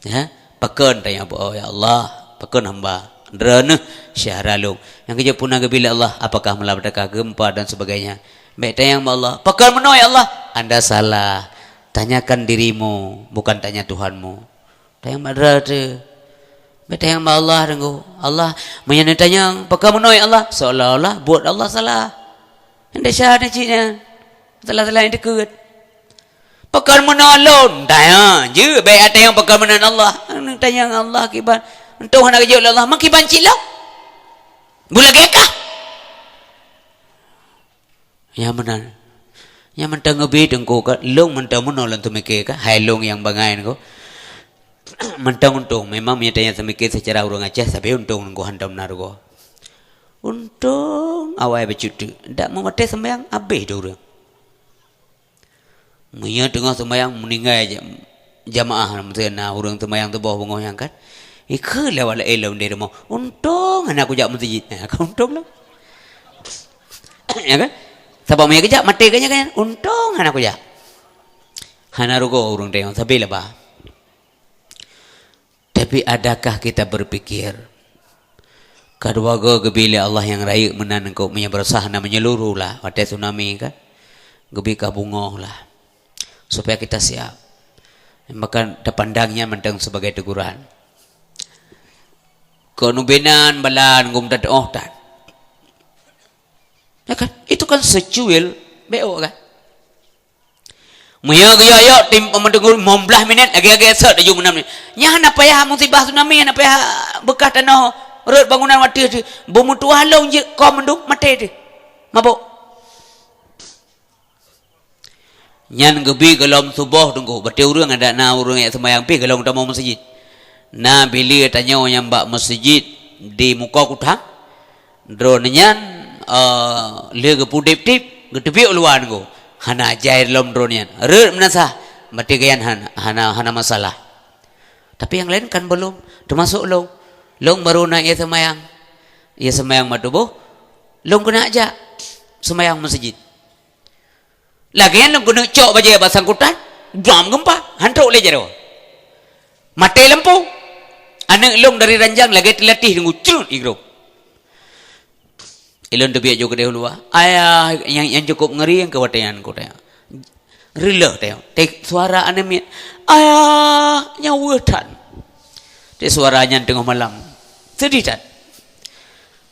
ya pakan tanya bo ya Allah pakan hamba drana syahralung yang kerja punah ke bila Allah apakah malapetaka gempa dan sebagainya baik tanya Allah pakan meno ya Allah anda salah tanyakan dirimu bukan tanya Tuhanmu tanya madrate beta yang Allah dengo Allah menyanyi pakai menoi Allah seolah-olah buat Allah salah hendak syahada cina salah-salah yang dekat pakai menolong tanya je baik ada yang pakai menolong Allah tanya Allah kiban entah hendak kerja Allah makiban cilok bulan gekah yang mana yang mentang ngebi dengko ka long mentang menolong tu meke ka hai long yang bangai ko mentang untung memang menyatanya semikir secara urang Aceh tapi untung nunggu handam narugo untung awal bercuti tak mau mati sembahyang habis tu orang menyat tengah sembahyang meninggal jamaah maksudnya orang sembahyang tu bawah bengong yang kan ikut lewat elam dia mau untung anak aku jak masjid kau untung lah ya kan sebab menyat kejap mati kan untung anak aku jak hana rugo orang tengok tapi lah bah. Tapi adakah kita berpikir kedua gebili Allah yang raih menan engkau punya berusaha menyeluruh lah pada tsunami kan gebi kabungoh lah supaya kita siap maka pandangnya mentang sebagai teguran kenubenan balan gum dat oh tan ya kan itu kan secuil beo kan Maya gaya tim pemendengur 15 minit lagi-lagi set aju menam ni. Nya hana payah musibah tsunami hana payah bekas tanah rut bangunan mati tu. Bomu tu halong je kau menduk mati tu. Mabuk. Nyan gebi gelom subuh tunggu. Berarti urang ada na urang yang sembahyang pi gelom tamu masjid. Na bila tanya yang mbak masjid di muka kutang. Drone nyan le ke pudip-tip, ke tepi uluan go. Hana jair lom drone nyan. Rut menasa berarti gayan hana masalah. Tapi yang lain kan belum, termasuk long baru nak ia semayang matubuh, long kena aja semayang masjid. Lagian long kena cok baja basangkutan, jam gempa, hantuk le jero. Mati lampu. Anak long dari ranjang lagi terlatih dengan curut igro. Ilon tu biar juga dia luar. Ayah yang cukup ngeri yang kewatian ko tanya. Rela tanya. Tek suara anak ayah nyawatan. Tek suaranya tengah malam. Sedih tak?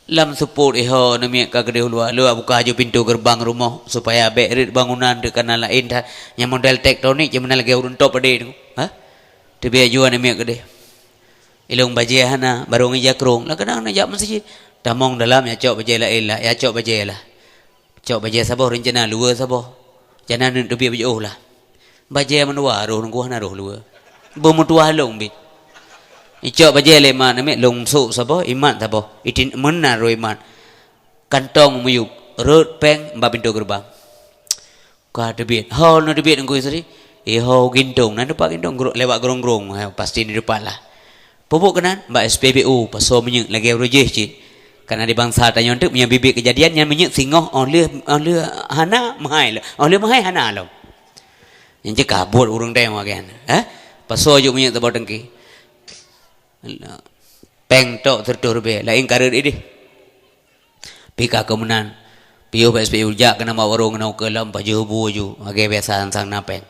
Lam support nami ka gede luar. Lu buka aja pintu gerbang rumah supaya berit bangunan dekat lain dah. Yang model tektonik yang mana lagi urun top ade tu. Ha? Tu biar jual nami gede. Ilong baje hana baru ngijak krong. Lah kadang nak jak masjid. Tamong dalam ya cok baje la ilah. Ya cok baje lah. Cok baje sabah rencana luar sabah. Jangan nak tu biar baje lah. Baje menua roh nunggu hana roh luar. Bermutua long bit. Icok baje le man nami long su sabah iman sabah. Itin menar ro iman. Kantong muyuk. Rut peng mbak pintu gerbang. Ka debit. Hol no debit ngui sari. Ho gintung. Nan depan gintung lewat gerong-gerong. Pasti di depan lah. Pupuk kanan, mbak SPBU, pasal menyek lagi rojeh cik. Karena di bangsa tanya untuk punya bibit kejadian yang menyek singoh oleh hana mahai lah. Oleh mahai hana lah. Yang cik kabut urung tengok kan. Pasal juk menyek tabau tengki. Peng tok tertur be, lain karir ini. Pika kemunan. Piu SPBU jak kena mak warung kena kelam baju buju. Agak biasa sang napeng.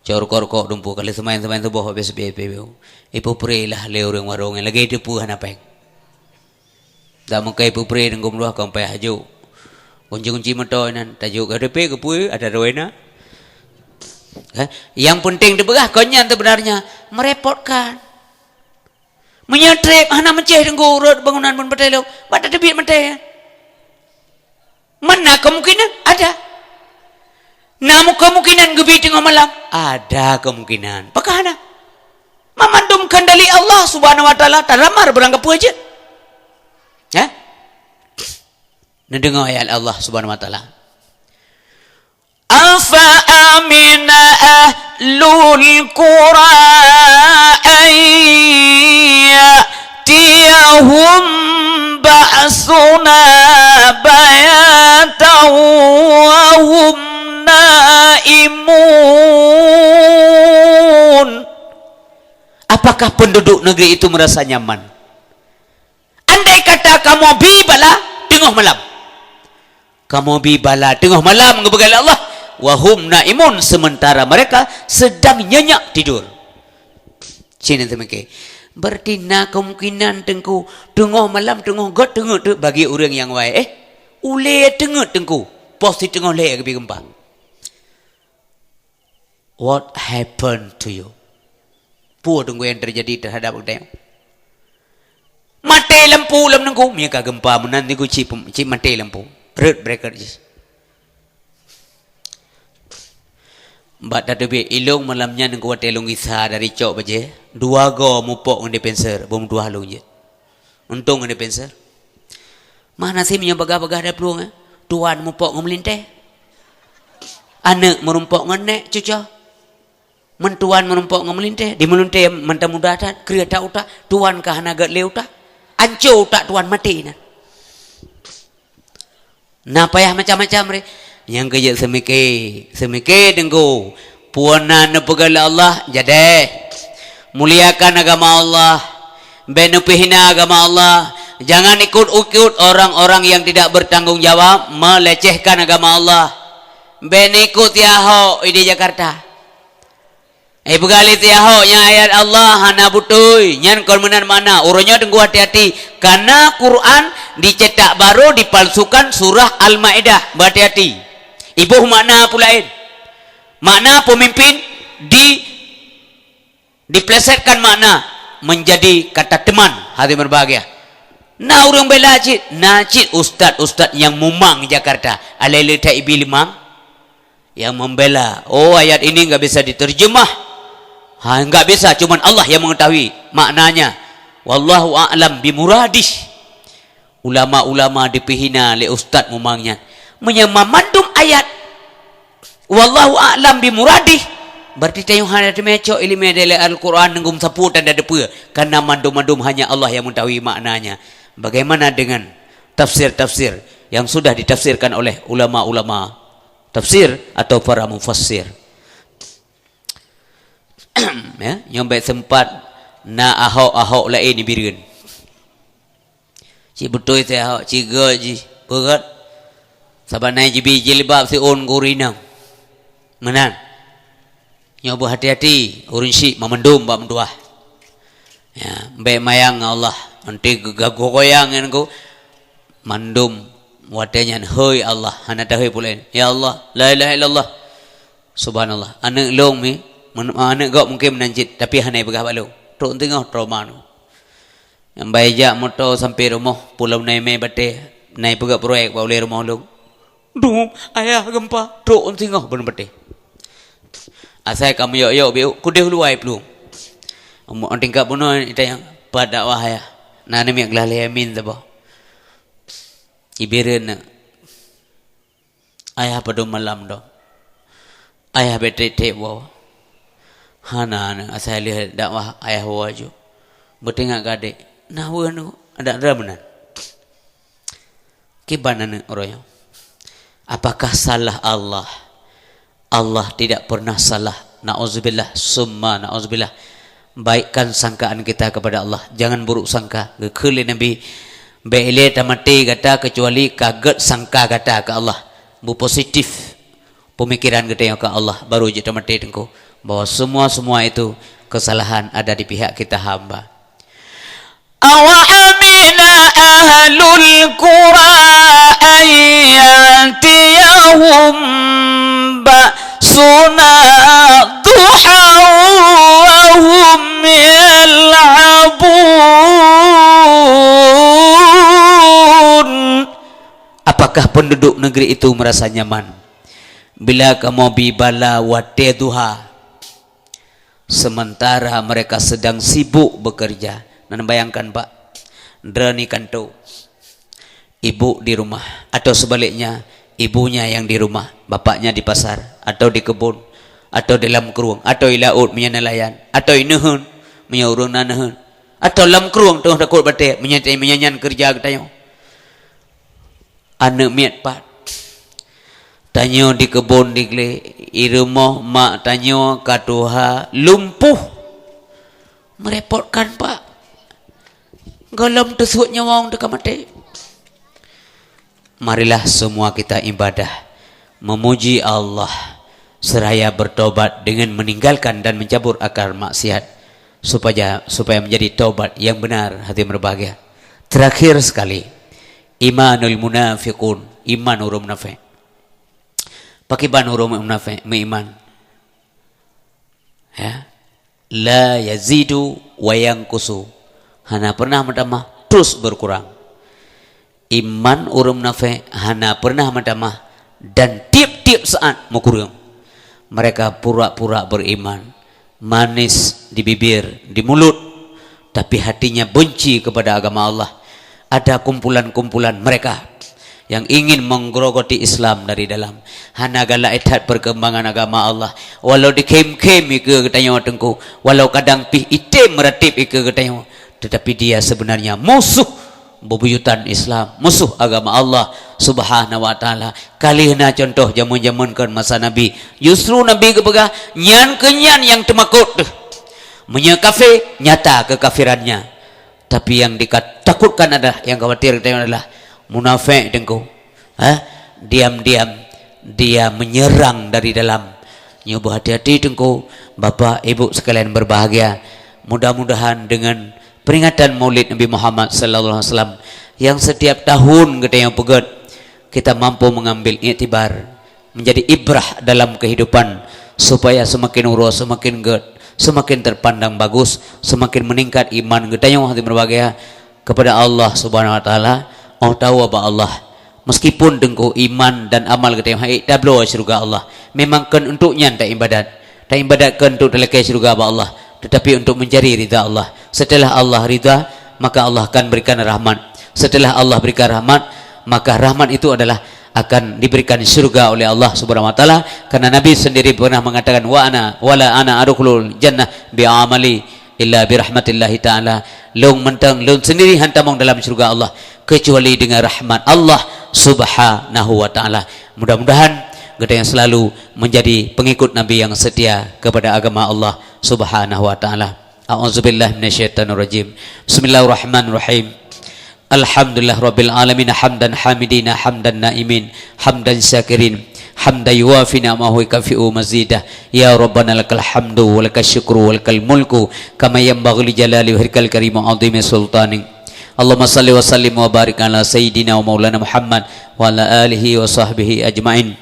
Cor kor dumpu kali semain tubuh habis BPBU. Ipu pre lah le orang warung lagi itu pu hana peng. Tak mungkin ipu pre dengan rumah kampai haju. Kunci motor nan tajuk ada pe ke pu ada roena. Yang penting dibegah konyan sebenarnya merepotkan. Menyetrek hana menceh dengan urut bangunan pun betelok. Pada debit menteh. Mana kemungkinan? Ada. Namun kemungkinan gebi tengah malam ada kemungkinan. Pakahana memandumkan dari Allah Subhanahu Wa Taala taramar berangkap aja. Ya? Mendengar ayat Allah Subhanahu Wa Taala. Afa amina ahlul qura ayatiyahum ba'suna bayatan wa hum naimun. Apakah penduduk negeri itu merasa nyaman? Andai kata kamu bibala tengah malam. Kamu bibala tengah malam ngebegal Allah. Wahum naimun sementara mereka sedang nyenyak tidur. Sini temeke. Berarti na kemungkinan tengku tengah malam tengah god tengah tu bagi orang yang wae ule tengah tengku pasti tengah le ke gempa. What happened to you? Apa tunggu yang terjadi terhadap engkau? Mati lampu lam nengku, mereka gempa menanti ku cip mati lampu. Road breaker je. Mbak dah lebih ilung malamnya nengku wate ilung isa dari cok baje. Dua go mupok ngendi penser, bom dua halung je. Untung ngendi penser. Mana sih punya bagah-bagah ada peluang? Tuan mupok ngemelinteh. Anak merumpok ngenek cuca. Mentuan merumpok ngemelinteh. Di melinteh mentah muda tak. Kereta utak. Tuan kah nagat leu tak. Anco tak tuan mati. Nah payah macam-macam re. Yang kerja semike tengku. Puana nepegala Allah jadi. Muliakan agama Allah. Benupihina agama Allah. Jangan ikut-ikut orang-orang yang tidak bertanggung jawab. Melecehkan agama Allah. Benikut yaho di Jakarta. Begali tiaho nya ayat Allah hana butuy nyan kolmenan mana urunya tunggu hati-hati karena Quran dicetak baru dipalsukan surah Al-Maidah berhati-hati. Ibu makna pulain makna pemimpin diplesetkan makna menjadi kata teman hati berbahagia. Nah orang bela cid nacid ustad yang mumang Jakarta alele tak ibi limang yang membela ayat ini enggak bisa diterjemah. Enggak bisa, cuman Allah yang mengetahui maknanya. Wallahu a'lam bimuradih. Ulama-ulama dipihina oleh ustaz mumangnya menyemamandum ayat wallahu a'lam bimuradih berarti tayo hanya mecok ilmu dari Al-Quran nengum saputan dan depa karena mandum-mandum hanya Allah yang mengetahui maknanya. Bagaimana dengan tafsir-tafsir yang sudah ditafsirkan oleh ulama-ulama tafsir atau para mufassir? Ya, nyampe sempat na ahok lain ni bireun. Ci betul saya ahok ciga ji berat. Sabanai jibi jilbab si on gurinang. Menan. Nyoba hati-hati urun syik memendum bab menduah. Ya, baik mayang Allah nanti gago goyang kan ko mandum wadanya hoi Allah hana dah hoi pula. Ya Allah, la ilaha illallah. Subhanallah. Anak long mi anak gak mungkin menanjit tapi hana begah balu. Tok tengah trauma nu. Yang baik motor sampai rumah pulau naik bate naik pegak proyek boleh rumah long. Duh, ayah gempa tok tengah benar bate. Asal kamu yok biu kudeh luai pelung. Umur tingkat bunuh itu yang pada wahaya. Nana miak lalai amin sabah. Iberan ayah pada malam do. Ayah betet bawa. Hana asal lihat dakwah ayah waju. Bertengah gade. Nah wanu ada benar. Kibana orangnya. Apakah salah Allah? Allah tidak pernah salah. Na'udzubillah summa na'udzubillah. Baikkan sangkaan kita kepada Allah. Jangan buruk sangka. Gekeli Nabi Be'ile tamati kata kecuali kaget sangka kata ke Allah. Bu positif pemikiran kita ke Allah. Baru je tamati tengku. Bahwa semua itu kesalahan ada di pihak kita hamba. Awa amina ahlul qura ayyatiyahum ba'suna duha wa hum yal'abun. Apakah penduduk negeri itu merasa nyaman bila kamu bibala wateduha sementara mereka sedang sibuk bekerja? Dan bayangkan Pak, drani kanto ibu di rumah atau sebaliknya ibunya yang di rumah, bapaknya di pasar atau di kebun atau dalam keruang atau di laut punya nelayan atau inuhun punya urang nanahun atau dalam keruang tu takut batik menyanyian kerja katanya. Anak miat Pak tanya di kebun di rumah mak tanya katuha lumpuh merepotkan Pak. Galam tersebut nyawang dekat mati. Marilah semua kita ibadah memuji Allah seraya bertobat dengan meninggalkan dan mencabur akar maksiat supaya menjadi taubat yang benar, hati berbahagia. Terakhir sekali, imanul munafiqun, iman urum munafik. Pakai ban urum munafik, meiman. Ya. La yazidu wa yanqusu. Hana pernah menambah terus berkurang. Iman urang munafik hana pernah menambah dan tiap-tiap saat berkurang. Mereka pura-pura beriman, manis di bibir, di mulut, tapi hatinya benci kepada agama Allah. Ada kumpulan-kumpulan mereka yang ingin menggerogoti Islam dari dalam. Hana galak etat perkembangan agama Allah. Walau dikem-kem ike katanya tengku, walau kadang pih item meratip ike katanya. Tetapi dia sebenarnya musuh bebuyutan Islam, musuh agama Allah Subhanahu wa taala. Kalihna contoh zaman-zaman kan masa Nabi, justru Nabi kepegah nyan kenyan yang temakut tu. Menye kafir nyata kekafirannya. Tapi yang ditakutkan adalah, yang khawatir adalah munafik dengku. Diam-diam dia menyerang dari dalam. Nyoba hati-hati dengku, Bapak Ibu sekalian berbahagia. Mudah-mudahan dengan peringatan Maulid Nabi Muhammad sallallahu alaihi wasallam yang setiap tahun kita yang pegat, kita mampu mengambil iktibar, menjadi ibrah dalam kehidupan supaya semakin urus, semakin ged, semakin terpandang bagus, semakin meningkat iman kita yang hati berbahagia kepada Allah Subhanahu wa taala. Oh tahu apa Allah, meskipun dengku iman dan amal kita yang haid tablo syurga Allah, memang kan untuknya tak ibadat kan untuk delekai syurga Allah, tetapi untuk mencari ridha Allah. Setelah Allah ridha, maka Allah akan berikan rahmat. Setelah Allah berikan rahmat, maka rahmat itu adalah akan diberikan surga oleh Allah Subhanahu wa taala, karena Nabi sendiri pernah mengatakan wala ana adkhulul jannah bi amali illa bi rahmatillahi taala. Long sendiri hantamong dalam surga Allah kecuali dengan rahmat Allah Subhanahu wa taala. Mudah-mudahan kita yang selalu menjadi pengikut Nabi yang setia kepada agama Allah Subhanahu wa taala. A'udzubillahi minasyaitonir rajim. Bismillahirrahmanirrahim. Alhamdulillah rabbil alamin hamdan hamidina hamdan naimin hamdan syakirin hamdan yuwafi ni'amahu wa kafi'u mazidah. Ya rabbana lakal hamdu wa lakal syukru wa lakal mulku kama yanbaghi li jalali wajhikal karim wa 'azimi sultanik. Allahumma salli wa sallim wa barik ala sayyidina wa maulana Muhammad wa ala alihi wa sahbihi ajma'in.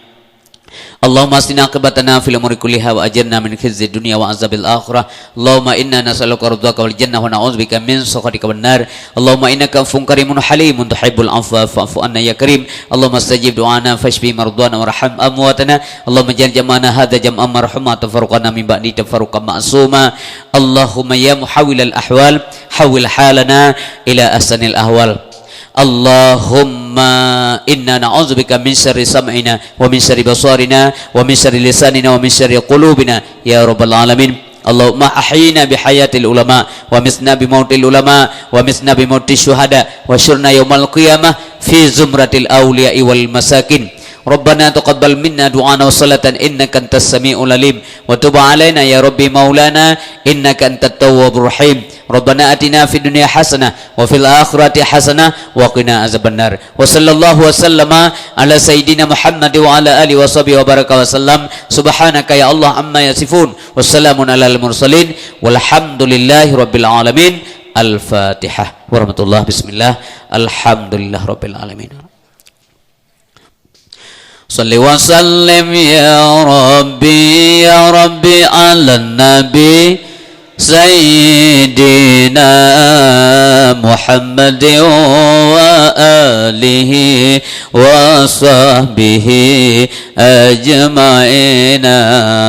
Allahumma asina aqibatana fil umuri kulliha wa ajirna min khizyi dunya wa azabil akhirah. Allahumma inna nas'aluka ridhaka wal jannah wa na'udzubika min sakhatika wan nar. Allahumma innaka afuwwun karimun halimun tuhibbul afwa fa'fu anna ya karim. Allahumma istajib du'ana fashfi mardana warham amwatana. Allahumma jal jam'ana hadza jam'an marhuma tafarruqana min ba'di tafarruqan ma'suma. Allahumma ya muhawwilal ahwal hawwil halana ila ahsanil ahwal. Allahumma inna na'udzubika min syarri sam'ina wa min syarri basarina wa min syarri lisanina wa min syarri qulubina ya rabbal alamin. Allahumma ahyina bihayatil ulama wa misna bimautil ulama wa misna bimautis syuhada wa syurna yaumal qiyamah fi zumratil awliya'i wal masakin. Rabbana taqabbal minna du'ana wa salatan innaka antas sami'ul alim wa tub 'alaina ya rabbi maulana innaka antat tawwabur rahim. Rabbana atina fid dunya hasanah wa fil akhirati hasanah wa qina azabannar. Wa sallallahu wa sallama ala sayyidina Muhammad wa ala alihi wa sahbihi wa baraka wa sallam. Subhanaka ya Allah amma yasifun. Wassalamun alal mursalin walhamdulillahi rabbil alamin. Al-Fatihah. Warahmatullahi bismillah. Alhamdulillah rabbil alamin. Salli wa sallim ya Rabbi ala nabi Sayyidina Muhammad wa alihi wa sahbihi ajma'ina.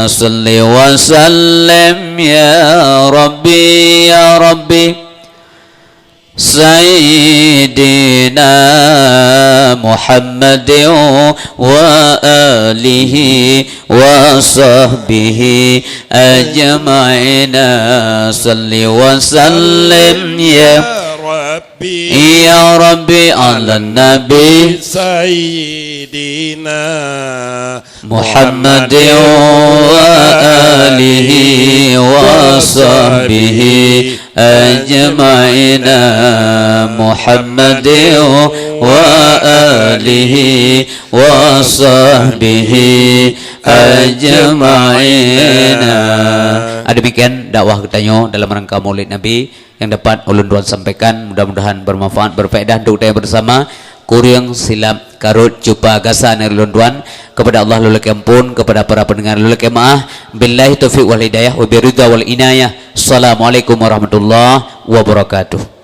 Salli wa sallim ya Rabbi Sayyidina Muhammad wa alihi wa sahbihi ajma'ina. Salli wa sallim ya Rabbi ala nabi Sayyidina Muhammad wa alihi wa sahbihi ajma'ina. Muhammad wa alihi wa sahbihi ajma'ina. Demikian dakwah kita dalam rangka Maulid Nabi yang dapat ulun tuan sampaikan, mudah-mudahan bermanfaat, berfaedah untuk kita bersama. Kurang silap karut jumpa gasan dari ulun tuan, kepada Allah lulak ampun, kepada para pendengar lulak maaf. Billahi taufiq wal hidayah wa biridha wal inayah. Assalamualaikum warahmatullahi wabarakatuh.